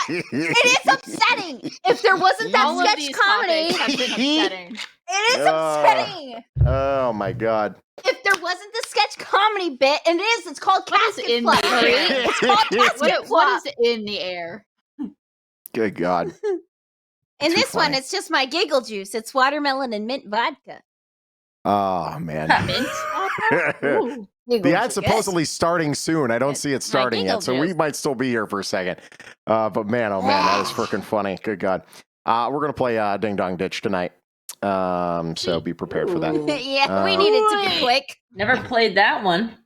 It is upsetting. If there wasn't that All of sketch these comedy, topics have been upsetting. it is upsetting. Oh my God. If there wasn't the sketch comedy bit, and it's called casket in flop. the air? It's called casket What flop. is in the air? Good God. In Too this one, funny. it's just my giggle juice. It's watermelon and mint vodka. Oh man. Mint? Ooh. The ad's supposedly starting soon. I don't see it starting yet, so we might still be here for a second. But man, oh man, that is freaking funny. Good God. We're gonna play Ding Dong Ditch tonight. So be prepared for that. Yeah, we need it to be quick. Never played that one.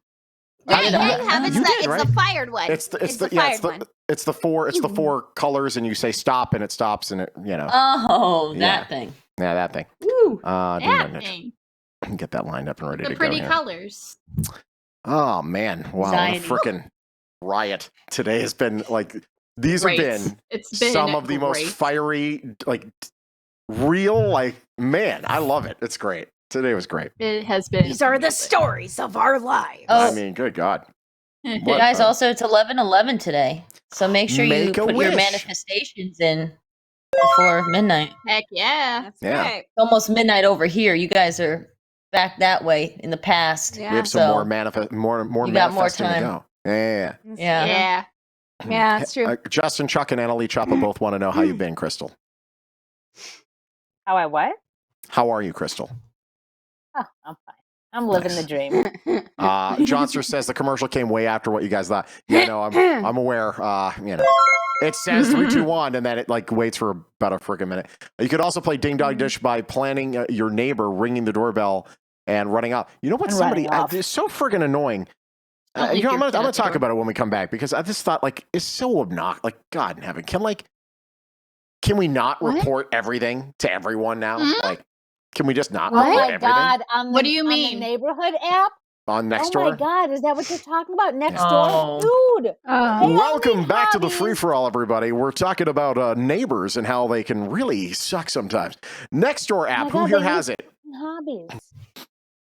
Yeah, you have. It's You the did, it's right? the fired one. It's the fired one. it's the four colors, and you say stop, and it stops, and it Oh, Yeah. that thing. yeah, that thing. Woo. Ding Dong Yeah, Ditch. thing. Get that lined up and ready The to go. pretty here. colors. Oh man, wow, Anxiety. what a freaking riot today has been. Like these Great. have been It's been some of the most great. fiery, like real, like man, I love it. It's great. Today was great. It has been. These are the stories of our lives. Oh, I mean, good God. What, guys, also it's 11/11 today, so make sure you Make a put your wish. manifestations in before midnight. Heck yeah. That's Yeah. right. It's almost midnight over here. You guys are back that way in the past. Yeah. We have some So, more manifesting to time. go. Yeah. Yeah. Yeah. Yeah, that's true. Justin, Chuck, and Annalie Choppa both want to know how you've been, Crystal. How I what? How are you, Crystal? Oh, I'm fine. I'm living the dream. Johnster says the commercial came way after what you guys thought. Yeah, no, I'm aware. It says 3, 2, 1, and then it like waits for about a freaking minute. You could also play Ding Dong Dish by planning your neighbor ringing the doorbell and running out. You know what? And Somebody running off. it's so friggin' annoying. Don't leave I'm your kid gonna at the talk door. about it when we come back because I just thought like it's so obnoxious. Like God in heaven, can we not What? report everything to everyone now? Hmm? Like, can we just not Oh report my everything God! On the, What do you on the mean? neighborhood app? on next Oh door? my God! Is that what you're talking about? Next Oh. door, dude. They all Welcome need back to the hobbies. Free for All, everybody. We're talking about neighbors and how they can really suck sometimes. Nextdoor app. my Who God, here they has it? Hobbies.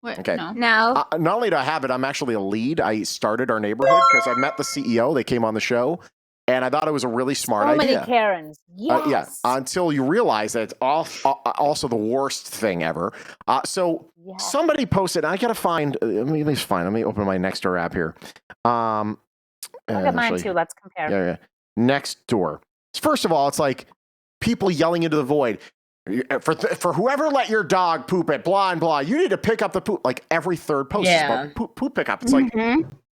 What? Okay. No. No. Not only do I have it, I'm actually a lead. I started our neighborhood because I met the CEO. They came on the show, and I thought it was a really smart So idea. many Karens. Yes. Yeah, until you realize that it's also the worst thing ever. So Yes. somebody posted. I gotta find. Let me open my Nextdoor app here. Look at mine actually- too. Let's compare. Yeah. Nextdoor. First of all, it's like people yelling into the void. For whoever let your dog poop it, blah and blah, you need to pick up the poop. Like every third post is about poop pickup. It's like,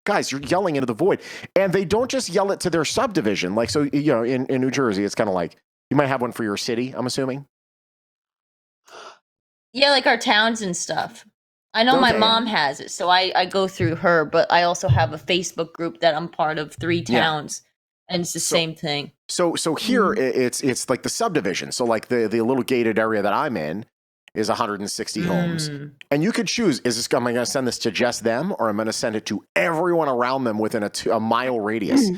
guys, you're yelling into the void. And they don't just yell it to their subdivision. Like, so, in New Jersey, it's kind of like, you might have one for your city, I'm assuming. Yeah, like our towns and stuff. I know my Okay. mom has it, so I go through her, but I also have a Facebook group that I'm part of, 3 towns, and it's the same thing. So here it's like the subdivision. So like the little gated area that I'm in is 160 homes. And you could choose, am I going to send this to just them or am I going to send it to everyone around them within a mile radius?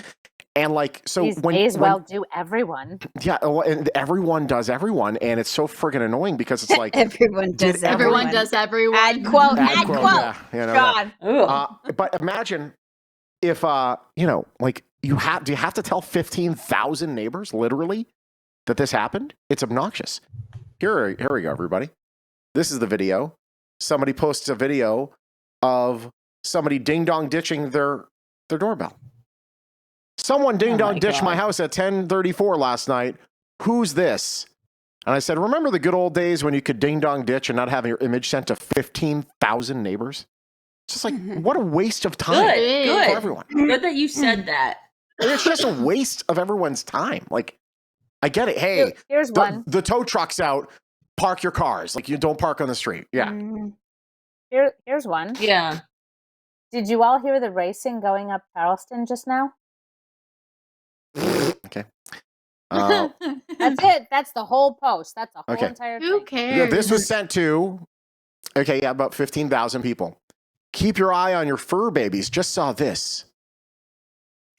And like, so These days, well, do everyone. Yeah, well, and everyone does everyone, and it's so friggin' annoying because it's like Everyone does Everyone does everyone. Add quote. Add Add quote, quote. yeah, you know that. God. But imagine if like do you have to tell 15,000 neighbors literally that this happened? It's obnoxious. Here we go, everybody. This is the video. Somebody posts a video of somebody ding dong ditching their doorbell. Someone ding dong ditched my house at 10:34 last night. Who's this? And I said, remember the good old days when you could ding dong ditch and not have your image sent to 15,000 neighbors? It's just like, what a waste of time Good. for everyone. Good that you said that. And it's just a waste of everyone's time. Like, I get it. Hey, Here's one. the tow truck's out. Park your cars. Like, you don't park on the street. Yeah. Here's one. Yeah. Did you all hear the racing going up Charleston just now? Okay. That's it. That's the whole post. That's the whole Okay. entire Who thing. cares? Yeah, this was sent to, about 15,000 people. Keep your eye on your fur babies. Just saw this.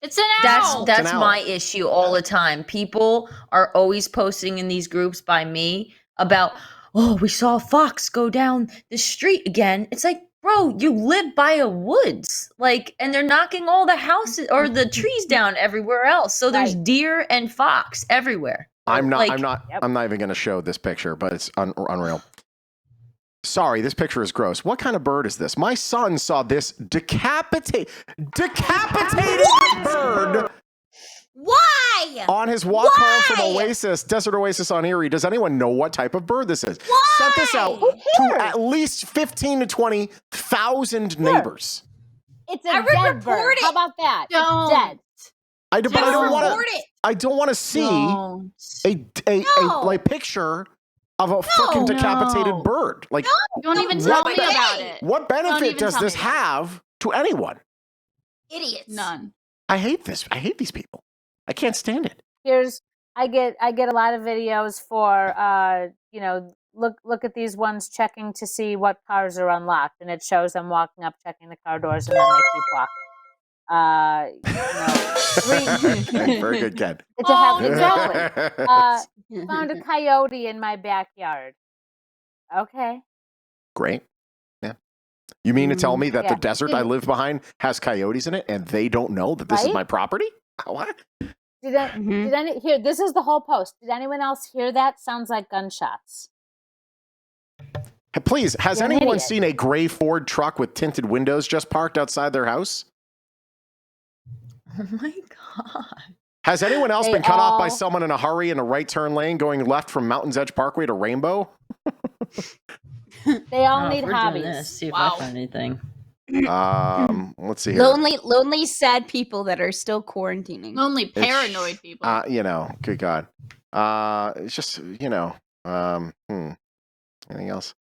It's an owl. That's owl. my issue all the time. People are always posting in these groups by me about, oh, we saw a fox go down the street again. It's like, bro, you live by a woods, like, and they're knocking all the houses or the trees down everywhere else. So there's deer and fox everywhere. I'm not Yep. even going to show this picture, but it's unreal. Sorry, this picture is gross. What kind of bird is this? My son saw this decapitated bird Why? on his walk home from Oasis, Desert Oasis on Erie. Does anyone know what type of bird this is? Sent this out to at least 15 to 20,000 neighbors. It's a I would dead bird. report it. How about that? Don't. It's dead. I don't want report to. it. I don't want to see Don't. a picture of a fucking decapitated No. bird. Like, Don't even What tell me be- about it. what Don't benefit even does tell this me about it. have to anyone? Idiots. None. I hate this. I hate these people. I can't stand it. I get a lot of videos for look at these ones checking to see what cars are unlocked, and it shows them walking up, checking the car doors, and then they keep walking. Very good, Ken. It's a habit. Exactly. Found a coyote in my backyard. Okay. Great. Yeah. You mean to tell me that Yeah. the desert I live behind has coyotes in it and they don't know that this is Right? my property? What? Did any here? This is the whole post. Did anyone else hear that? Sounds like gunshots. Hey, please, has You're an anyone idiot. seen a gray Ford truck with tinted windows just parked outside their house? Oh my god. Has anyone else They been cut off by all- someone in a hurry in a right turn lane going left from Mountain's Edge Parkway to Rainbow? They all Oh, need we're hobbies. doing this. See if Wow. I find anything. Let's see here. Lonely, sad people that are still quarantining. Only paranoid people. Good God. It's just, anything else?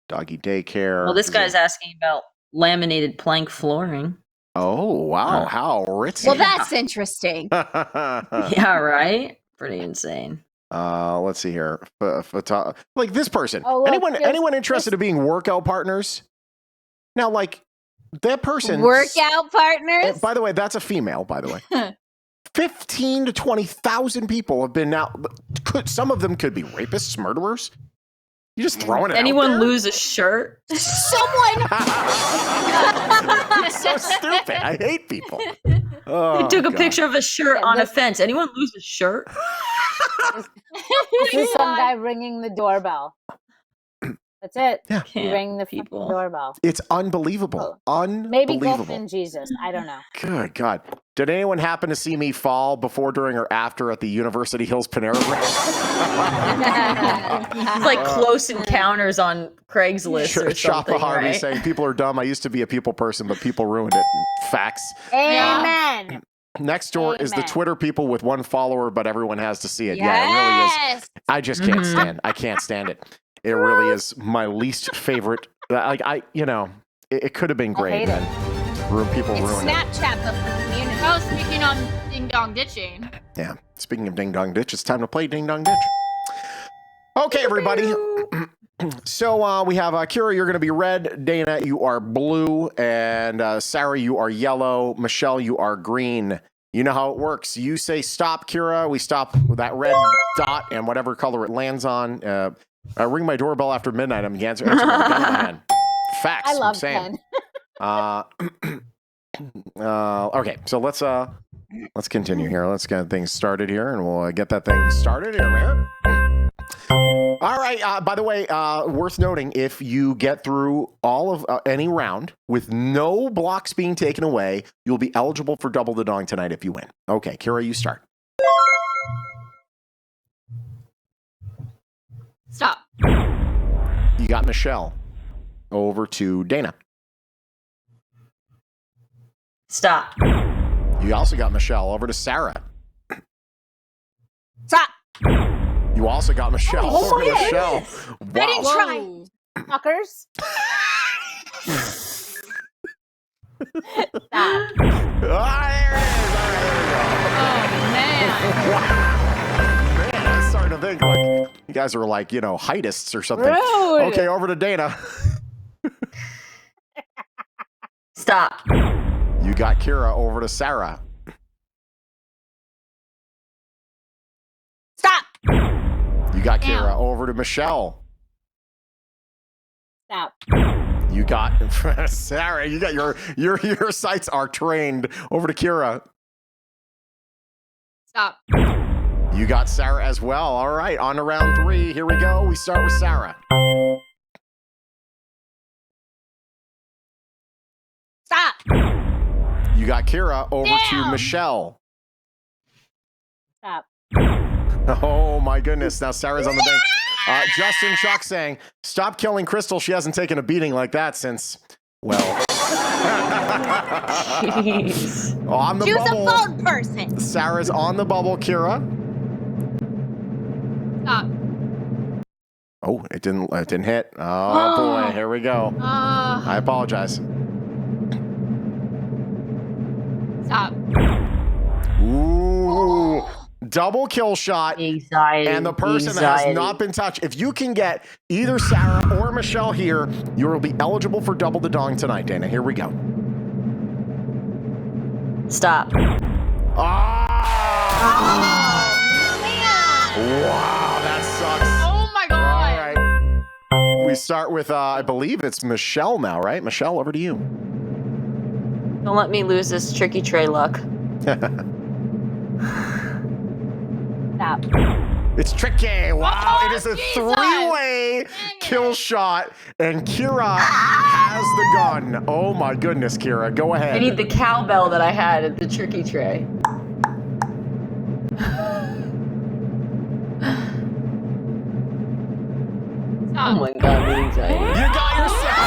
Doggy daycare. Well, this guy's asking about laminated plank flooring. Oh, wow. How ritzy. Well, that's interesting. Yeah, right? Pretty insane. Let's see here. Like this person. Oh, look, anyone interested in being workout partners? Now, like that person. Workout partners? By the way, that's a female, by the way. 15 to 20,000 people have been now. Some of them could be rapists, murderers. You just throwing it Anyone out there? lose a shirt? Someone. So stupid. I hate people. They Oh, took a God. picture of a shirt Yeah, on a this- fence. Anyone lose a shirt? This is some guy ringing the doorbell. That's it. Yeah. He rang the fucking doorbell. It's unbelievable. Maybe Unbelievable. Goldman Jesus. I don't know. Good God. Did anyone happen to see me fall before, during, or after at the University Hills Panera Bread? It's like close encounters on Craigslist or Shop something, Harvey right? saying people are dumb. I used to be a people person, but people ruined it. Facts. Amen. Next door is the Amen. Twitter people with one follower, but everyone has to see it. Yeah, it really is. Yes. I just can't stand. I can't stand it. It really is my least favorite. Like it could have been I great. hate it. People It's ruined it. Snapchat, but for community. Oh, speaking on ding dong ditching. Yeah. Speaking of Ding Dong Ditch, it's time to play Ding Dong Ditch. Okay, everybody. So we have Kira, you're going to be red. Dana, you are blue. And Sarah, you are yellow. Michelle, you are green. You know how it works. You say stop, Kira. We stop with that red dot and whatever color it lands on. Ring my doorbell after midnight. I'm answering with a gun in my hand. Facts. I love I'm saying. Ken. Okay, so let's continue here. Let's get things started here, and we'll get that thing started here, man. All right. By the way, worth noting, if you get through all of any round with no blocks being taken away, you'll be eligible for Double the Dong tonight if you win. Okay, Kira, you start. Stop. You got Michelle. Over to Dana. Stop. You also got Michelle. Over to Sarah. Stop. You also got Michelle. Oh, Over to yeah. Michelle. I didn't Wow. try. Fuckers. Stop. Ah, there it is. All right, there we go. Oh, man. Wow. Man, I was starting to think like you guys are like, heightists or something. Rude. Okay, over to Dana. Stop. You got Kira. Over to Sarah. Stop. You got Kira. Damn. Over to Michelle. Stop. You got Sarah. You got your sights are trained. Over to Kira. Stop. You got Sarah as well. All right, on to round 3. Here we go. We start with Sarah. Stop. You got Kira. Over to Damn. Michelle. Stop. Oh my goodness. Now Sarah's on the bench. Justin Chuck saying, stop killing Crystal. She hasn't taken a beating like that since, well. Jeez. On the Choose bubble. a phone person. Sarah's on the bubble. Kira. Stop. Oh, it didn't hit. Oh boy, here we go. I apologize. Stop. Ooh. Double kill shot. Anxiety. And the person that has not been touched. If you can get either Sarah or Michelle here, you will be eligible for Double the Dong tonight, Dana. Here we go. Stop. Wow, that sucks. Oh, my All God. right. We start with, I believe it's Michelle now, right? Michelle, over to you. Don't let me lose this tricky tray luck. Stop. It's tricky. Wow, it is a Jesus. three-way kill shot, and Kira has the gun. Oh my goodness, Kira, go ahead. I need the cowbell that I had at the tricky tray. Oh my god, the anxiety. You got yourself.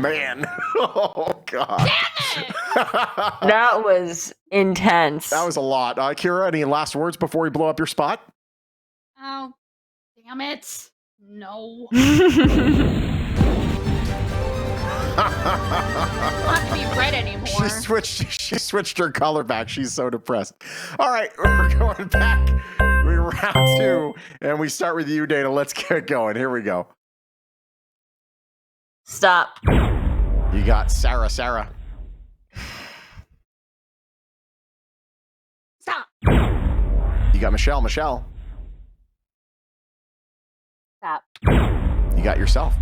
Man. Oh god. Damn it! That was intense. That was a lot. Kira, any last words before we blow up your spot? Oh, damn it. No. Not to be red anymore. She switched her color back. She's so depressed. All right, we're going back. We're round 2, and we start with you, Dana. Let's get going. Here we go. Stop. You got Sarah. Stop. You got Michelle. Stop. You got yourself.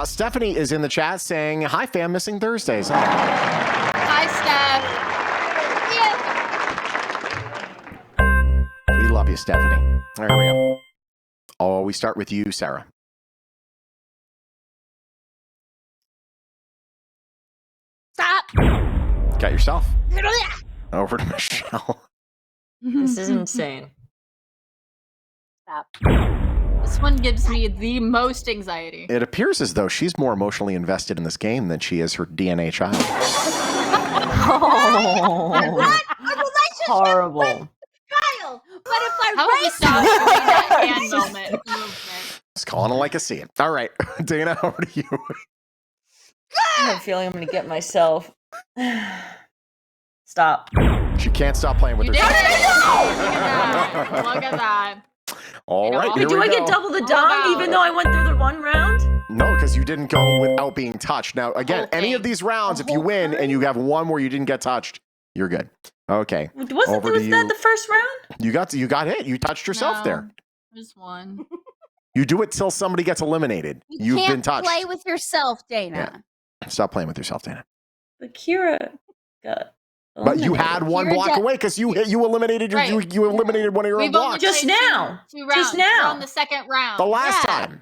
Stephanie is in the chat saying, "Hi, fam, missing Thursdays." Oh. Hi, Steph. We love you, Stephanie. There we go. Oh, we start with you, Sarah. Stop. Got yourself. Over to Michelle. This is insane. Stop. This one gives me the most anxiety. It appears as though she's more emotionally invested in this game than she is her DNA child. Oh, What? A relationship horrible. with Kyle. But if I How about we raise stop doing that hand movement? Just calling it like I see it. All right, Dana, over to you. I have a feeling I'm going to get myself. Stop. She can't stop playing with You did it! herself. Look at that. All right, Wait, here Do we I go. get double the All dong about even it. though I went through the one round? No, because you didn't go without being touched. Now, again, Whole any thing. of these rounds, The if you whole win time? and you have one where you didn't get touched, you're good. Okay. Was Over to that you. the first round? You got hit. You touched yourself No, there. There's one. You do it till somebody gets eliminated. You You've can't been touched. play with yourself, Dana. Stop playing with yourself, Dana. But Kira got. But you eliminated. had one Kira block got- away because you eliminated your Right. you eliminated one of your own We've only blocks. Just played now. Two rounds. Just now. We're on the second round. The last Yeah. time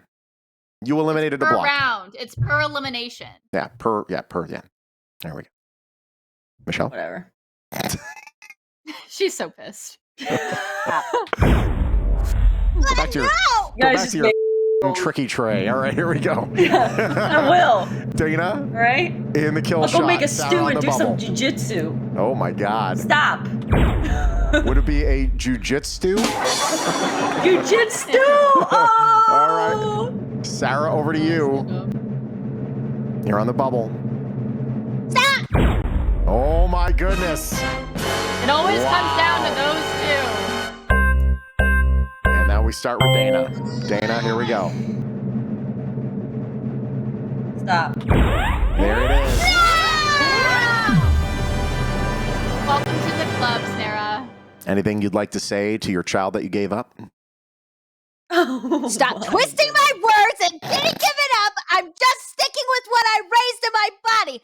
you eliminated a per block. round. It's per elimination. Yeah, per. There we go. Michelle. Whatever. She's so pissed. Go back to your, go Guys, back just to your tricky tray. All right, here we go. I will. Dana, Right? in the kill I'll shot. go make a Sarah stew on and the do bubble. some jujitsu. Oh my God. Stop. Would it be a jujitsu? Jujitsu. Oh. All right. Sarah, over to you. You're on the bubble. Stop! Oh my goodness. It always comes down to those two. And now we start with Dana. Dana, here we go. Stop. There it is. Welcome to the club, Sarah. Anything you'd like to say to your child that you gave up? Stop twisting my words and didn't give it up. I'm just sticking with what I raised in my body.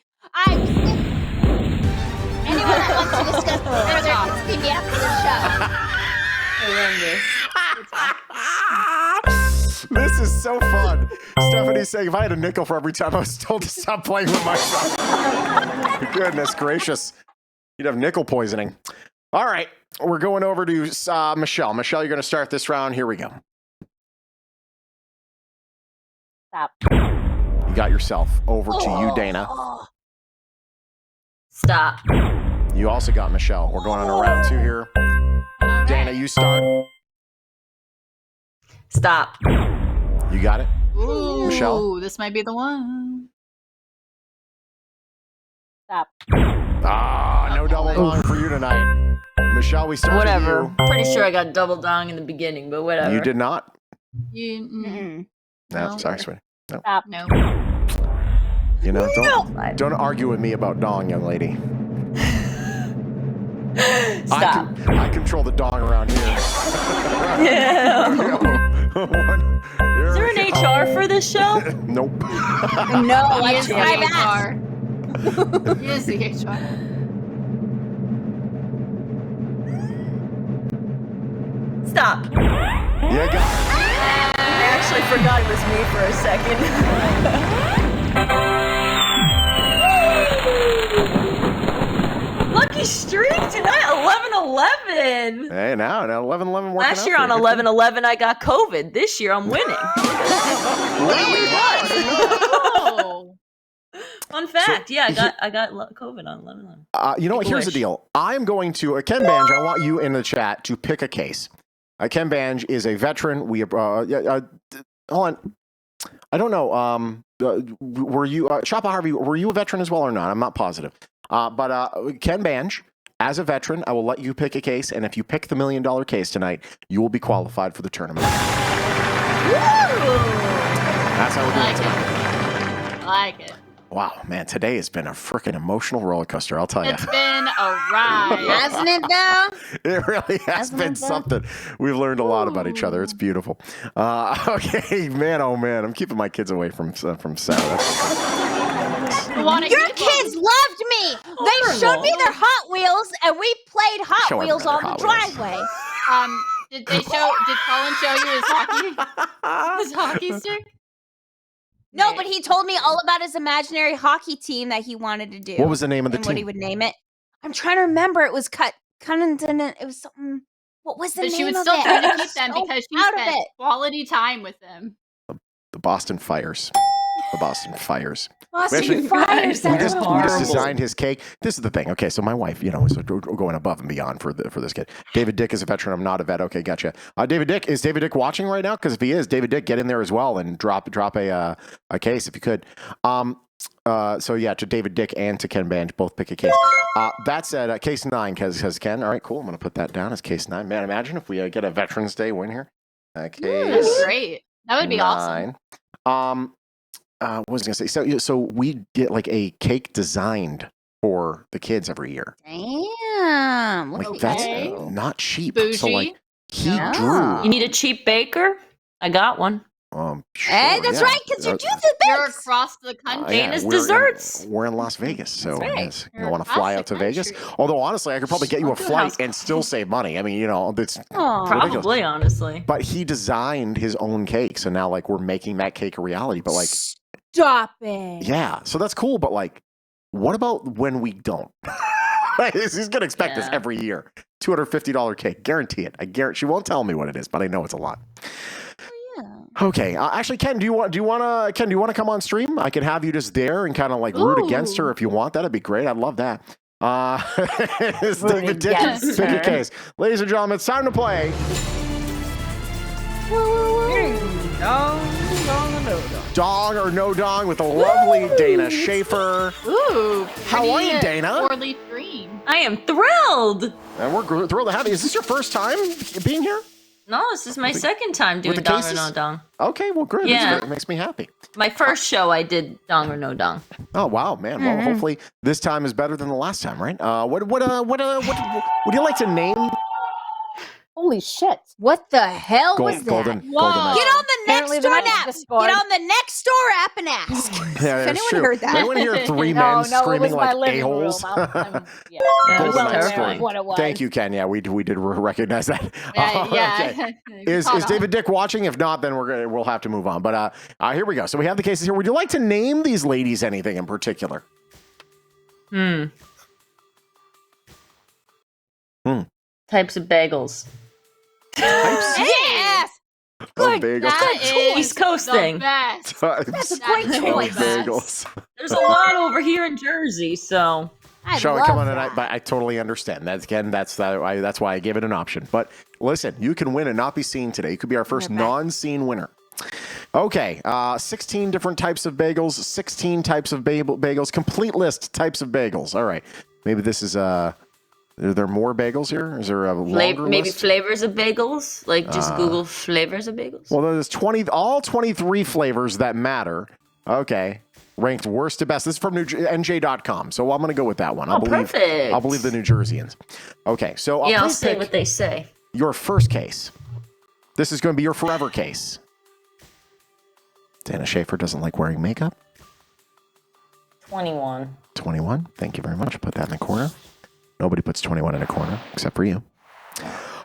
Anyone that wants to discuss further can see me after the show. This is so fun. Stephanie's saying if I had a nickel for every time I was told to stop playing with myself. Goodness gracious. You'd have nickel poisoning. All right. We're going over to Michelle. Michelle, you're going to start this round. Here we go. Stop. You got yourself. Over to you, Dana. Stop. You also got Michelle. We're going on to round 2 here. Dana, you start. Stop. You got it? Ooh, Michelle? this might be the one. Stop. Ah, no double dong for you tonight. Michelle, we start Whatever. with you. Pretty sure I got double dong in the beginning, but whatever. You did not? You, No, No. sorry, sweetie. No. Stop. no. You know, don't argue with me about dong, young lady. Stop. I control the dog around here. Yeah. Is there an HR for this show? Nope. No, He I is the tried HR. He is the HR. Stop. Yeah, got it. I actually forgot it was me for a second. Lucky streak tonight, 11-11. Hey, now 11-11 working Last out year for on you. 11-11, I got COVID. This year, I'm winning. Oh. Fun fact. Yeah, I got COVID on 11-11. You know what? Make a Here's the wish. deal. I'm going to Ken Bange. I want you in the chat to pick a case. Ken Bange is a veteran. We hold on. I don't know. Were you Shoppa Harvey? Were you a veteran as well or not? I'm not positive. But Ken Bange, as a veteran, I will let you pick a case, and if you pick the $1 million case tonight, you will be qualified for the tournament. That's how we're doing it tonight. I like it. Wow, man, today has been a freaking emotional roller coaster, I'll tell you. It's been a ride. Hasn't it though? It really has been something. We've learned a lot about each other. It's beautiful. Okay, man, oh man, I'm keeping my kids away from Sarah. Your kids loved me. They showed me their Hot Wheels, and we played Hot Show Wheels everybody on the Hot Wheels. driveway. Did Colin show you his hockey stick? No, but he told me all about his imaginary hockey team that he wanted to do. What was the name of the and team? what he would name it. I'm trying to remember. It was Cunnington. It was something. What was the But name she would of still it? try to I was keep them so because she proud of spent it. quality time with them. The Boston Fires. The Boston Fires. Boston Fires. We That's just designed his cake. This is the thing. Okay, so my wife, is going above and beyond for this kid. David Dick is a veteran. I'm not a vet. Okay, gotcha. David Dick, is David Dick watching right now? Because if he is, David Dick, get in there as well and drop a case if you could. So yeah, to David Dick and to Ken Bange, both pick a case. That said, case 9 has Ken. All right, cool. I'm going to put that down as case 9. Man, imagine if we get a Veterans Day win here. Case That's great. That would be 9. awesome. What was I going to say? So we get like a cake designed for the kids every year. Damn. Like Okay. that's not cheap. Bougie. So like he Yeah. drew. You need a cheap baker? I got one. Sure, Hey, that's yeah. right, because you do the You're bits. across the country. Dana's we're desserts. we're in Las Vegas, so right. yes, you You're want to across fly the out to Vegas? country. Although honestly, I could probably get you I'll a do flight house and still save money. I mean, it's Aw. ridiculous. Probably, honestly. But he designed his own cake, so now like we're making that cake a reality. But like, Stop it. yeah, so that's cool. But like, what about when we don't? He's gonna expect this Yeah. every year. $250 cake, guarantee it. I guarantee. She won't tell me what it is, but I know it's a lot. Okay, actually, Ken, do you want to come on stream? I can have you just there and kind of like root against her if you want. That'd be great. I'd love that. It's David Dick. against Pick a her. case, ladies and gentlemen. It's time to play. Dong or no dong with the lovely Dana Schaefer. Ooh, How are you, pretty, Dana? Four-leaf green. I am thrilled. And we're thrilled to have you. Is this your first time being here? No, this is my second time doing the Dong or cases? No Dong. Okay, well, good. Yeah. It makes me happy. My first show, I did Dong or No Dong. Oh wow, man! Well, hopefully this time is better than the last time, right? What would you like to name? Holy shit. What the hell was that? Golden Get Knights. on the Apparently next door the app. Discord. Get on the next door app and ask. Yeah, If that's anyone true. heard that. Anyone hear 3 men No, it screaming was my like living room. a-holes? Yeah. That was Golden Knights terrifying. story. What it was. Thank you, Ken. Yeah, we did recognize that. Yeah. Okay. You Is caught on. David Dick watching? If not, then we'll have to move on. But here we go. So we have the cases here. Would you like to name these ladies anything in particular? Types of bagels. Types Yes. of Good. bagels. That is East Coast the thing. best. Types a great of choice. bagels. There's a lot over here in Jersey, so I Shall we love come on that. tonight? But I totally understand. That's why I gave it an option. But listen, you can win and not be seen today. You could be our first non-seen winner. Okay, 16 different types of bagels, 16 types of bagels, complete list types of bagels. All right, maybe this is are there more bagels here? Is there a longer maybe list? flavors of bagels. Like just Google flavors of bagels. Well, there's all 23 flavors that matter. Okay. ranked worst to best. This is from NJ.com, so I'm going to go with that one. I'll believe the New Jerseyans. Okay, so I'll say what they say. Your first case. This is going to be your forever case. Dana Schaefer doesn't like wearing makeup. 21. 21. Thank you very much. Put that in the corner. Nobody puts 21 in a corner except for you.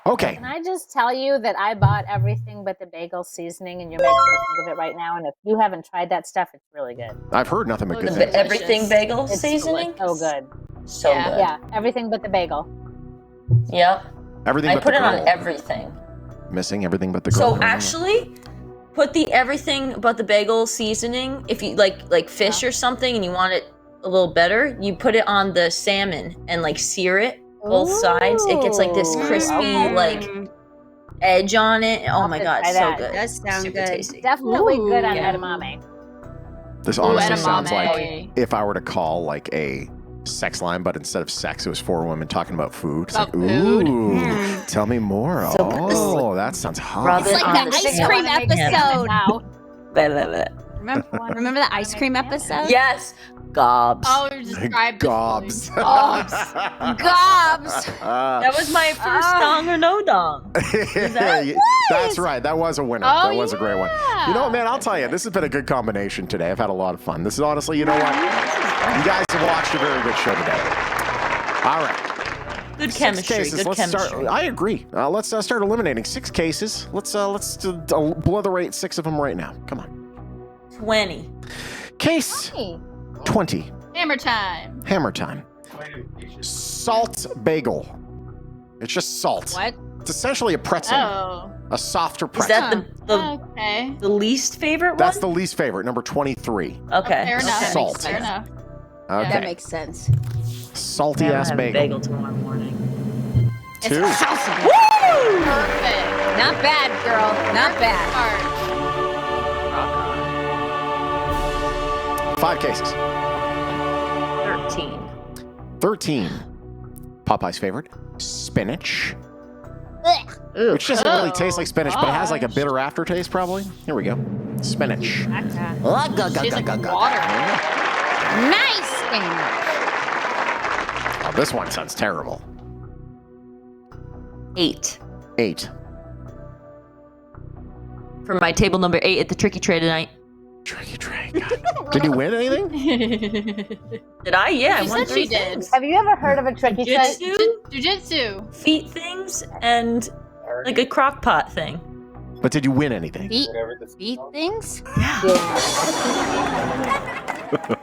Okay. Can I just tell you that I bought everything but the bagel seasoning, and you're making me think of it right now. And if you haven't tried that stuff, it's really good. I've heard nothing but good The things. everything bagel It's seasoning? so good. So Yeah. good. Yeah, everything but the bagel. Yep. Everything I but put the it on girl. everything. Missing everything but the girl. So actually, put the everything but the bagel seasoning. If you like fish or something, and you want it a little better, you put it on the salmon and like sear it both sides. It gets like this crispy like edge on it. Oh my god, it's so good. Does sound Super good. tasty. Definitely good on Yeah. edamame. This honestly edamame. sounds like if I were to call like a sex line, but instead of sex, it was four women talking about food. It's About like, food. ooh, tell me more. So That sounds hot. Rub It's it like on that the ice salmon. cream episode. Now. Blah, blah, blah. Remember the ice cream episode? Yes. Gobs. Oh, you described Gobs. Gobs. That was my first dong or no dong. That's right. That was a winner. Oh, that was a great one. You know what, man? I'll tell you, this has been a good combination today. I've had a lot of fun. This is honestly, you know what? You guys have watched a very good show today. All right. Good 6 chemistry. cases. Good Let's chemistry. start. I agree. Let's start eliminating 6 cases. Let's obliterate 6 of them right now. Come on. 20. Case 20. Hammer time. Hammer time. Salt bagel. It's just salt. What? It's essentially a pretzel. Oh. A softer Is pretzel. that Okay. the least favorite one? That's the least favorite, number 23. Okay. Fair enough. Salt. Fair enough. Okay. That makes sense. Salty I'm ass having bagel. bagel tomorrow morning. 2. Perfect. Not bad, girl. Not bad. Start. 5 cases. 13. 13. Popeye's favorite, spinach. Ooh. Which doesn't really taste like spinach, but it has like a gosh. bitter aftertaste probably. Here we go. Spinach. Tastes like water. Nice, Dana. Oh, this one sounds terrible. 8. 8. For my table number 8 at the Tricky Tray tonight. Tricky tray. God. Did you win anything? Did I? Yeah, I You won said 3 she did. things. Have you ever heard of a tricky tray? Jiu-jitsu. Feet things and like a crock pot thing. But did you win anything? Feet things?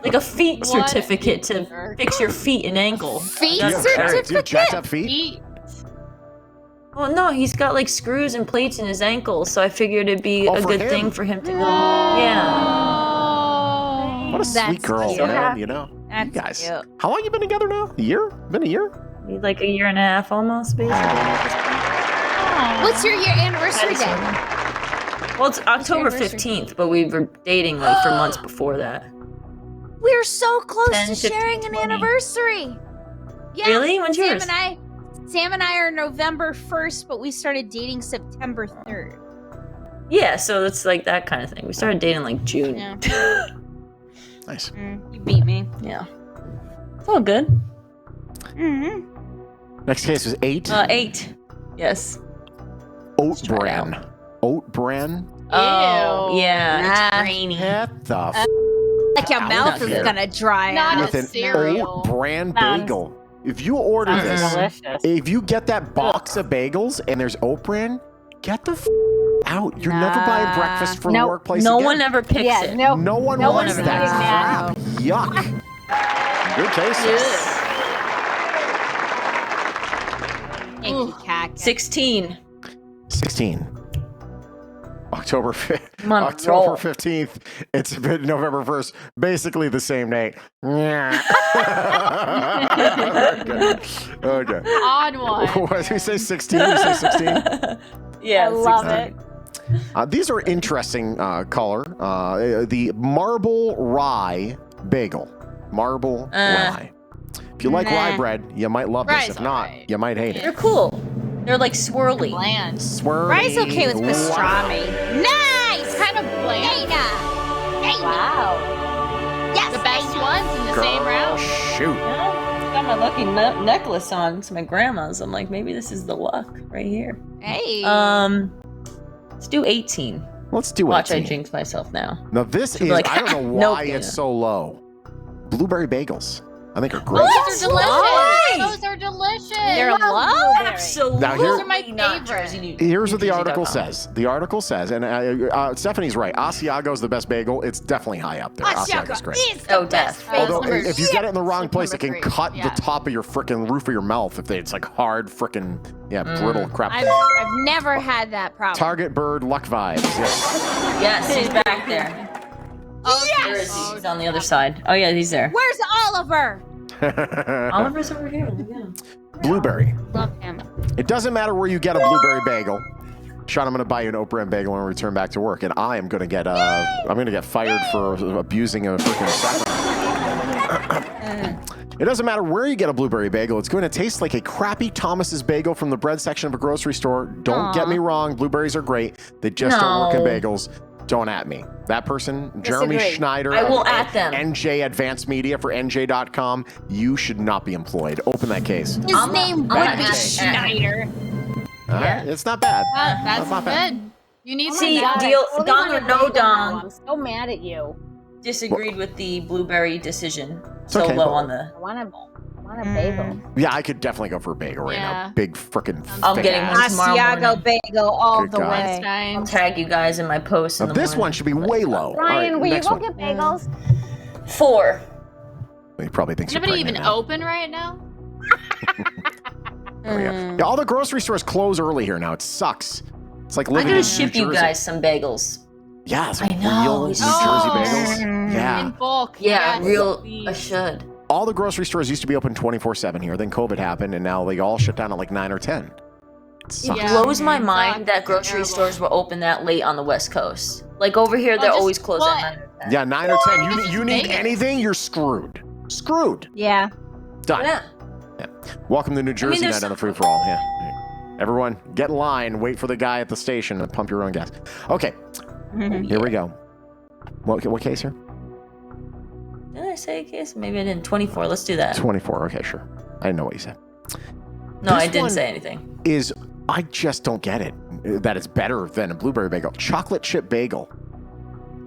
Like a feet What? certificate to fix your feet and ankle. Feet Do you have jacked certificate? up feet? Eat. Well, no, he's got like screws and plates in his ankles, so I figured it'd be a for good him. thing for him to go. Yeah. What a sweet That's girl, cute. man, you know? That's You guys. cute. How long you been together now? A year? Been a year? Like a year and a half almost, basically. What's your anniversary day? Well, it's October anniversary? 15th, but we were dating like for months before that. We're so close 10, to 15, sharing an 20. anniversary. Yeah, Really? When's yours? Sam and I are November 1st, but we started dating September 3rd. Yeah, so it's like that kind of thing. We started dating like June. Yeah. Nice. You beat me. Yeah. It's all good. Mm-hmm. Next case was 8. 8. Yes. Oat try it bran. Oat bran? Oh, Ew. yeah. Nah. It's grainy. Get the Like your Out mouth of is here. gonna dry Not out. with an cereal. oat bran Sounds- bagel. If you order Sounds this, delicious. if you get that box of bagels and there's oat bran, get the out. You're never buying breakfast from the Nope. workplace No again. one ever picks Yeah, it. no. No one No wants one's that eating that. crap. Yuck. Good cases. Thank you, Cat. 16. 16. October 5th. I'm on a October roll. 15th. It's been November 1st. Basically the same date. Yeah. Okay. Odd one. What did we say? 16? You say 16? Yeah, I love 16. it. These are interesting color. The marble rye bagel. Marble rye. If you like rye bread, you might love this. Rye's If not, alright. you might hate They're it. cool. They're like swirly. Bland. Swirly. Rye's okay with pastrami. Nice! Kind of bland. Dana! Wow. Yes! ones in the same round. Shoot. Yeah, got my lucky necklace on. It's my grandma's. I'm like, maybe this is the luck right here. Hey. Let's do 18. Let's do Watch, 18. I jinx myself now. Now this She'll is, be like, I don't know nope, why Dana. it's so low. Blueberry bagels. I think are great. Those are delicious. Why? Those are delicious. They're low. Absolutely. Now, here- Those are my not favorite. Jersey- Here's what the article NewJersey.com. says. The article says, and Stephanie's right. Asiago's the best bagel. It's definitely high up there. Asiago's great. is the Oh, best death. bagel. Although if you get it in the wrong Sleep place, it number can three. cut Yeah. the top of your freaking roof of your mouth if it's like hard freaking brittle crap. I've never had that problem. Target bird luck vibes. Yes. Yes, he's back there. Oh, Where is he? He's on the other side. Oh yeah, he's there. Where's Oliver? Oliver's over here. Look at him. Blueberry. Love him. It doesn't matter where you get a blueberry bagel. Shawn, I'm going to buy you an oat bran bagel when we return back to work, and I am going to get fired for abusing a freaking sacrament. It doesn't matter where you get a blueberry bagel. It's going to taste like a crappy Thomas's bagel from the bread section of a grocery store. Don't get me wrong. Blueberries are great. They just don't work in No. bagels. Don't at me. That person, Jeremy Disagree. Schneider, I will of at them. NJ Advanced Media for NJ.com. You should not be employed. Open that case. His I'm- name I'm would be at- Schneider. All right? It's not bad. That's not bad. good. You need See, some deal Only dong want or a no bagel now. dong. I'm so mad at you. Disagreed with the blueberry decision. It's So okay, low but- on the. I want a bagel. Yeah, I could definitely go for a bagel right Yeah. now. Big freaking I'm thick getting ass. one tomorrow Asiago morning. bagel all Good the God. way. I'll tag you guys in my post. Now, in the this morning. one should be way low. All Ryan, right, will you next go one. get bagels? 4. He probably thinks you're Anybody pregnant even now. open right now? Oh, yeah. Yeah, all the grocery stores close early here now. It sucks. It's like I'm living gonna in ship New you Jersey. guys some bagels. Yeah, some I know, real New it's Jersey so bagels. In Yeah. bulk. Yeah, yes, real. please. I should. All the grocery stores used to be open 24/7 here. Then COVID happened, and now they all shut down at like 9 or 10. It sucks. Yeah. It blows my Mhm. mind Sucks. that grocery Terrible. stores were open that late on the West Coast. Like over here, they're just- always closed well, at 9 or 10. Yeah, 9 or 10. Well, You, it's you need Vegas. anything, you're screwed. Screwed. Yeah. Done. Yeah. Welcome to New Jersey there's night on the some- Free4All. Yeah. Everyone, get in line, wait for the guy at the station, and pump your own gas. Okay, here we go. What case here? Did I say a case? Maybe I didn't. 24. Let's do that. 24. Okay, sure. I didn't know what you said. No, This I didn't one say anything. Is I just don't get it. That it's better than a blueberry bagel. Chocolate chip bagel.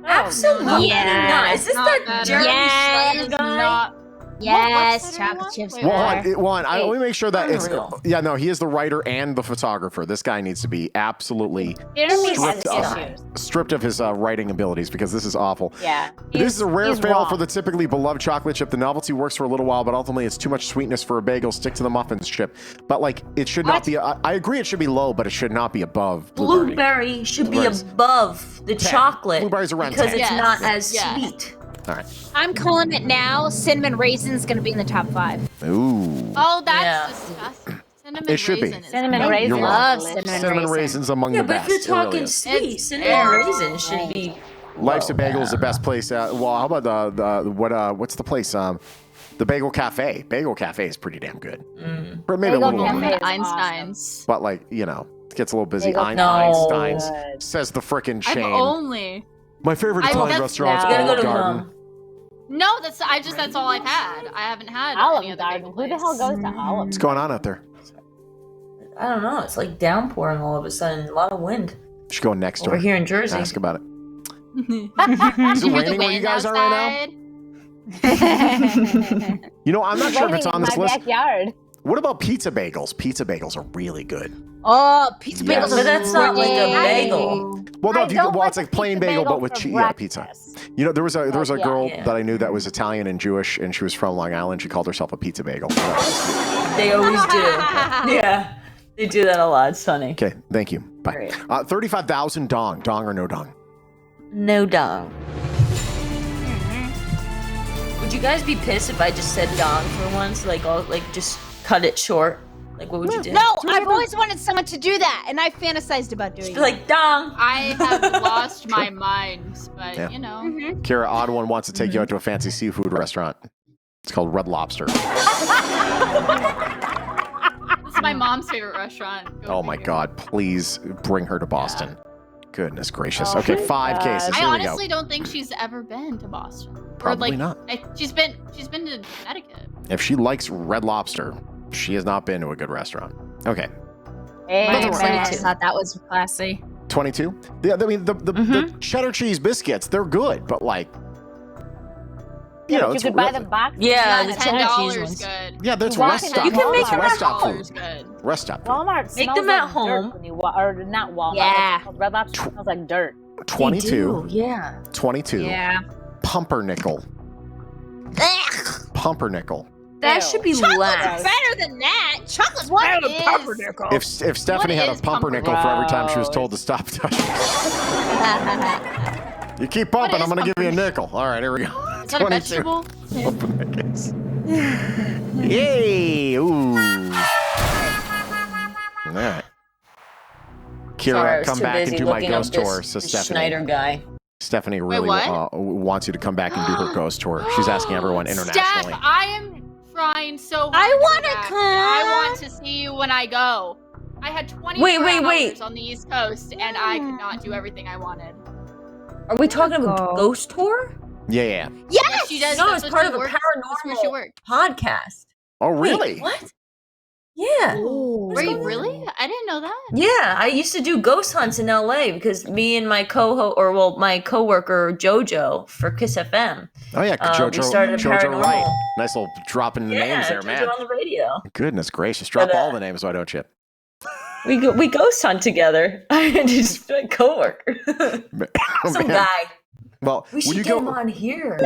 Absolutely Yeah. not. Is this Not that better. Jeremy Yes. Schneider It's guy? not. Yes, what's that chocolate one? chips. Wait, are- Let me make sure that it's. Unreal. Yeah, no, he is the writer and the photographer. This guy needs to be absolutely Jeremy stripped has of, issues. stripped of his writing abilities because this is awful. Yeah. This is a rare he's fail wrong. for the typically beloved chocolate chip. The novelty works for a little while, but ultimately it's too much sweetness for a bagel. Stick to the muffins chip. But like, it should not be. I agree, it should be low, but it should not be above blueberry. Blueberry should be Blueberries. above the 10. chocolate Blueberries around because 10. it's Yes. not as Yes. sweet. All right. I'm calling it now. Cinnamon raisin's gonna be in the top 5. Ooh. Oh, that's Yeah. disgusting. Cinnamon It should be. raisin is Cinnamon amazing. raisin. You're love wrong. cinnamon Cinnamon raisin. raisins among Yeah, the but best. if you're It really talking is. sweet, It's cinnamon terrible. raisins should be. Life's a low. Bagel is the best place. Well, how about what's the place? The Bagel Cafe. Bagel Cafe is pretty damn good. But maybe Bagel a little Cafe over. is Einstein's. But like, you know, it gets a little busy. Bagel Einstein's Good. says the frickin' I've chain. only. My favorite I- Italian that's- restaurant's You gotta go Olive to Garden. No, that's all I've had. I haven't had any Olive other Garden. bagel Who the hell place. goes to Olive? What's going on out there? I don't know. It's like downpouring all of a sudden. A lot of wind You should go next over door. here in Jersey. Ask about it. Is You it hear the raining where you wind guys are right outside? now? You know, I'm not sure if it's Raining on in this my list. backyard. What about pizza bagels? Pizza bagels are really good. Oh, pizza Yes. bagels. But that's not like a great. bagel. Well, no, I if you, don't well, it's like like plain pizza bagel, but bagel with for cheese. Yeah, pizza. breakfast. You know, there was a Yeah. girl Yeah. that I knew that was Italian and Jewish, and she was from Long Island. She called herself a pizza bagel. They always do. Yeah. They do that a lot. It's funny. Okay, thank you. Bye. Great. 35,000 dong. Dong or no dong? No dong. Would you guys be pissed if I just said dong for once? Like, just cut it short? Like, what would you do? No, I've always wanted someone to do that, and I fantasized about doing Be that. like, dong. I have lost my mind, but Yeah. you know. Kara, Odd One wants to take you out to a fancy seafood restaurant. It's called Red Lobster. This is my mom's favorite restaurant. Go Oh my figure. God, please bring her to Boston. Goodness gracious. Oh okay, my 5 God. cases. I Here we go. honestly don't think she's ever been to Boston. Probably or like, not. She's been to Connecticut. If she likes Red Lobster, she has not been to a good restaurant. Okay, I Amen. thought that was classy. 22. Yeah, I mean the cheddar cheese biscuits, they're good, but like, you know, you it's could buy the box. Yeah, That's the cheddar cheese $10 ones. good. Yeah, that's You walk rest into stop. You can make That's them at rest stop home. food. Good. Rest stop food. Walmart Make smells them like at home. dirt when you or not Walmart. Yeah. Red Lobster smells like dirt. 22. Yeah. 22. Yeah. Pumpernickel. Ugh. Pumpernickel. That Ew. should be Chocolate's last. better than that. Chocolate's What better than is- pumpernickel. If Stephanie What had a is pumpernickel for every time she was Gross. told to stop touching. You keep bumping, What I'm is going to give you a nickel. All right, here we go. Is that a vegetable? Pumpernickels. Yay! Ooh. All right. Kira, Sorry, I was come too back and busy do my looking up ghost this- tour. So this Stephanie. Schneider guy. Stephanie really what? wants you to come back and do her ghost tour. She's asking everyone internationally. Steph, I am trying so hard. I to wanna come back. come. I want to see you when I go. I had 24 Wait. hours on the East Coast, and I could not do everything I wanted. Are we talking about Go. a ghost tour? Yeah. Yes. She does. No, that's it's what part she of a works- That's where she paranormal works. podcast. Oh, really? Wait, what? Yeah. Wait, really? I didn't know that. Yeah, I used to do ghost hunts in LA because me and my my coworker Jojo for Kiss FM. Oh, yeah. we started a Jojo paranormal. Wright. Nice little dropping the names there, Jojo man. on the radio. Goodness gracious. Drop But, all the names, why don't you? We ghost hunt together. I just my coworker, Oh, some man. guy. Well, We should would you get him go? on here.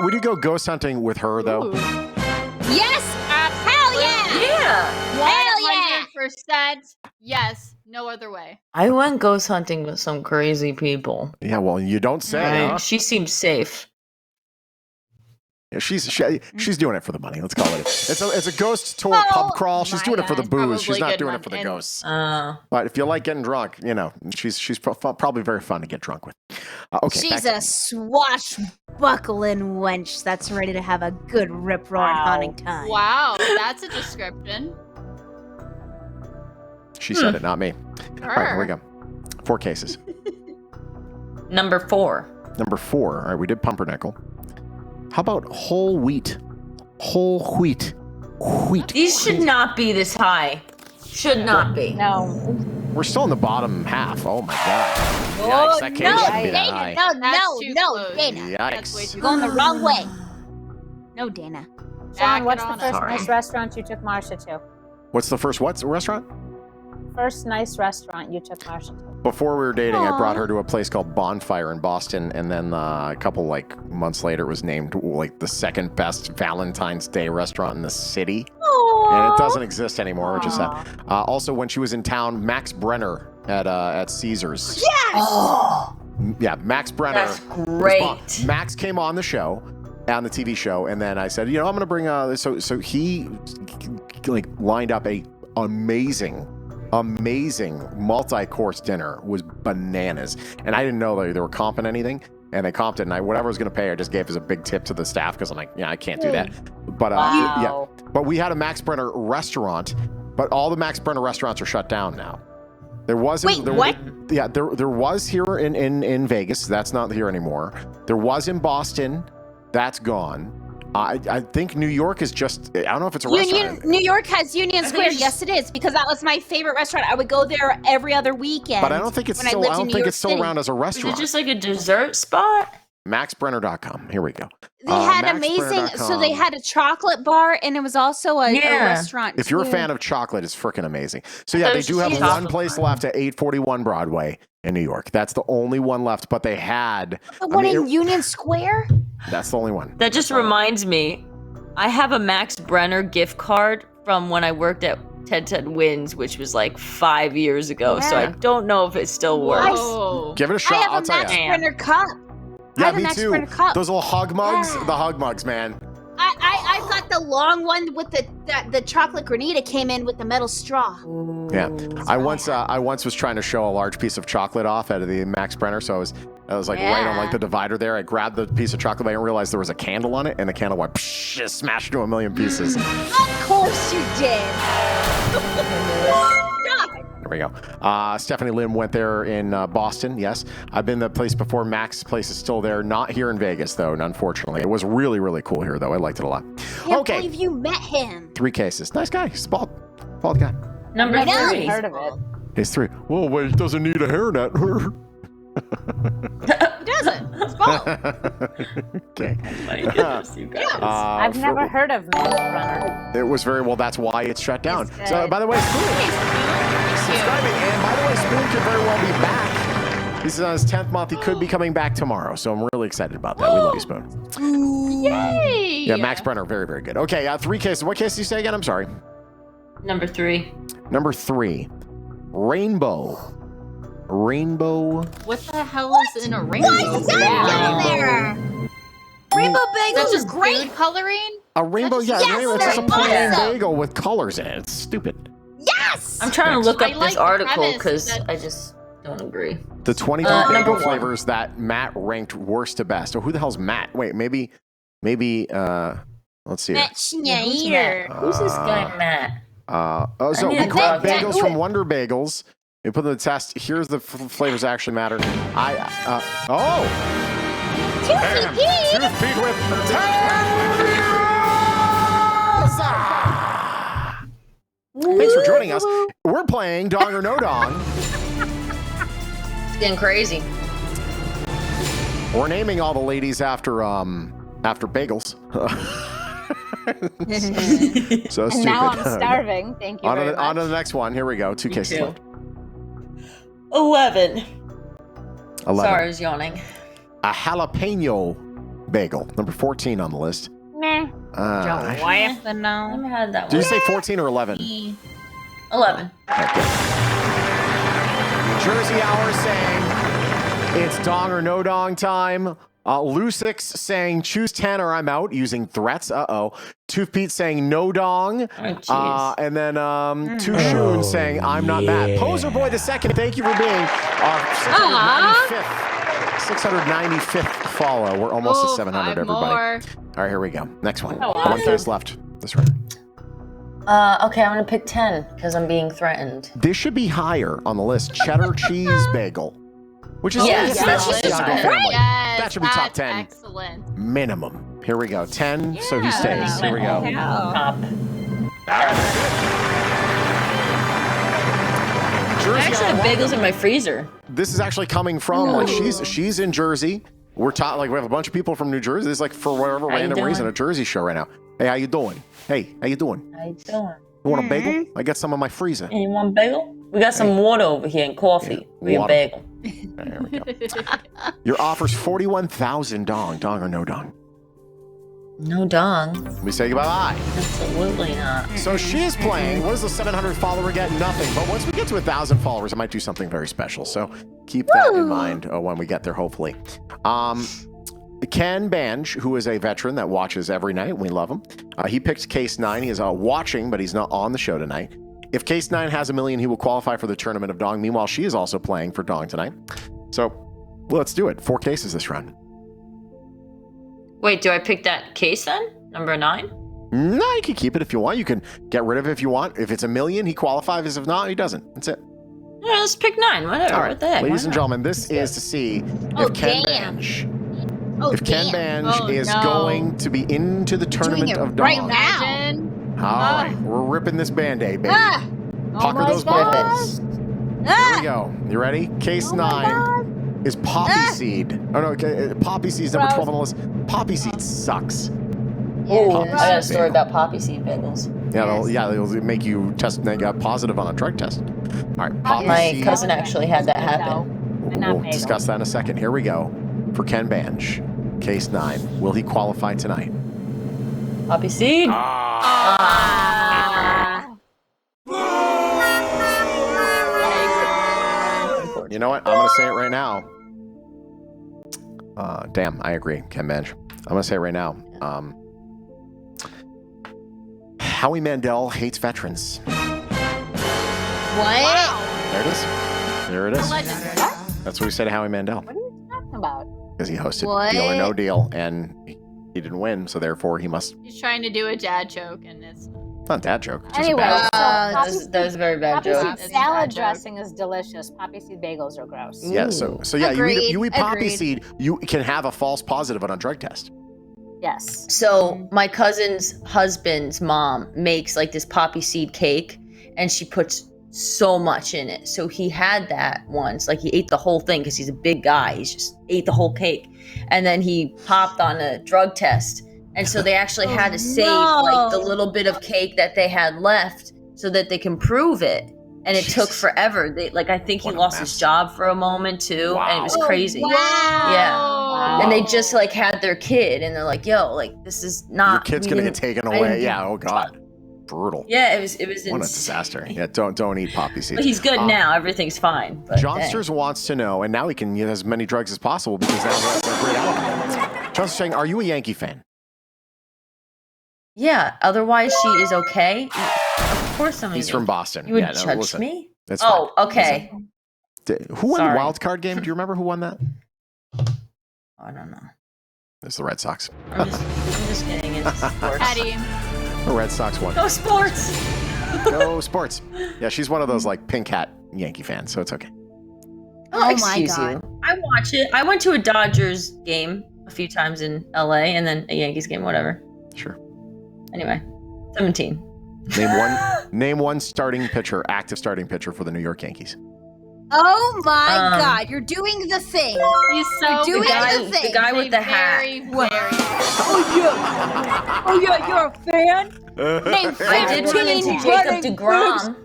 Would you go ghost hunting with her though? Ooh. Yes. Hell yeah. Yeah, Hell yeah. 100%. Yes. No other way. I went ghost hunting with some crazy people. Yeah. Well, you don't say. Huh? She seems safe. Yeah, she's doing it for the money. Let's call it. It's a ghost tour Oh, pub crawl. She's my doing it for the God. booze. She's Probably not good doing it one. for the And- ghosts. But if you like getting drunk, you know, she's probably very fun to get drunk with. Okay. She's back a swashbuckling wench that's ready to have a good rip roaring Wow. hunting time. Wow, that's a description. She said it, not me. All right, here we go. 4 cases. Number 4. Number 4. All right, we did pumpernickel. How about whole wheat? Whole wheat. Wheat. These should not be this high. Should not be. No. We're still in the bottom half. Oh my god. Oh, Yikes, that case no, shouldn't be that Dana, high. no, That's too no, close. Dana. That's way Yikes. too You're going the wrong way. No, Dana. Back Shawn, what's it the on first up. nice restaurant you took Marsha to? What's the first restaurant? First nice restaurant you took Marsha to? Before we were dating, I brought her to a place called Bonfire in Boston, and then a couple months later, it was named like the second best Valentine's Day restaurant in the city, and it doesn't exist anymore, which is sad. Also, when she was in town, Max Brenner at Caesars. Yes! Oh, Yeah, Max Brenner. that's was great. Max came on the show, on the TV show, and then I said, you know, I'm going to bring so he like lined up a amazing multi-course dinner. Was bananas, and I didn't know they were comping anything, and they comped it, and whatever I was going to pay, I just gave as a big tip to the staff because I'm like, yeah, I can't do that. But Wow. yeah, but we had a Max Brenner restaurant, but all the Max Brenner restaurants are shut down now. There was Wait, there was here in Vegas. That's not here anymore. There was in Boston. That's gone. I think New York is just. I don't know if it's a restaurant. New York has Union think Square. it's Yes, it is, because that was my favorite restaurant. I would go there every other weekend. But I don't think it's when still. lived I in don't New think York it's still City. around as a Is restaurant. it just like a dessert spot? MaxBrenner.com. Here we go. They had amazing. So they MaxBrenner.com. had a chocolate bar, and it was also a restaurant. If you're a too. fan of chocolate, it's freaking amazing. So yeah, they There's do have just one chocolate place bar. left at 841 Broadway in New York. That's the only one left. But they had. the one in it- Union Square. That's the only one. That just reminds me, I have a Max Brenner gift card from when I worked at Ted Wins, which was like 5 years ago. So I Yeah. don't know if it still works. Whoa. Give it a I shot. have I'll a tell Max you. Brenner cup. I Yeah, have a me Max too. Brenner cup. Those little hug mugs, Yeah. the hug mugs, man. I've got the long one with the chocolate granita came in with the metal straw. Yeah, I once was trying to show a large piece of chocolate off out of the Max Brenner, so I was like right on like the divider there. I grabbed the piece of chocolate, I didn't realize there was a candle on it, and the candle went psh, just smashed to a million pieces. Of course you did. Stop it. There we go. Stephanie Lim went there in Boston. Yes, I've been to the place before. Max's place is still there. Not here in Vegas though, unfortunately. It was really, really cool here though. I liked it a lot. Can't believe you met him. 3 cases. Nice guy. He's a bald guy. Number 3. Heard of it. He's 3. Well, wait, he doesn't need a hairnet. He doesn't. It's bald. Okay. My goodness, you guys. I've never heard of Maze Runner. It was very well. That's why it's shut down. It's So, good. by the way, Spoon, Hey, Spoon. subscribing. And by the way, Spoon could very well be back. This is on his 10th month. He could be coming back tomorrow. So I'm really excited about that. We love you, Spoon. Yay! Yeah, Max Brenner, very, very good. Okay, 3 cases. What case did you say again? I'm sorry. Number 3. Number 3, Rainbow. What the hell is in a rainbow? Why is that in there? Rainbow bagels That's is just great. food coloring? A rainbow, yeah, Yes, rainbow. It's just a they're plain awesome. bagel with colors in it. It's stupid. Yes. I'm trying to look I up like this the article premise because that- I just don't agree. The 23 number bagel 1. flavors that Matt ranked worst to best. Oh, who the hell's Matt? Wait, maybe, let's see. Matt Schneider. Who's this guy, Matt? So need we to grabbed grab bagels that. from Wonder Bagels. We put them to the test. Here's the flavors that actually matter. Tootsie Pig. Toothpick with Thanks for joining us. We're playing Dong or No Dong. It's getting crazy. We're naming all the ladies after bagels. So stupid. Now I'm starving. Thank you very much. On to the next one. Here we go. 2 Me cases too. left. 11. 11. Sorry, I was yawning. A jalapeno bagel. Number 14 on the list. Meh. I never had that Did you one. say 14 or 11? 11. Jersey Hour saying it's dong or no dong time. Lucix saying choose 10 or I'm out using threats. Tooth Pete saying no dong. Oh, jeez. And then Tushun saying I'm not mad. Poser Boy the second, thank you for being our 695th follow. We're almost at 700, everybody. More. All right, here we go. Next one. Oh, One awesome. case left. This one. Okay, I'm gonna pick 10 because I'm being threatened. This should be higher on the list. Cheddar cheese bagel. Which is Yes, that's that's just great. family. Yes, That should be top that's 10. Excellent. Minimum. Here we go. 10, so he stays. Here we go. Top. I Jersey actually have bagels in my freezer. This is actually coming from like she's in Jersey. We're taught like we have a bunch of people from New Jersey. This is like for whatever How you random reason doing? a Jersey show right now. Hey, how you doing? Hey, how you doing? How you doing? You want a bagel? I got some in my freezer. And you want bagel? We got some water over here and coffee for your water. bagel. There we go. Your offer's 41,000 dong or no dong. No dong. We say goodbye. Absolutely not. So she is playing. What does the 700 follower get? Nothing. But once we get to 1,000 followers, I might do something very special. So keep that in mind when we get there, hopefully. Ken Bange, who is a veteran that watches every night. We love him. He picked Case 9. He is watching, but he's not on the show tonight. If Case 9 has 1 million, he will qualify for the Tournament of Dong. Meanwhile, she is also playing for Dong tonight. So let's do it. 4 cases this round. Wait, do I pick that case then? Number 9? No, you can keep it if you want. You can get rid of it if you want. If it's 1 million, he qualifies. If not, he doesn't. That's it. Yeah, let's pick 9. Whatever. All right, What the heck? ladies Why and not? gentlemen, this is to see Oh, if Ken damn. Bange, Oh, if Ken damn. Bange Oh, is no. going to be into the Tournament it of right Dong. now. Imagine. All right, we're ripping this Band-Aid, baby. Ah, Pucker my those God. buttons. Here we go. You ready? Case 9 is Poppy Seed. Oh, no, okay, Poppy Seed's number 12 on the list. Poppy Seed sucks. Ooh, Poppy I got a seed story bagel. about poppy seed bagels. They'll make you test positive on a drug test. All right, Poppy My Seed. cousin actually had that happen. No, but not We'll bagel. discuss that in a second. Here we go. For Ken Bange, Case 9. Will he qualify tonight? Poppy seed. You know what? I'm going to say it right now. Damn, I agree, Ken Bange. I'm going to say it right now. Howie Mandel hates veterans. what? There it is. There it is. Legend. That's what we said to Howie Mandel. What are you talking about? Because he hosted What? Deal or No Deal, and he didn't win, so therefore he must... He's trying to do a dad joke, and it's. Not a dad joke. Just Anyway, a bad joke. That was a very bad poppy joke. seed salad dressing is delicious. Poppy seed bagels are gross. Yeah, so yeah, Agreed. you eat poppy Agreed. seed, you can have a false positive on a drug test. Yes. So my cousin's husband's mom makes like this poppy seed cake, and she puts so much in it. So he had that once, like he ate the whole thing because he's a big guy. He just ate the whole cake, and then he popped on a drug test, and so they actually had to save like the little bit of cake that they had left so that they can prove it. And it took forever. I think he lost his job for a moment too, and it was crazy. Yeah. And they just like had their kid, and they're like, "Yo, like this is not Your kid's gonna get taken away." Yeah. Oh God. Brutal. Yeah, it was What a insane. disaster. Yeah. Don't eat poppy seeds. But he's good now. Everything's fine. But Johnsters wants to know, and now he can get as many drugs as possible because now that's a great alibi. Johnster's saying, "Are you a Yankee fan?" yeah. Otherwise, she is okay. Of course, I'm. He's from Boston. You would Yeah, no, judge listen. me? That's Oh, fine. okay. Who won the Sorry. wild card game? Do you remember who won that? I don't know. It's the Red Sox. I'm just getting into sports. Eddie. The Red Sox won. Go sports. Go sports. Yeah, she's one of those like pink hat Yankee fans, so it's okay. Oh, excuse you. I watch it. I went to a Dodgers game a few times in LA, and then a Yankees game, whatever. Sure. Anyway, 17. Name one starting pitcher, active starting pitcher for the New York Yankees. Oh my God, you're doing the thing. He's so You're doing the thing. The guy with the hat. Oh yeah, you're a fan? Name I did run into 15 Jacob running DeGrom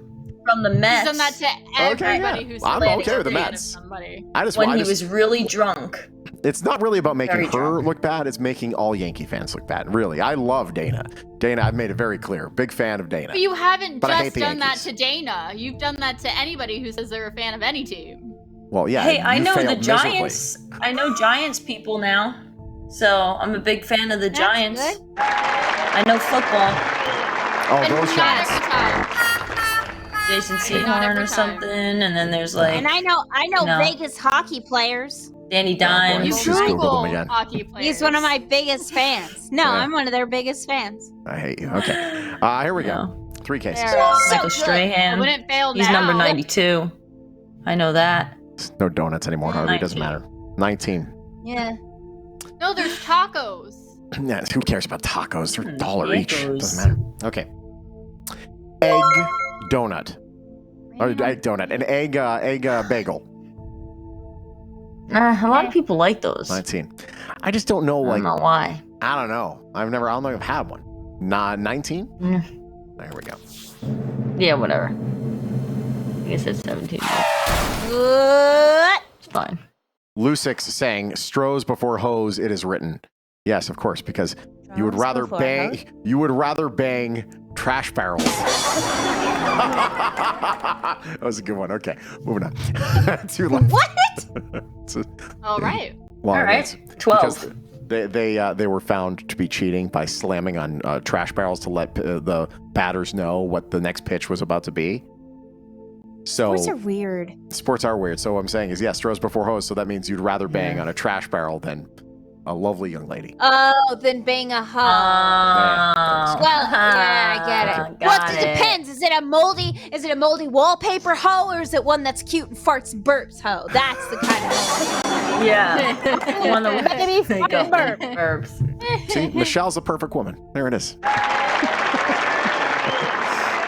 from the Mets. He's done that to everybody who's I'm related okay with the to Mets. somebody. when he was really drunk. It's not really about making Very her drunk. look bad. It's making all Yankee fans look bad. Really, I love Dana. Dana, I've made it very clear. Big fan of Dana. But you haven't But I hate just the done that Yankees. to Dana. You've done that to anybody who says they're a fan of any team. Well, yeah. Hey, I you know the failed miserably. Giants. I know Giants people now. So I'm a big fan of the Giants. good. I know football. Oh, And those not Giants. every time. Jason Not Sehorn every or time. something, and then there's like And I know No. Vegas hockey players. Danny boy. Dimes. You You just Googled Google them again. hockey players. He's one of my biggest fans. No, Yeah. I'm one of their biggest fans. I hate you. Okay. Here we go. 3 cases. There. Michael good. Strahan. I wouldn't fail He's now. number 92. I know that. No donuts anymore, Harvey. Doesn't 19. matter. 19. Yeah. No, there's tacos. Yeah, who cares about tacos? They're $1 each. Tacos. Doesn't matter. Okay. Egg donut. Or egg donut. An egg bagel. A lot of people like those. 19. I just don't know, I like, don't know why. I don't know. I don't know if I've had one. 19? Mm. There we go. Yeah, whatever. I guess it's 17. What? It's fine. Lusix saying, Strohs before hose, it is written. Yes, of course, because you would Strohs rather before bang hose? you would rather bang trash barrels. That was a good one. Okay, moving on. 2 left. What? It's a All right. lot All of right. hits. 12. Because they were found to be cheating by slamming on trash barrels to let the batters know what the next pitch was about to be. So Sports are weird. sports are weird. So what I'm saying is, yes, throws before hose. So that means you'd rather bang on a trash barrel than a lovely young lady. Oh, then bang a hoe. Yeah. Well, yeah, I get it. Got Well, it. it depends. Is it a moldy wallpaper hoe, or is it one that's cute and farts and burps hoe? That's the kind of hoe. Yeah. One that Bippity There you go. burp. Burps. See, Michelle's the perfect woman. There it is.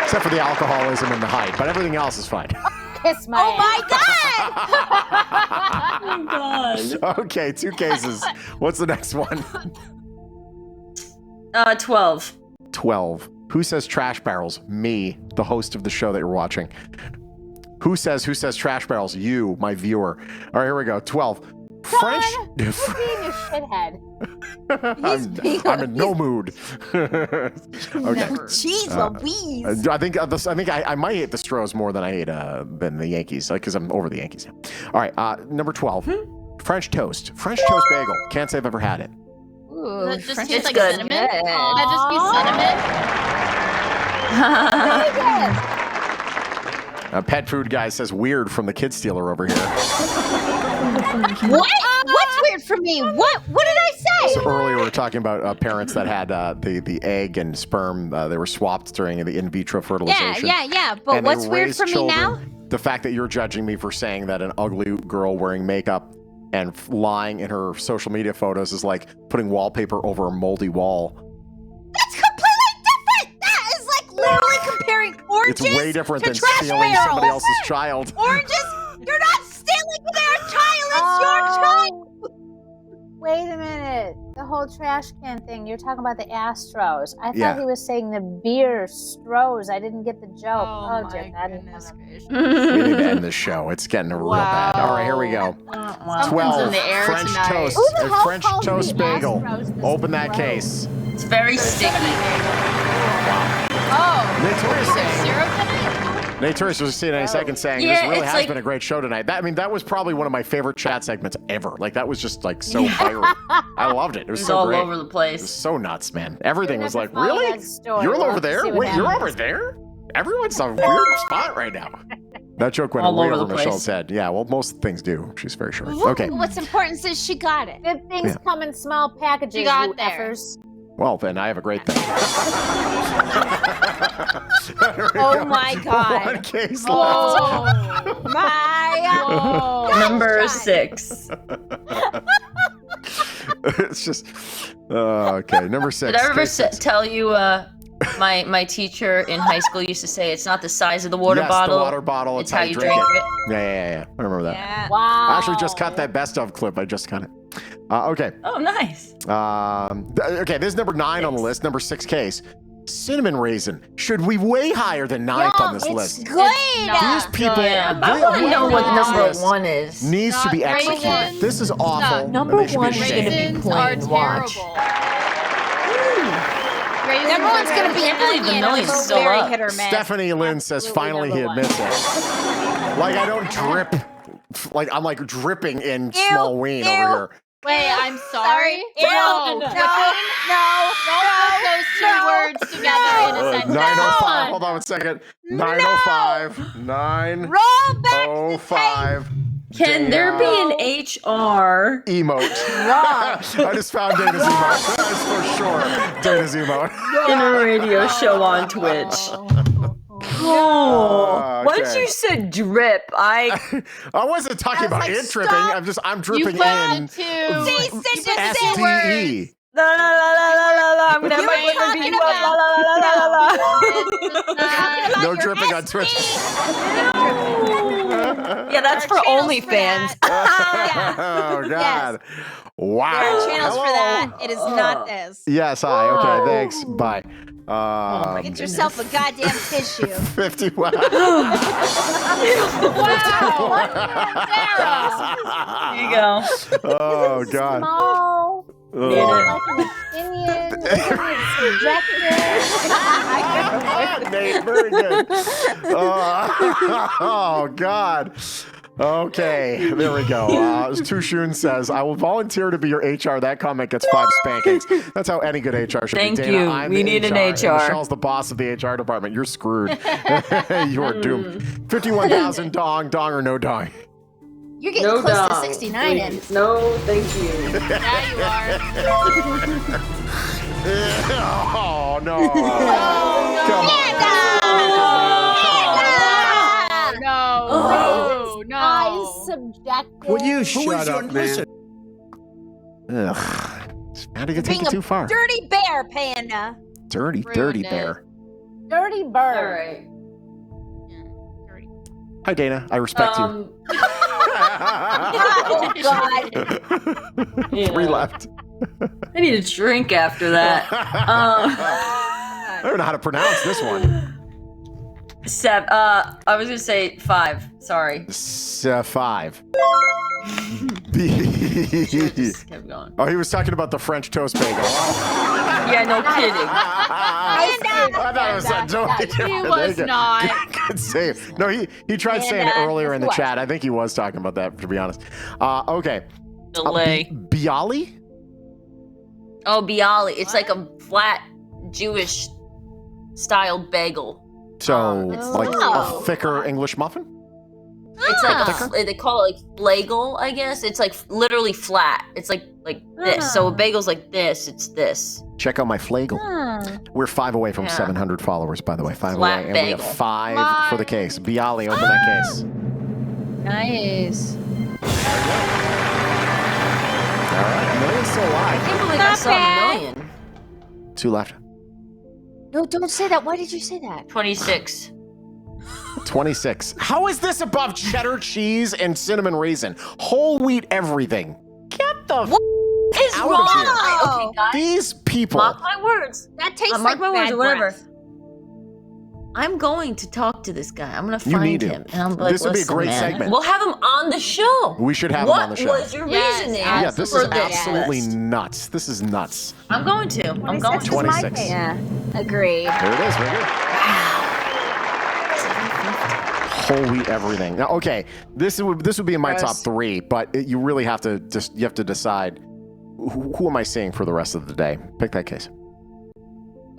Except for the alcoholism and the height, but everything else is fine. Kiss my Oh my god! Oh, God. Okay, 2 cases. What's the next one? 12. 12. Who says trash barrels? Me, the host of the show that you're watching. Who says trash barrels? You, my viewer. All right, here we go. 12. French. being a shithead. I'm in no mood. Okay. Jeez Louise. I think I might hate the Stros more than I hate than the Yankees, because I'm over the Yankees now. All right, number 12. French toast. French toast bagel. Can't say I've ever had it. Ooh, That just French tastes like good. cinnamon. That just be cinnamon. Pet food guy says weird from the kid stealer over here. What? What's weird for me? What did I So earlier we were talking about parents that had the egg and sperm. They were swapped during the in vitro fertilization. Yeah. But And they what's weird raised for me children. now? The fact that you're judging me for saying that an ugly girl wearing makeup and lying in her social media photos is like putting wallpaper over a moldy wall. That's completely different. That is like literally comparing oranges It's way different to than trash stealing barrels. somebody else's child. Oranges, you're not stealing their child. It's your child. Wait a minute. The whole trash can thing. You're talking about the Astros. I thought Yeah. he was saying the beer Stros. I didn't get the joke. Oh, Jeff, my I didn't goodness know. gracious. We need to end this show. It's getting real bad. All right, here we go. Wow. 12 in the air French tonight. toast. Who the A hell French calls toast the bagel. Astros this Open that low? case. It's very sticky. Oh, Notorious is there saying. syrup in it? Notorious was just in any second saying Yeah, this really it's has like- been a great show tonight. That was probably one of my favorite chat segments ever. Like that was just like so viral. I loved it. It was It's so all great. over the It was place. so nuts, man. Everything We're was gonna like, follow really? that story. You're We'll over have to there? see what Wait, you're happens. over there? Everyone's a weird spot right now. That joke went All way over over the place. Michelle's head. Yeah, well, most things do. She's very short. Look, Okay. What's important is she got it. Good things Yeah. come in small packages, You got you there. effers. Well, then I have a great thing. Oh my God. One case left. Oh, My whoa. Number 6. It's just okay. Number 6. Did I ever case six. tell you my teacher in high school used to say it's not the size of the water Yes, bottle. the water bottle. It's how you drink it. Yeah. I remember that. Yeah. Wow. I actually just cut that best of clip. I just cut it. Okay. Oh, nice. Okay, this is number 9 on the list. Number 6 case. Cinnamon raisin. Should we way higher than 9th on this It's list? good. These people Yeah, I want to know what number 1 is. needs to be Not executed. raisins. This is awful. Number and they should be one is ashamed. gonna be Raisins plain. are Watch. terrible. Raisins Number one's are going to be Can't believe the onion. million's It's still very up. hit or miss. Stephanie Lynn says Absolutely finally he number admits it. Like I don't drip. Like I'm like dripping in Ew, small ween over ew. here. Wait, I'm sorry. Ew. No, No. don't put those two words together in a sentence. 9:05. Hold on 1 second. 9:05. Roll back the 9:05. Can there be an HR? Emote. I just found Dana's emote. That's for sure. Dana's emote. In a radio show on Twitch. Oh, once okay. you said drip, I wasn't talking about like, it dripping. stop. I'm You dripping put in the two. See, just say SDE. words. la la la la la la la. I'm gonna You were make it talking be about- la la la la la la. No your dripping on Twitch. Yeah, that's for OnlyFans. Oh God! Wow. There are channels for Hello. that. It is not this. Yes, hi. Okay, thanks. Bye. Get yourself a goddamn tissue. 50. Wow. There you go. Oh God. Small. Ugh. Like an opinion. Subjective. Nate, very good. Oh God. Okay, there we go. Tushun says, I will volunteer to be your HR. That comment gets 5 spankings. That's how any good HR should Thank be. Dana, you. I'm We the need an and HR. Michelle's the boss of the HR department. You're screwed. You are doomed. 51,000 dong or no dong. You're getting close to 69 in. No, thank you. Yeah, you are. Oh no. Come on. No. Eyes subjective. Will you shut up, man? Ugh. How did you take Being it too far? Dirty bear, Panda. Dirty Ruined it. bear. Dirty bird. All right. Hi, Dana. I respect you. Oh, God. 3 left. I need a drink after that. I don't know how to pronounce this one. I was gonna say 5. Sorry. 5. Just kept going. Oh, he was talking about the French toast bagel. Yeah, no kidding. I thought it was a joke. He was not. Good save. No, he tried saying it earlier in the chat. I think he was talking about that, to be honest. Okay. Delay. Bialy? Oh, bialy. It's like a flat Jewish styled bagel. So, like Oh. a thicker English muffin? It's like they call it like flagel, I guess. It's like literally flat. It's like like this. So a bagel's like this. It's this. Check out my flagel. We're 5 away from 700 followers, by the way. 5 away, and we have 5 for the case. Bialy, open that case. Nice. All right, million's still alive. I can't believe I saw a million. 2 left. No, don't say that. Why did you say that? 26. 26. How is this above cheddar cheese and cinnamon raisin? Whole wheat everything. Get the Is out wrong. of here. Okay, guys. These people. Mark my words. That tastes Mark like my words bad or whatever. breath. I'm going to talk to this guy. I'm going to You find need to. him. And I'm like, This would be a "Listen, great man, segment. We'll have him on the show. We should have him on the show. What was your reasoning? Yeah, this for is this absolutely list? nuts. This is nuts. I'm going to. I'm going to. 26. Yeah, agreed. There it is. Very good. Whole wheat everything. Now, okay, this would be in my top 3, but you really have to decide who am I seeing for the rest of the day. Pick that case.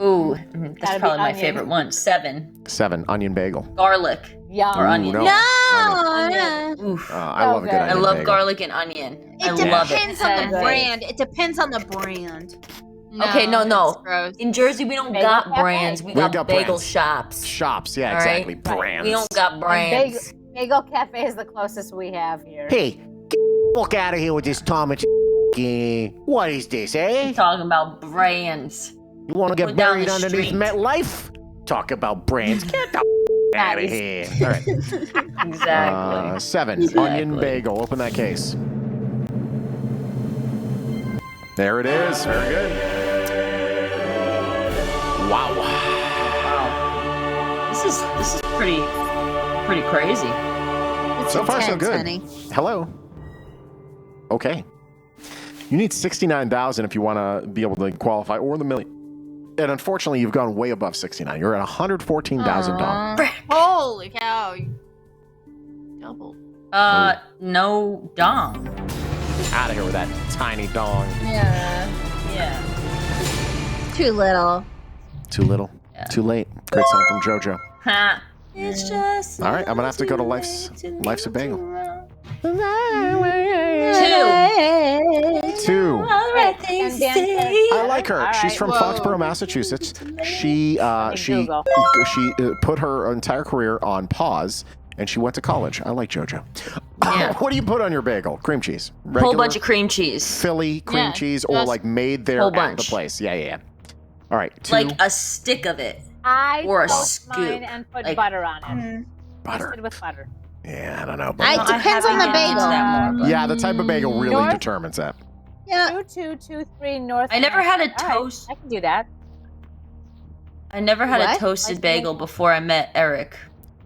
Ooh, that's Gotta be probably my onion. favorite one. 7. 7, onion bagel. Garlic Yum. or onion. no. Oof. I love a good good. I onion love bagel. garlic and onion. I It love it. depends on the Good. brand. It depends on the brand. Okay, no. it's gross. In Jersey, we don't Bagel got cafe. brands. We got bagel brands. shops. Shops, yeah, All exactly. right? Brands. We don't got And brands. Bagel Cafe is the closest we have here. Hey, get the fuck out of here with this Thomas. What is this, eh? I'm talking about brands. You want to get Go down buried the underneath street. MetLife? Talk about brands. Get the out of here. All right. Exactly. 7, Exactly. onion bagel. Open that case. There it is. Very good. Wow. This is pretty crazy. It's So far, so intense, good. honey. Hello. Okay. You need 69,000 if you want to be able to qualify, or the million. And unfortunately, you've gone way above 69. You're at $114,000. Holy cow. You doubled. No dong. Out of here with that tiny dong. Yeah. Too little. Too little. Yeah. Too late. Great song from JoJo. Ha. It's just. All right, I'm gonna have to go to Life's a Bagel. 2. I like her. All She's right. from Foxborough, Massachusetts. She Google. put her entire career on pause, and she went to college. I like JoJo. Yeah. What do you put on your bagel? Cream cheese. Whole Regular bunch of cream cheese. Philly cream Yeah, cheese, or just like made there whole at bunch. the place. Yeah. All right. 2. Like a stick of it. I Or a toast scoop. mine and put Like- butter on it. butter. Toasted with butter. Yeah, I don't know. It But I depends on the haven't gotten into bagel. that more, but- yeah, the type of bagel really North- determines that. Yeah. 2223 North. I never had a All right, toast. I can do that. I never had a What? toasted Like bagel before I met Eric.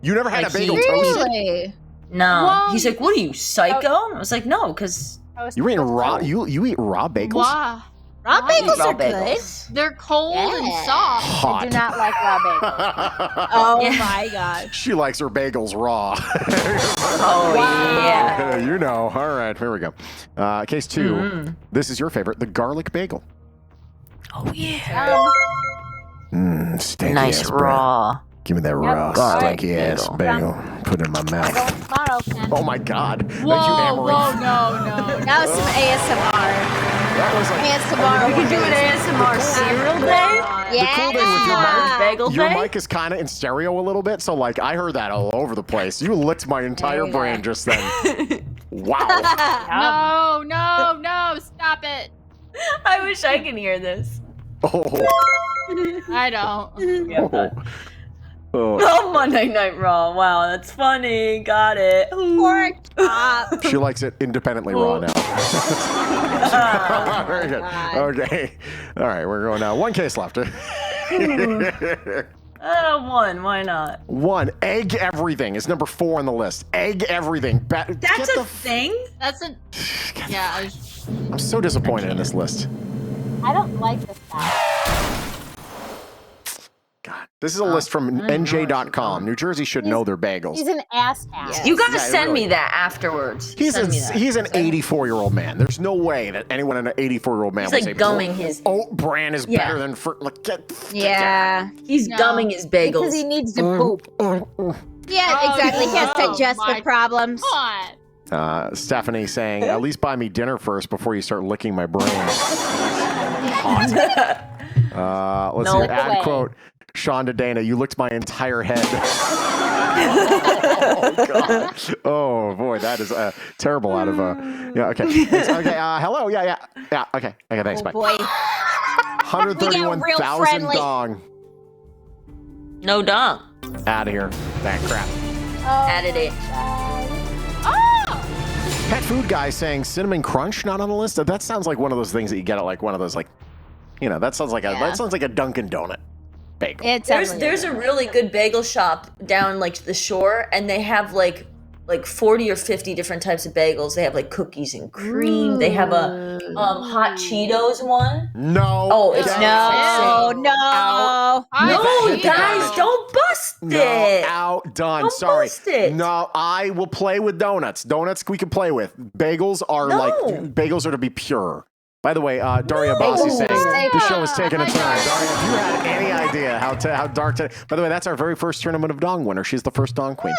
You never had Like a bagel he- toasted? Really? No. Whoa. He's like, what are you, psycho? I was like, no, because Toasted You eat with raw? butter. You eat raw bagels? Wow. Raw bagels raw are good. bagels. They're cold and Yeah. soft. I Hot. do not like raw bagels. Oh Yeah. my god. She likes her bagels raw. Oh, yeah. You know. All right, here we go. Case 2. Mhm. This is your favorite, the garlic bagel. Oh, yeah. Stinky Nice ass bread. raw. Give me that raw, Garlic stinky ass bagel. Put it in my I'm mouth. going tomorrow, Ken. Oh my God. Thank you, Whoa, Amory. whoa, no. That was some ASMR. That was like ASMR. We could do an ASMR cereal day. the cool thing with your mic. Bagel Your day. mic is kind of in stereo a little bit, so like I heard that all over the place. You licked my entire brain just then. Wow. No, stop it. I wish I could hear this. Oh. I don't. Oh. Oh. Oh, Monday Night Raw. Wow, that's funny. Got it. Pork chop. She likes it independently raw now. Very good. Okay. All right, we're going now. 1 case left. 1. Why not? 1. Egg everything is number 4 on the list. Egg everything. That's a thing? That's a. Yeah. I'm so disappointed in this list. I don't like this guy. God. This is a list from NJ.com. New Jersey should know their bagels. He's an asshat. You gotta Yeah, send really. me that afterwards. He's Send me that. an 84-year-old man. There's no way that anyone an 84-year-old man He's would like say gumming his. oat bran is Yeah. better than like Yeah. He's gumming his bagels. Because he needs to poop. Yeah, Oh, exactly. He has no. digestive My- problems. Come on. Stephanie saying, at least buy me dinner first before you start licking my brain. Hot. Let's see. Ad quote, Shawn to Dana, you licked my entire head. Oh, God. Oh, boy, that is terrible out of... yeah, okay. Okay, hello, yeah, okay, thanks, bye. Boy. 131,000 dong. No dong. Out of here. That crap. Added it. Pet food guy saying cinnamon crunch not on the list. That sounds like one of those things that you get at like one of those that sounds like a Dunkin' Donut bagel. There's a really good bagel shop down like the shore, and they have like 40 or 50 different types of bagels. They have like cookies and cream. They have a hot Cheetos one. No. Oh, it's No, guys, don't bust it. No, outdone. Don't Sorry. bust it. No, I will play with donuts. Donuts we can play with. Bagels are bagels are to be pure. By the way, Daria Bassi saying the show is taking a turn. Daria, if you had any idea how dark today. By the way, that's our very first tournament of Dong winner. She's the first Dong queen.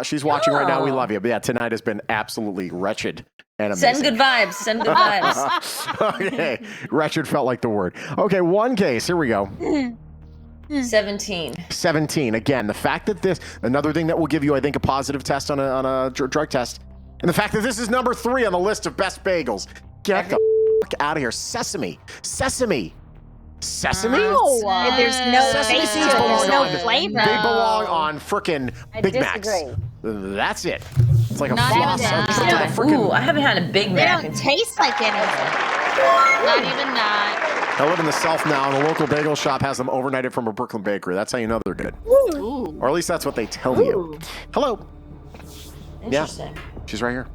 She's watching right now. We love you. But yeah, tonight has been absolutely wretched and amazing. Send good vibes. Send good vibes. Okay, wretched felt like the word. Okay, one case. Here we go. 17. Again, the fact that another thing that will give you, I think, a positive test on a drug test, and the fact that this is number 3 on the list of best bagels. Get the out of here. Sesame. There's no Sesame taste to it. There's no flavor. They belong on frickin' Big Macs. That's it. It's like a floss. Ooh, I haven't had a Big Mac. They don't taste like anything. Not even that. I live in the South now, and a local bagel shop has them overnighted from a Brooklyn bakery. That's how you know they're good. Ooh. Or at least that's what they tell you. Hello. Interesting. Yeah, she's right here.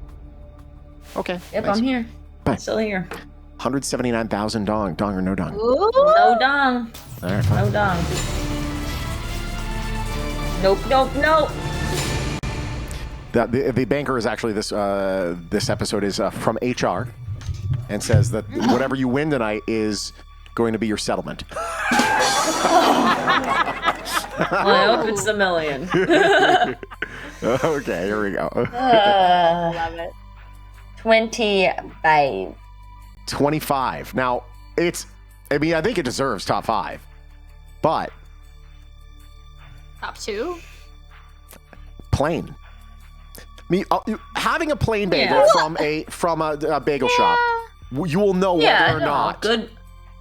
Okay. Yep, nice. I'm here. Bye. Still here. 179,000 dong. Dong or no dong? Ooh. No dong. All right, fine. No dong. Nope. The banker is actually this episode is from HR and says that whatever you win tonight is going to be your settlement. Well, I hope it's $1 million. Okay, here we go. Love it. 25. 25. Now, I think it deserves top 5, but Top 2? plain. Having a plain bagel from a bagel shop, you will know whether or not good.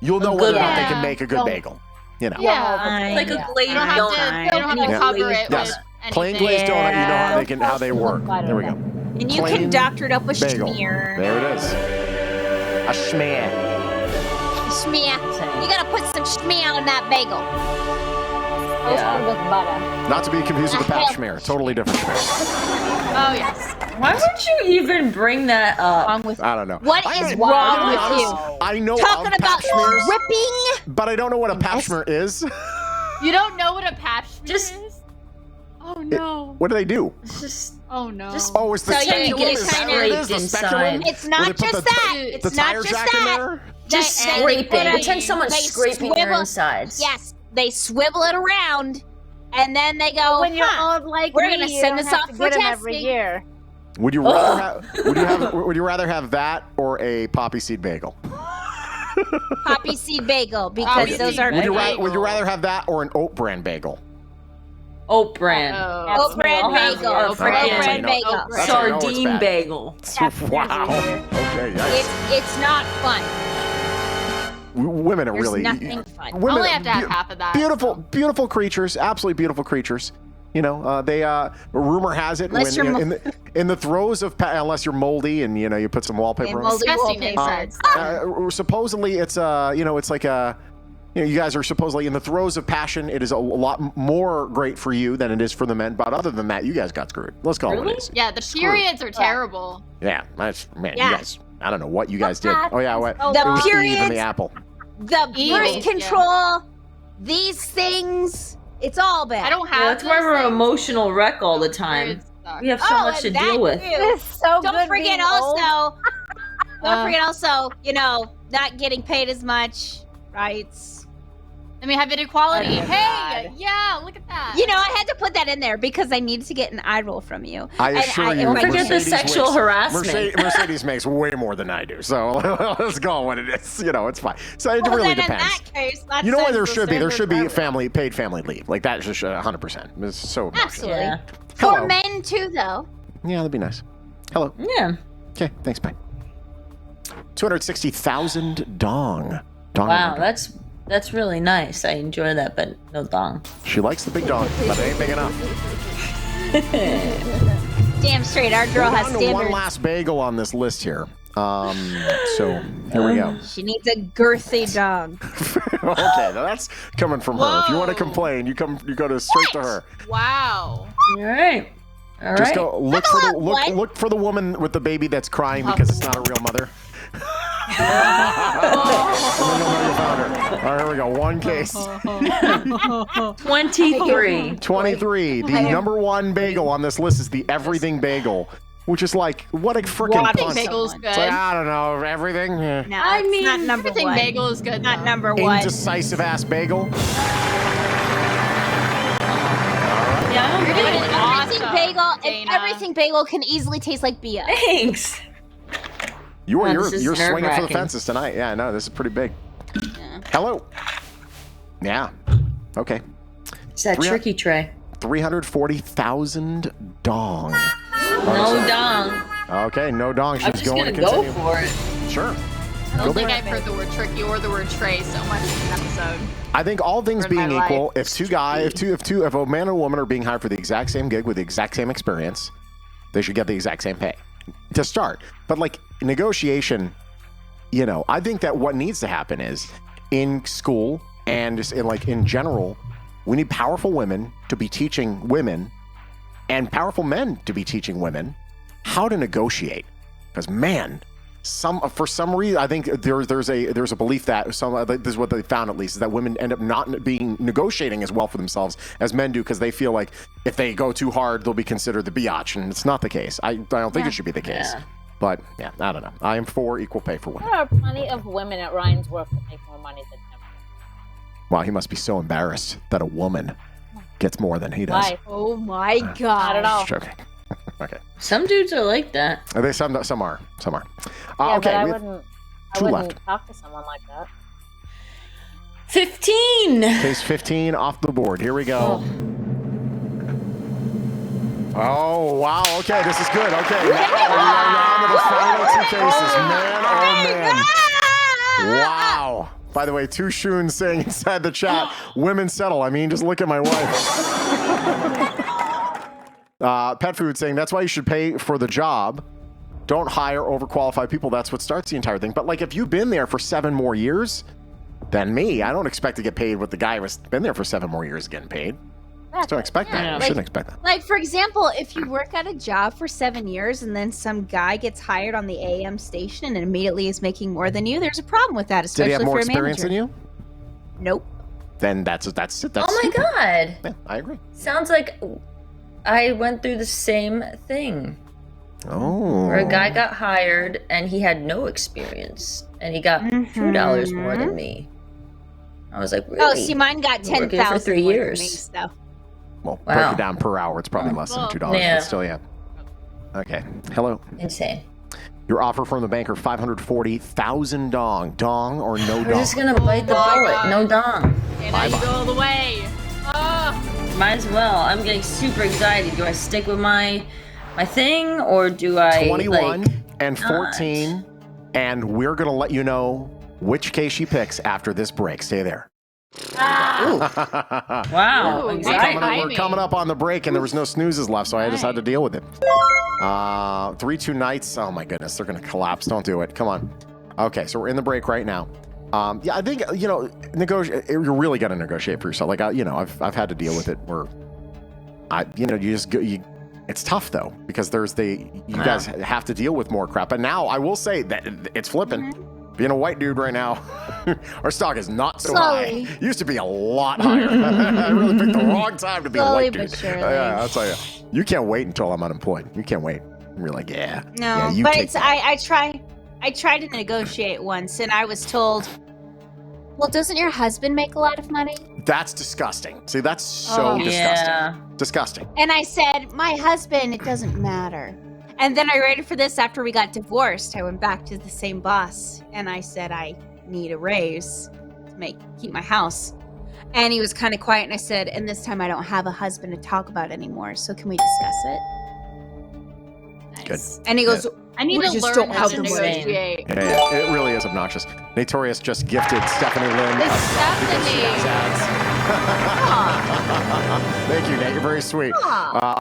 You'll know whether or not they can make a good bagel. You know. Yeah. Like a glazed donut. You don't have to cover it with anything. Plain glazed donut, you know how they work. There we go. And you Plain can doctor it up with bagel. schmear. There it is. A schmear. Schmear. You gotta put some schmear on that bagel. With butter. Not to be confused with the pap schmear. Totally different schmear. Oh, yes. Why would you even bring that up? I don't know. What is wrong with you? I know Talking of pap about schmears, whipping. but I don't know what a pap schmear is. You don't know what a pap schmear is? Oh, no. What do they do? It's just. Oh, no. It's the So you speculum. get Is that kinda what it is? The inside. speculum? It's Where they not put just that. It's the not tire just jack in that. there? Just They scraping. put Pretend someone's they scraping your swivel- insides. Yes, they swivel it around, and then they go. When you're huh, old like we're me, gonna you send don't this have off to for get 'em every testing. year. Would you rather would you rather have that or a poppy seed bagel? Poppy seed bagel because those are Would you great. rather have that or an oat bran bagel? Oat bran. Oat bran I'll have bagel. a Oat freaking bran bagel. That's how you know it's Sardine bad. bagel. Wow. Okay, yes. It's not fun. Women are There's really nothing fun. women Only are have to have half of that. beautiful creatures, absolutely beautiful creatures. You know, they rumor has it Unless you're in the throes of unless you're moldy and you put some wallpaper on. Disgusting insides. Supposedly it's it's like you guys are supposedly in the throes of passion. It is a lot more great for you than it is for the men. But other than that, you guys got screwed. Let's call it what it is. Yeah, the periods are terrible. Yeah, you Yeah. guys. I don't know what you guys did. Oh yeah, what? The it was Eve and periods- the apple. The Evil, birth control, these things, it's all bad. I don't have That's why those we're an things. emotional wreck all the time. Periods suck. We have so much to and deal that with. too. It's so Don't good forget being old. also, not getting paid as much, right? Then we have inequality. Oh, Hey, yeah, look at that. You know, I had to put that in there because I needed to get an eye roll from you. I assure you, Don't forget the sexual harassment. Mercedes makes way more than I do, so let's go on what it is. You know, it's fine. So it really then depends. in that case, that You know what? sends There the should be server paid family leave. Like that's just 100%. It's so obnoxious. Absolutely. Yeah. Hello. For men too, though. Yeah, that'd be nice. Hello. Yeah. Okay, thanks, bye. 260,000 dong. Wow, that's really nice. I enjoy that, but no dong. She likes the big dong, but it ain't big enough. Damn straight, our girl has We're down to standards. one last bagel on this list here. So here we go. She needs a girthy dog. Okay, now that's coming from her. If you want to complain, you go to straight to her. Wow. All right. All Just right. go look for the woman with the baby that's crying because it's not a real mother. And then you'll know you found her. All right, here we go. One case. 23. 23. The number one bagel on this list is the everything bagel, which is like, what a freaking I think punt. bagel's good. It's like, I don't know, everything. Eh. No, I it's mean, not number Everything one. bagel is good. Not though. number one. Indecisive ass bagel. Yeah, I'm You're good. doing Everything awesome, bagel, Dana. and everything bagel can easily taste like Bia. Thanks. Wow, You're this is swinging for the nerve-wracking. fences tonight. Yeah, I know. This is pretty big. Hello. Yeah. Okay. It's that tricky tray. 340,000 dong. No dong. Okay, no dong. I'm She's just going gonna to go continue. for it. Sure. I Go don't think back. I've heard the word tricky or the word tray so much in an episode. I think all things In my being equal, life. if a man and a woman are being hired for the exact same gig with the exact same experience, they should get the exact same pay to start. But like negotiation, you know, I think that what needs to happen is in school and just in general, we need powerful women to be teaching women and powerful men to be teaching women how to negotiate. Because man, for some reason, I think there's a belief that this is what they found at least, is that women end up not being negotiating as well for themselves as men do because they feel like if they go too hard, they'll be considered the biatch, and it's not the case. I don't think it should be the case. Yeah. But yeah, I don't know. I am for equal pay for women. There are plenty of women at Ryan's work that make more money than him. Wow, he must be so embarrassed that a woman gets more than he does. Why? Oh my god. Not at all. Just joking. Okay. Some dudes are like that. Some are. Yeah, Okay. but I we have wouldn't two left. talk to someone like that. 15. Case 15 off the board. Here we go. Oh, wow. Okay, this is good. Okay. Now we are on to the final two cases. Man, oh, man. Wow. By the way, two Shoons saying inside the chat, women settle. I mean, just look at my wife. Pet Food saying, that's why you should pay for the job. Don't hire overqualified people. That's what starts the entire thing. But like, if you've been there for 7 more years than me, I don't expect to get paid what the guy who's been there for 7 more years is getting paid. Just don't expect that. You shouldn't expect that. Like, for example, if you work at a job for 7 years and then some guy gets hired on the AM station and immediately is making more than you, there's a problem with that, Did especially he have more for a experience manager. than you? Nope. Then that's it. That's Oh my stupid. god. Yeah, I agree. Sounds like I went through the same thing. Oh. Where a guy got hired and he had no experience and he got $2 more than me. I was like, really? Oh, see, mine got Been working for 10,000 3 more than years. me, so. Well, break Wow. it down per hour. It's probably less than $2. Yeah. But still, yeah. Okay. Hello. Insane. Your offer from the banker: 540,000 dong. Dong or no We're dong? just gonna bite the bullet. No dong. And now you go all the way. Might as well. I'm getting super excited. Do I stick with my thing or do I 21 like, and 14, and we're gonna let you know which case she picks after this break. Stay there. Wow. Ooh, Anxiety. We're coming up on the break, and there was no snoozes left, so I just had to deal with it. 3-2 nights. Oh my goodness, they're gonna collapse. Don't do it. Come on. Okay, so we're in the break right now. Yeah, I think you're really gonna negotiate for yourself. Like I've had to deal with it where it's tough though because you guys have to deal with more crap. But now I will say that it's flipping. Being a white dude right now, our stock is not so Slowly. high. Used to be a lot higher. I really picked the wrong time to be a Slowly white dude. but surely. Yeah, I'll tell you. You can't wait until I'm unemployed. You can't wait. You're like, yeah. No, yeah, you but take it's that. I tried to negotiate once and I was told Well, doesn't your husband make a lot of money? That's disgusting. See, that's so disgusting. Yeah. Disgusting. And I said, my husband, it doesn't matter. And then I waited for this after we got divorced. I went back to the same boss and I said, I need a raise to keep my house. And he was kind of quiet and I said, and this time I don't have a husband to talk about anymore. So can we discuss it? Good. And he goes, I need We to just learn don't how have to the money. negotiate. Yeah, it really is obnoxious. Notorious just gifted Stephanie Lynn. It's because she has Stephanie. ads. Thank you, Nate. You're very sweet.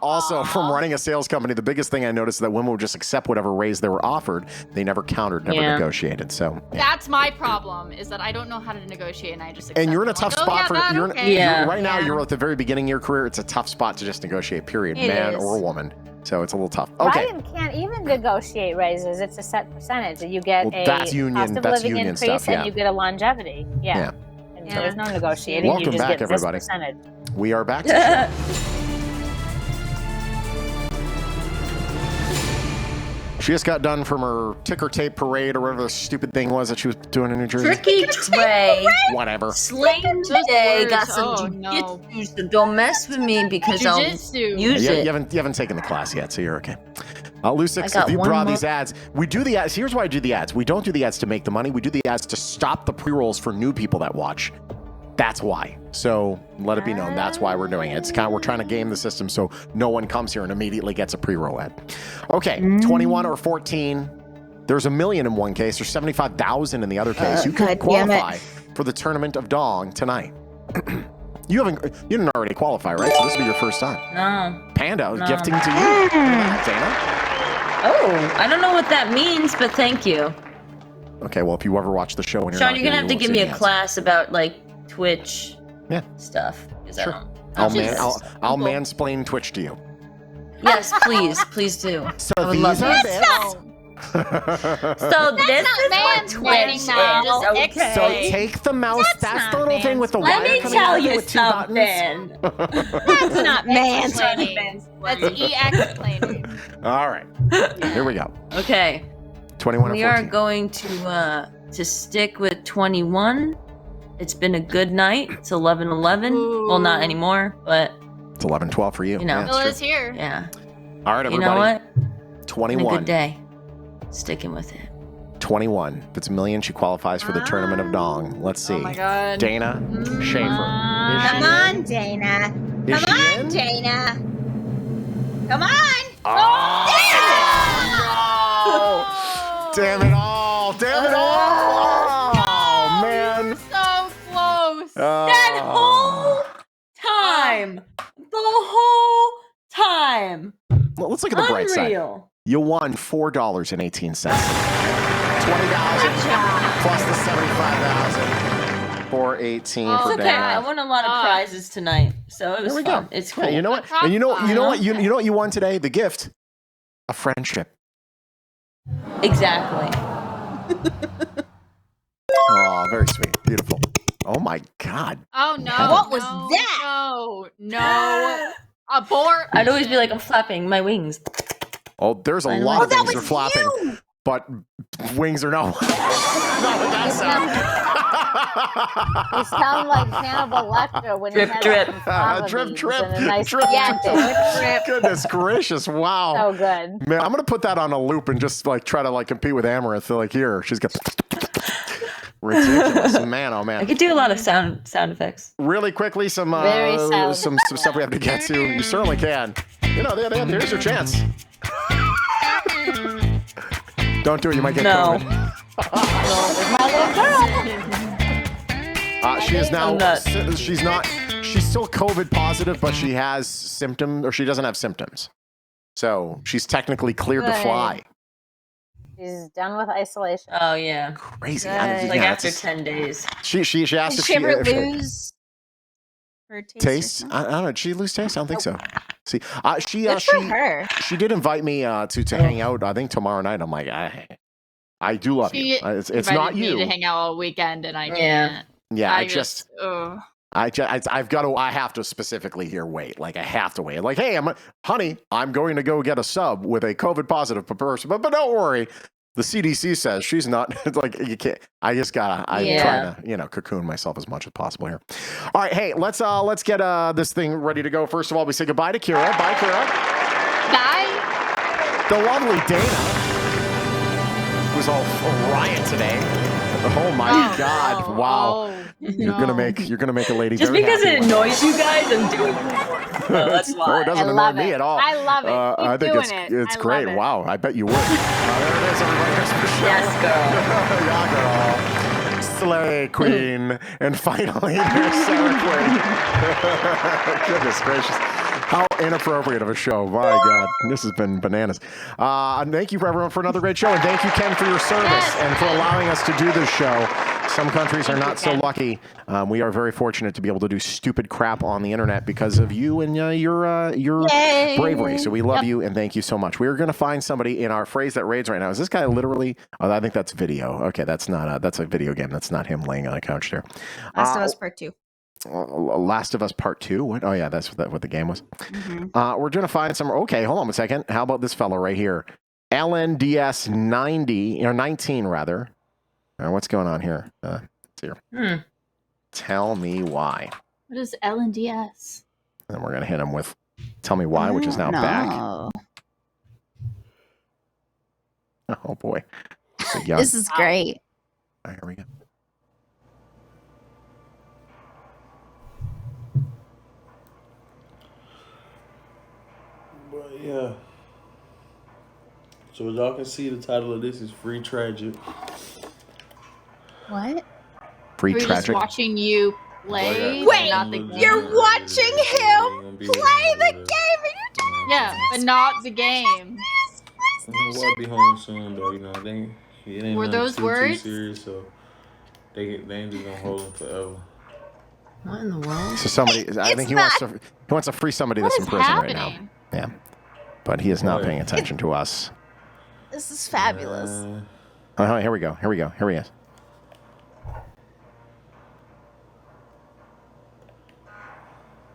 Also, from running a sales company, the biggest thing I noticed is that women would just accept whatever raise they were offered. They never countered, never negotiated. So That's my problem, is that I don't know how to negotiate and I just accept and you're in a it. tough Like, spot oh, for yeah, you're, okay. you're right now. You're at the very beginning of your career. It's a tough spot to just negotiate. Period, It man is. or woman. So it's a little tough. Okay. Ryan can't even negotiate raises. It's a set percentage. You get Well, a that's union- cost of that's living union increase stuff, yeah. and you get a longevity. Yeah. And so there's no negotiating. Welcome you just back, get everybody. this percentage. We are back to the show. She just got done from her ticker tape parade or whatever the stupid thing was that she was doing in New Jersey. Tricky Trey. Whatever. Slaying today. Got some Oh, no. jujitsu, so don't mess with me because I'll Jujitsu. use You it. haven't taken the class yet, so you're okay. Lucix, I got if you one draw more- these ads, we do the ads. Here's why I do the ads. We don't do the ads to make the money. We do the ads to stop the pre-rolls for new people that watch. That's why. So let it be known. That's why we're doing it. It's kind of, we're trying to game the system so no one comes here and immediately gets a pre-roll ad. Okay, 21 or 14. There's $1 million in one case. There's 75,000 in the other case. You could God damn it. qualify for the Tournament of Dong tonight. You didn't already qualify, right? So this will be your first time. No. Panda, No. gifting to you. Dana? Oh, I don't know what that means, but thank you. Okay, well, if you ever watch the show and you're Sean, not you're here, gonna have to you give won't me see a the class about like Twitch Yeah. stuff. 'Cause Sure. I don't I'll mansplain Twitch to you. Yes, please do. So I would these love are it. bits. So this is what Twitch is. Okay. So take the mouse. That's the little thing with the Let wire me coming out tell of it you with two buttons. something. That's not Mansplaining. That's E-explaining. All right, here we go. Okay. 21 We or are 14. going to stick with 21. It's been a good night. It's 11:11. Well, not anymore, but It's 11-12 for you. You know. Yeah, Bill it's is here. yeah. true. All right, You everybody. know what? Been a 21. good day. Sticking with it. 21. If it's $1 million, she qualifies for the Tournament of Dong. Let's see. Oh my god. Dana Schaefer. Come on, Dana. Is Come she on, in? Dana. Come on. Oh, damn it all! Damn it all! Oh, man! So close. That whole time. The whole time. Well, let's look at the bright side. Unreal. You won $4.18. 20,000 plus the 75,000. 418 It's for okay. Dana. I won a lot of prizes tonight, so it was There we fun. go. It's Yeah, cool. you know what? And you know what you won today? The gift. A friendship. Exactly. Oh, very sweet. Beautiful. Oh my God. Oh no. What was no, that? No. Abort. I'd always be like, I'm flapping my wings. Oh, there's a I know. lot of Oh, that things are was flapping, you! but wings are no. Not with that You sound like Hannibal Lecter when Drip, he had drip. some fava Drip, beans drip, and a nice drip. pancake. Goodness gracious! Wow. So good. Man, I'm gonna put that on a loop and just like try to like compete with Amaranth. Like here, she's got ridiculous. Man, oh I man. could do a lot of sound effects. Really quickly, some Very sound. some stuff we have to get to. You certainly can. You know, there's your chance. Don't do it. You might get No. COVID. My little girl. She is now. I'm not. She's not. She's still COVID positive, but she has symptoms, or she doesn't have symptoms. So she's technically cleared to Good. fly. She's done with isolation. Oh yeah. Crazy. Good. Like Yeah, after it's- 10 days. She asked Did if she ever if lose her taste? or taste. something? I don't know. Did she lose taste? I don't think so. See, Good for her. she did invite me to hang out. I think tomorrow night. I'm like, I do love you. It's invited not me you. to hang out all weekend, and I Yeah. can't. Yeah, I have to specifically here wait. Like I have to wait. Like, hey, honey, I'm going to go get a sub with a COVID positive person, but don't worry, The CDC says she's not like you can't. I'm trying to cocoon myself as much as possible here. All right, hey, let's get this thing ready to go. First of all, we say goodbye to Kira. Bye, Kira. Bye. The lovely Dana, who's all riot today. Oh my God! Wow, you're gonna make a lady Just very because happy it annoys you guys, I'm doing it more. No, that's why. No, it doesn't annoy me at all. I love it. Keep I think doing it's I great. love it. Wow, I bet you would. There it is, everybody. Here's Michelle. Yes, girl. Yeah, girl. Slay Queen. And finally, there's Sarah Quinn. Goodness gracious. How inappropriate of a show. My God. This has been bananas. Thank you, everyone, for another great show. And thank you, Ken, for your service and for allowing us to do this show. Some countries are not so lucky. We are very fortunate to be able to do stupid crap on the internet because of you and your bravery. So we love you and thank you so much. We are going to find somebody in our Phrase That Raids right now. Is this guy literally? Oh, I think that's video. Okay, that's not. That's a video game. That's not him laying on a couch there. Last of Us Part 2. Last of Us Part 2? What? Oh, yeah, that's what the game was. We're going to find some. Okay, hold on a second. How about this fellow right here? LNDS 90, or 19, rather. What's going on here? Let's see here. Tell me why. What is LNDS? And we're going to hit him with Tell Me Why, which is now back. Oh, boy. This is great. All right, here we go. But yeah. So as y'all can see, the title of this is Free Tragic. What? Free We're Tragic? just watching you play. Wait, not the game. you're watching him play the game and you're doing Yeah, but not the game. We'll be home soon, though. You know, I think it ain't Were those too words? serious, so they ain't just gonna hold him forever. What in the world? So somebody, I think he wants to free somebody that's in prison right now. Yeah, but he is not paying attention to us. This is fabulous. Here we go. Here he is.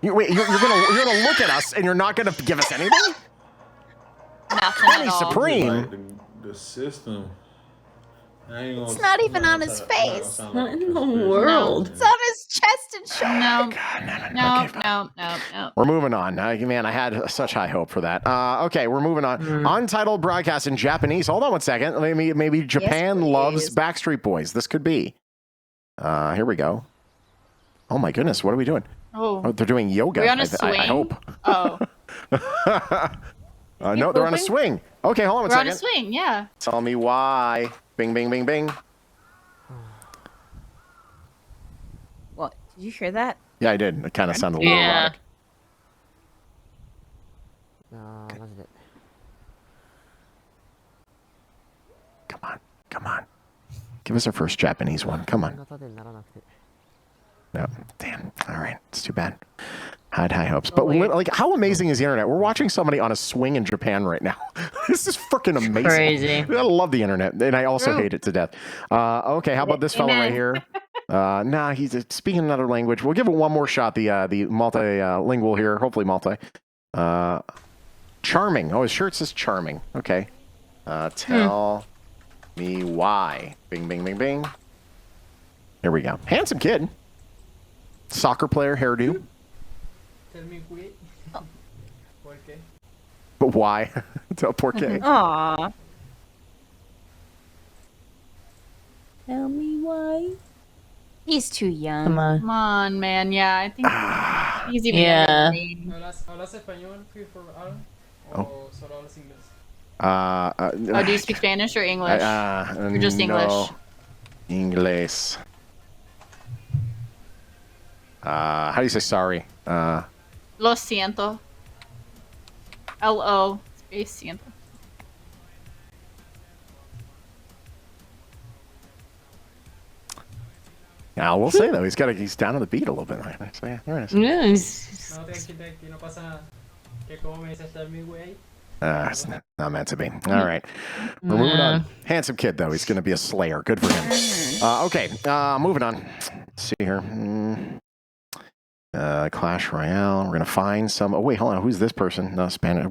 You're gonna look at us and you're not gonna give us anything? Nothing Penny at all. Supreme. Like the system. It's not even on his face. What in the world? It's on his chest and shoulder. No. We're moving on. Man, I had such high hope for that. Okay, we're moving on. Untitled broadcast in Japanese. Hold on one second. Maybe Japan loves Backstreet Boys. This could be. Here we go. Oh my goodness, what are we doing? Oh, they're doing yoga. Are we on a swing? I hope. Oh. No, they're on a swing. Okay, hold on one second. We're on a swing, yeah. Tell me why. Bing, bing, bing, bing. What? Did you hear that? Yeah, I did. It kind of sounded a little erotic. Come on. Give us our first Japanese one. Come on. No, damn. All right, it's too bad. Had high hopes, but like, how amazing is the internet? We're watching somebody on a swing in Japan right now. This is freaking amazing. Crazy. I love the internet, and I also hate it to death. Okay, how about this fellow right here? Nah, he's speaking another language. We'll give it one more shot. The multilingual here, hopefully multi. Charming. Oh, his shirt says charming. Okay. Tell me why. Bing, bing, bing, bing. Here we go. Handsome kid. Soccer player hairdo. Tell me why. ¿Por qué? But why? Por qué? Aww. Tell me why. He's too young. Come on, man. Yeah, I think he's even younger than me. ¿Hablas español, Free4All? ¿O solo hablas inglés? Do you speak Spanish or English? Or just English? No. Inglés. How do you say sorry? Lo siento. L-O space siento. I will say though, he's down on the beat a little bit. So yeah, there it is. Yeah, No pasa nada. Que como me dices, tell me why. It's not meant to be. All right. We're moving on. Handsome kid, though. He's going to be a slayer. Good for him. Okay. Moving on. Let's see here. Clash Royale. We're going to find some. Oh, wait. Hold on. Who's this person? No, Spanish.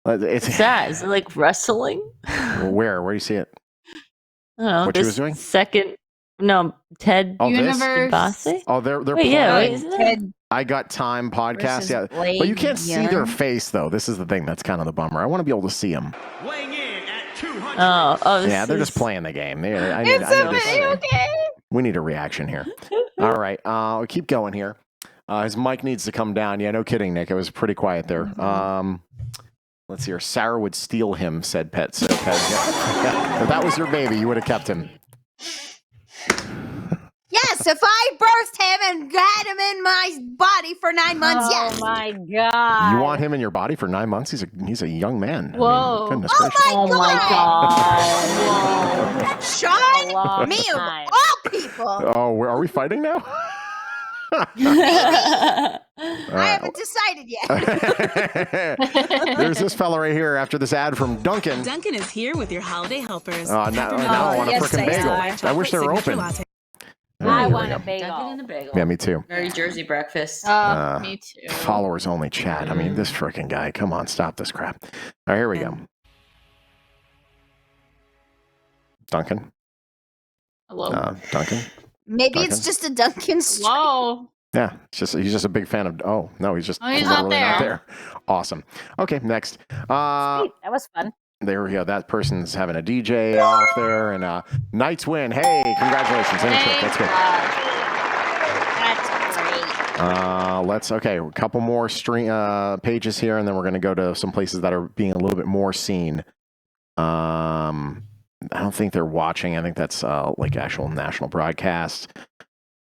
What's that? Is it like wrestling? Where? Where do you see it? I don't know, What she this was doing? second. No, Ted Oh, this? DiBiase? Oh, they're Wait, playing. yeah, wait, isn't it? I Got Time podcast. versus Yeah, Blade but you can't see their Young. face though. This is the thing that's kind of the bummer. I want to be able to see them. Oh, Yeah, they're just playing the game. We need a reaction here. All right, we'll keep going here. His mic needs to come down. Yeah, no kidding, Nick. It was pretty quiet there. Let's see here. Sarah would steal him, said Pet. So Pet, yeah. If that was your baby, you would have kept him. Yes, if I birthed him and had him in my body for 9 months, yes. Oh my god. You want him in your body for 9 months? He's a young man. Whoa. I mean, goodness gracious. Oh my god. A Sean, long me of time. all people. Oh, are we fighting now? I haven't decided yet. There's this fella right here after this ad from Dunkin'. Dunkin' is here with your holiday helpers. Now I want a yes, freaking they bagel. are. I wish they were open. I Here we want go. a bagel. Dunkin' and a bagel. Yeah, me too. Very Jersey breakfast. Me too. Followers only chat. I mean, this freaking guy. Come on, stop this crap. All right, here we go. Duncan. Hello. Duncan. Maybe it's Duncan? just a Dunkin' streak. Whoa. Yeah, he's just a big fan of. Oh no, he's just. Oh, he's not there. Awesome. Okay, next. Sweet. That was fun. There we go. That person's having a DJ off there, and Knights win. Hey, congratulations! That's good. That's great. Okay, a couple more pages here, and then we're going to go to some places that are being a little bit more seen. I don't think they're watching. I think that's like actual national broadcast.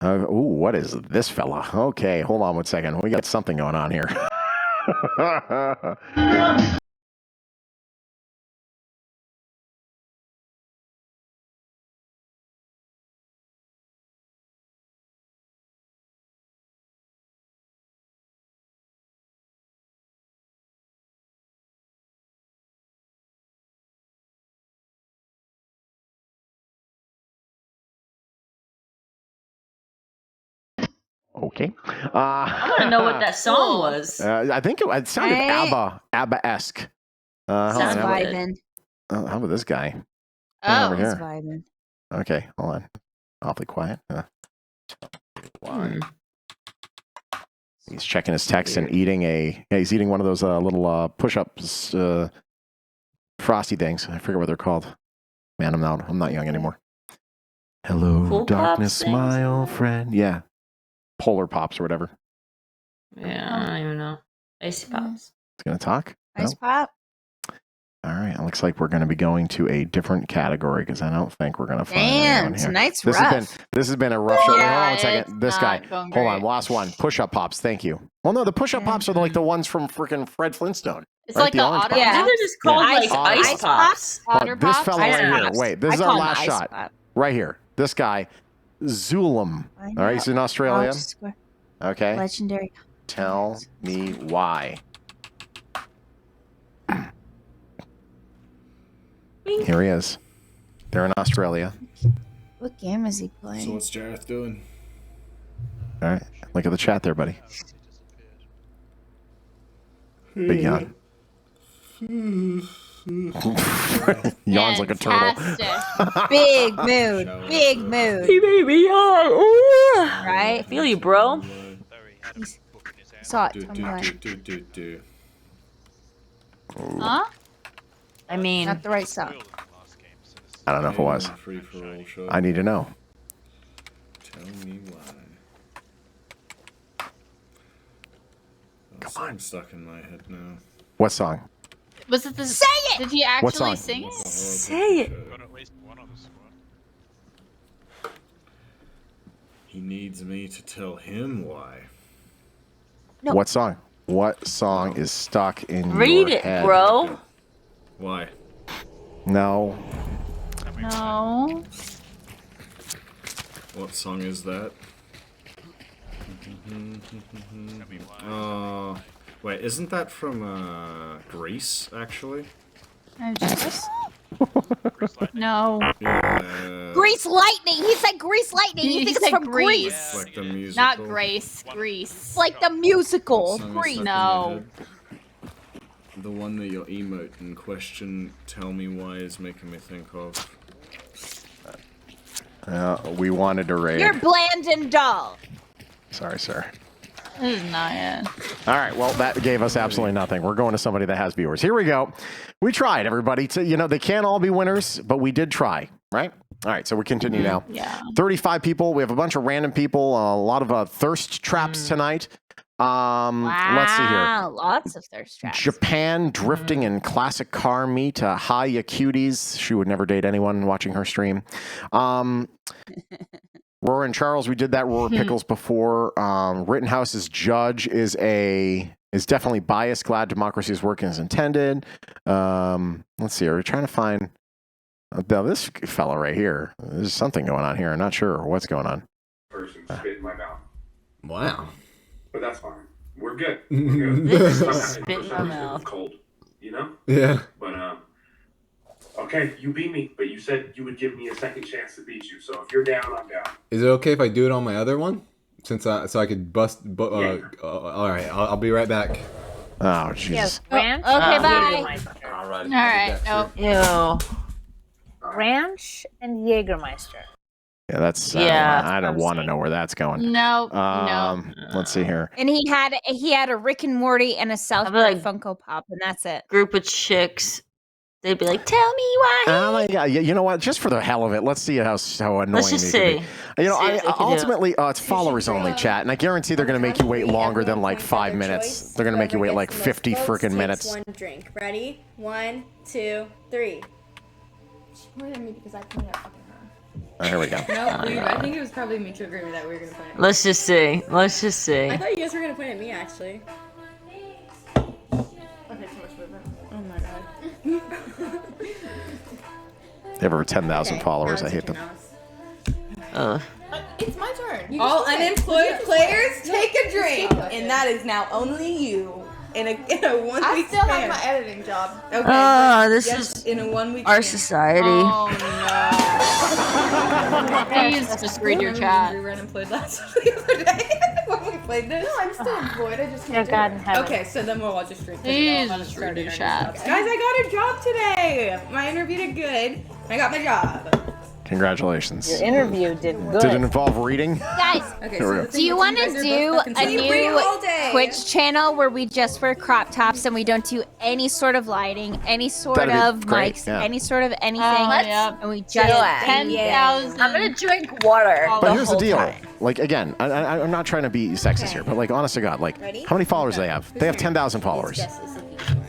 What is this fella? Okay, hold on one second. We got something going on here. Okay. I want to know what that song was. I think it sounded ABBA-esque. Sounds vibing. How about this guy? Oh, Over It's here. vibing. Okay, hold on. Awfully quiet. He's checking his text and eating he's eating one of those little push-ups, frosty things. I forget what they're called. Man, I'm not young anymore. Hello, Cool darkness, Pops my things? old friend. Yeah, Polar Pops or whatever. Yeah, I don't even know. Icy Pops. It's gonna talk. Ice No? pop. All right, it looks like we're going to be going to a different category because I don't think we're going to find anyone here. Tonight's This rough. has been a rough show. Wait, hold on one Yeah, second. it's This guy. not going Hold on. great. Last one. Push-up pops. Thank you. Well, no, the push-up pops are like the ones from freaking Fred Flintstone. It's right? like the orange auto pops. I think they're just called Ice- like ice ice pops. Otter This Pops? fella Ice right here. Pops. Wait, this I is our call them last ice shot. pop. Right here. This guy, Zulam. All right, he's in Australia. Okay. Legendary. Tell me why. Here he is. They're in Australia. What game is he playing? So what's Jareth doing? All right. Look at the chat there, buddy. Big yawn. Yawns like a turtle. Fantastic. Big mood. Big mood. Hey, baby, hi. Right? I feel you, bro. Saw it. Do, Tell me do, why. do, do, do. Huh? I mean, Not the right song. I don't know if it was. Free4All show. I need to know. Tell me why. Come on. Stuck in my head now. What song? Was it the? Say it! Did he What actually song? sing it? say it. He needs me to tell him why. No. What song? What song is stuck in Read your it, head? bro. Why? No. No. What song is that? Wait, isn't that from Grease, actually? No. Grease Lightning. He said Grease Lightning. He thinks it's said from Grease. Like the musical. Not Grace. Grease. It's like the musical. Song is Grease. stuck in my No. head. The one that your emote in question, tell me why, is making me think of. We wanted to raid. You're bland and dull. Sorry, sir. This is not it. All right, well, that gave us absolutely nothing. We're going to somebody that has viewers. Here we go. We tried, everybody. They can't all be winners, but we did try, right? All right, so we continue now. Yeah. 35 people. We have a bunch of random people. A lot of thirst traps tonight. Let's see here. Lots of thirst traps. Japan drifting in classic car meet. Hi, ya cuties. She would never date anyone watching her stream. Roar and Charles, we did that Roar Pickles before. Rittenhouse's judge is definitely biased. Glad democracy is working as intended. Let's see. Are we trying to find this fellow right here? There's something going on here. I'm not sure what's going on. Person spit in my mouth. Wow. But that's fine. We're good. We're good. Spit in my mouth. Cold, you know? Yeah. But okay, you beat me, but you said you would give me a second chance to beat you. So if you're down, I'm down. Is it okay if I do it on my other one? So I could bust. All right, I'll be right back. Oh, Jesus. Yes, ranch. Okay, bye. All right. All right. Nope. Ew. Ranch and Jägermeister. Yeah, that's. Yeah. I don't want to know where that's going. No. Let's see here. And he had a Rick and Morty and a South Park Funko Pop, and that's it. Group of chicks. They'd be like, "Tell me why." Oh my God! You know what? Just for the hell of it, let's see how annoying. Let's just see. Ultimately, it's followers only chat, and I guarantee they're going to make you wait longer than like 5 minutes. They're going to make you wait like 50 freaking minutes. One drink. Ready? 1, 2, 3. She pointed at me because I pointed at fucking her. Oh, here we go. No, I think it was probably mutual agreement that we were gonna point at me. Let's just see. Let's just see. I thought you guys were gonna point at me actually. Okay, too much movement. Oh my god. They have over 10,000 followers. I hate them. It's my turn. All unemployed players take a drink, and that is now only you. In a 1 week span. I still have my editing job. Okay. This is in a 1 week our span. society. Oh no. Please just read your chat. We were unemployed last the other day when we played this. No, I'm still employed. I just can't do it. Okay, so then we'll all just drink. Please just read your chat. Guys, I got a job today. My interview did good. I got my job. Congratulations. Your interview did good. Did it involve reading? Guys, Here we go. do you want to do a new Twitch channel where we just wear crop tops and we don't do any sort of lighting, any sort That'd be of great, mics, yeah. any sort of anything, And we just 10,000. I'm gonna drink water. But here's the whole deal. time. Like, again, I'm not trying to be sexist here, but like, honest to God, like, how many followers do they have? They have 10,000 followers. They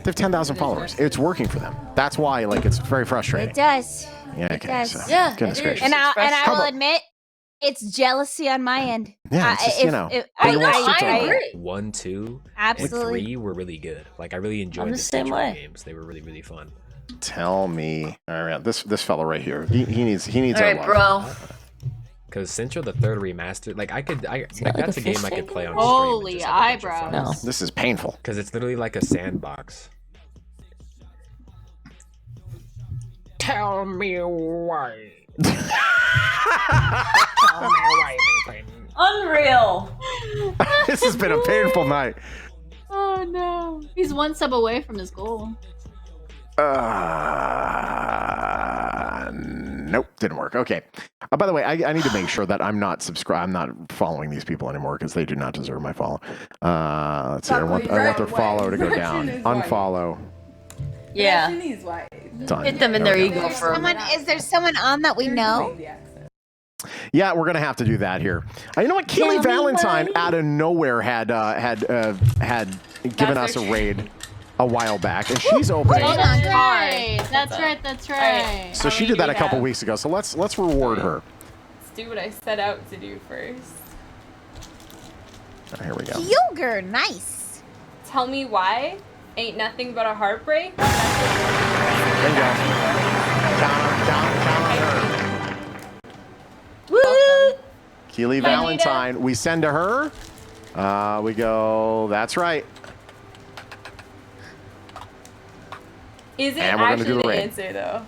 have 10,000 followers. It's working for them. That's why, like, it's very frustrating. It does. Yeah, okay. does. So, Yeah, goodness gracious. And I How will about- admit, it's jealousy on my end. Yeah, it's just, If- you know, if- but you want shit to I go. agree. 1, 2, Absolutely. and 3 were really good. Like I really enjoyed I'm the the same Central way. games. They were really, really fun. Tell me. All right, this fellow right here. He needs All our right, love. bro. Because Central, the third remastered, like like that's a a game fish I could tank? play on Holy stream. and just have a bunch of eyebrows. fun. No. This is painful. Because it's literally like a sandbox. Tell me why. Tell me why, my friend. Unreal. This has been a painful night. Oh no. He's one sub away from his goal. Nope, didn't work. Okay. By the way, I need to make sure that I'm not following these people anymore because they do not deserve my follow. Let's see. I want their follow to go down. Unfollow. Yeah. Done. Hit them in their There we go. ego for a minute. Is there someone on that we know? Yeah, we're gonna have to do that here. You know what? Keely Valentine out of nowhere had given us a raid a while back, and she's opening. Oh, that's right. That's right. So she did that a couple weeks ago. So let's reward her. Let's do what I set out to do first. Here we go. Yogurt, nice. Tell me why. Ain't nothing but a heartbreak. There you go. Count on her. Woo! Keely Valentine. We send to her. We go. That's right. Is it And we're gonna actually do the the raid. answer though?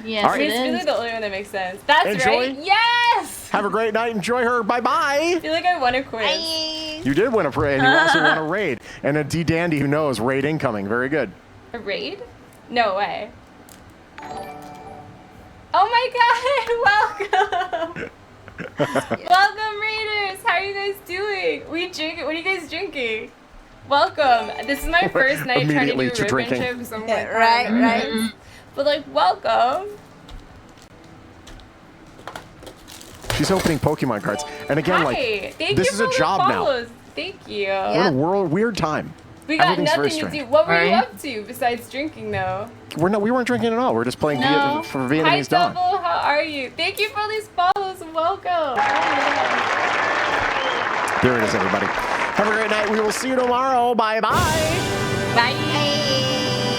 Yes, All right. It's really the only one that makes sense. That's Enjoy. right. Yes. Have a great night. Enjoy her. Bye bye. I feel like I won a quiz. You did win a parade. You also won a raid. And a D Dandy who knows raid incoming. Very good. A raid? No way. Oh, Oh my God! Welcome. Welcome, Raiders. How are you guys doing? What are you guys drinking? Welcome. This is my first night trying to do a rip and chip, so I'm like, right. But like, welcome. She's opening Pokemon cards, and again, like, this is a job now. Thank you. We're in a weird time. We got Everything's very nothing to strange. do. What were you up to besides drinking, though? We weren't drinking at all. We're just playing for Vietnamese Hi, Dawn. Double. How are you? Thank you for all these follows. Welcome. There it is, everybody. Have a great night. We will see you tomorrow. Bye-bye. Bye.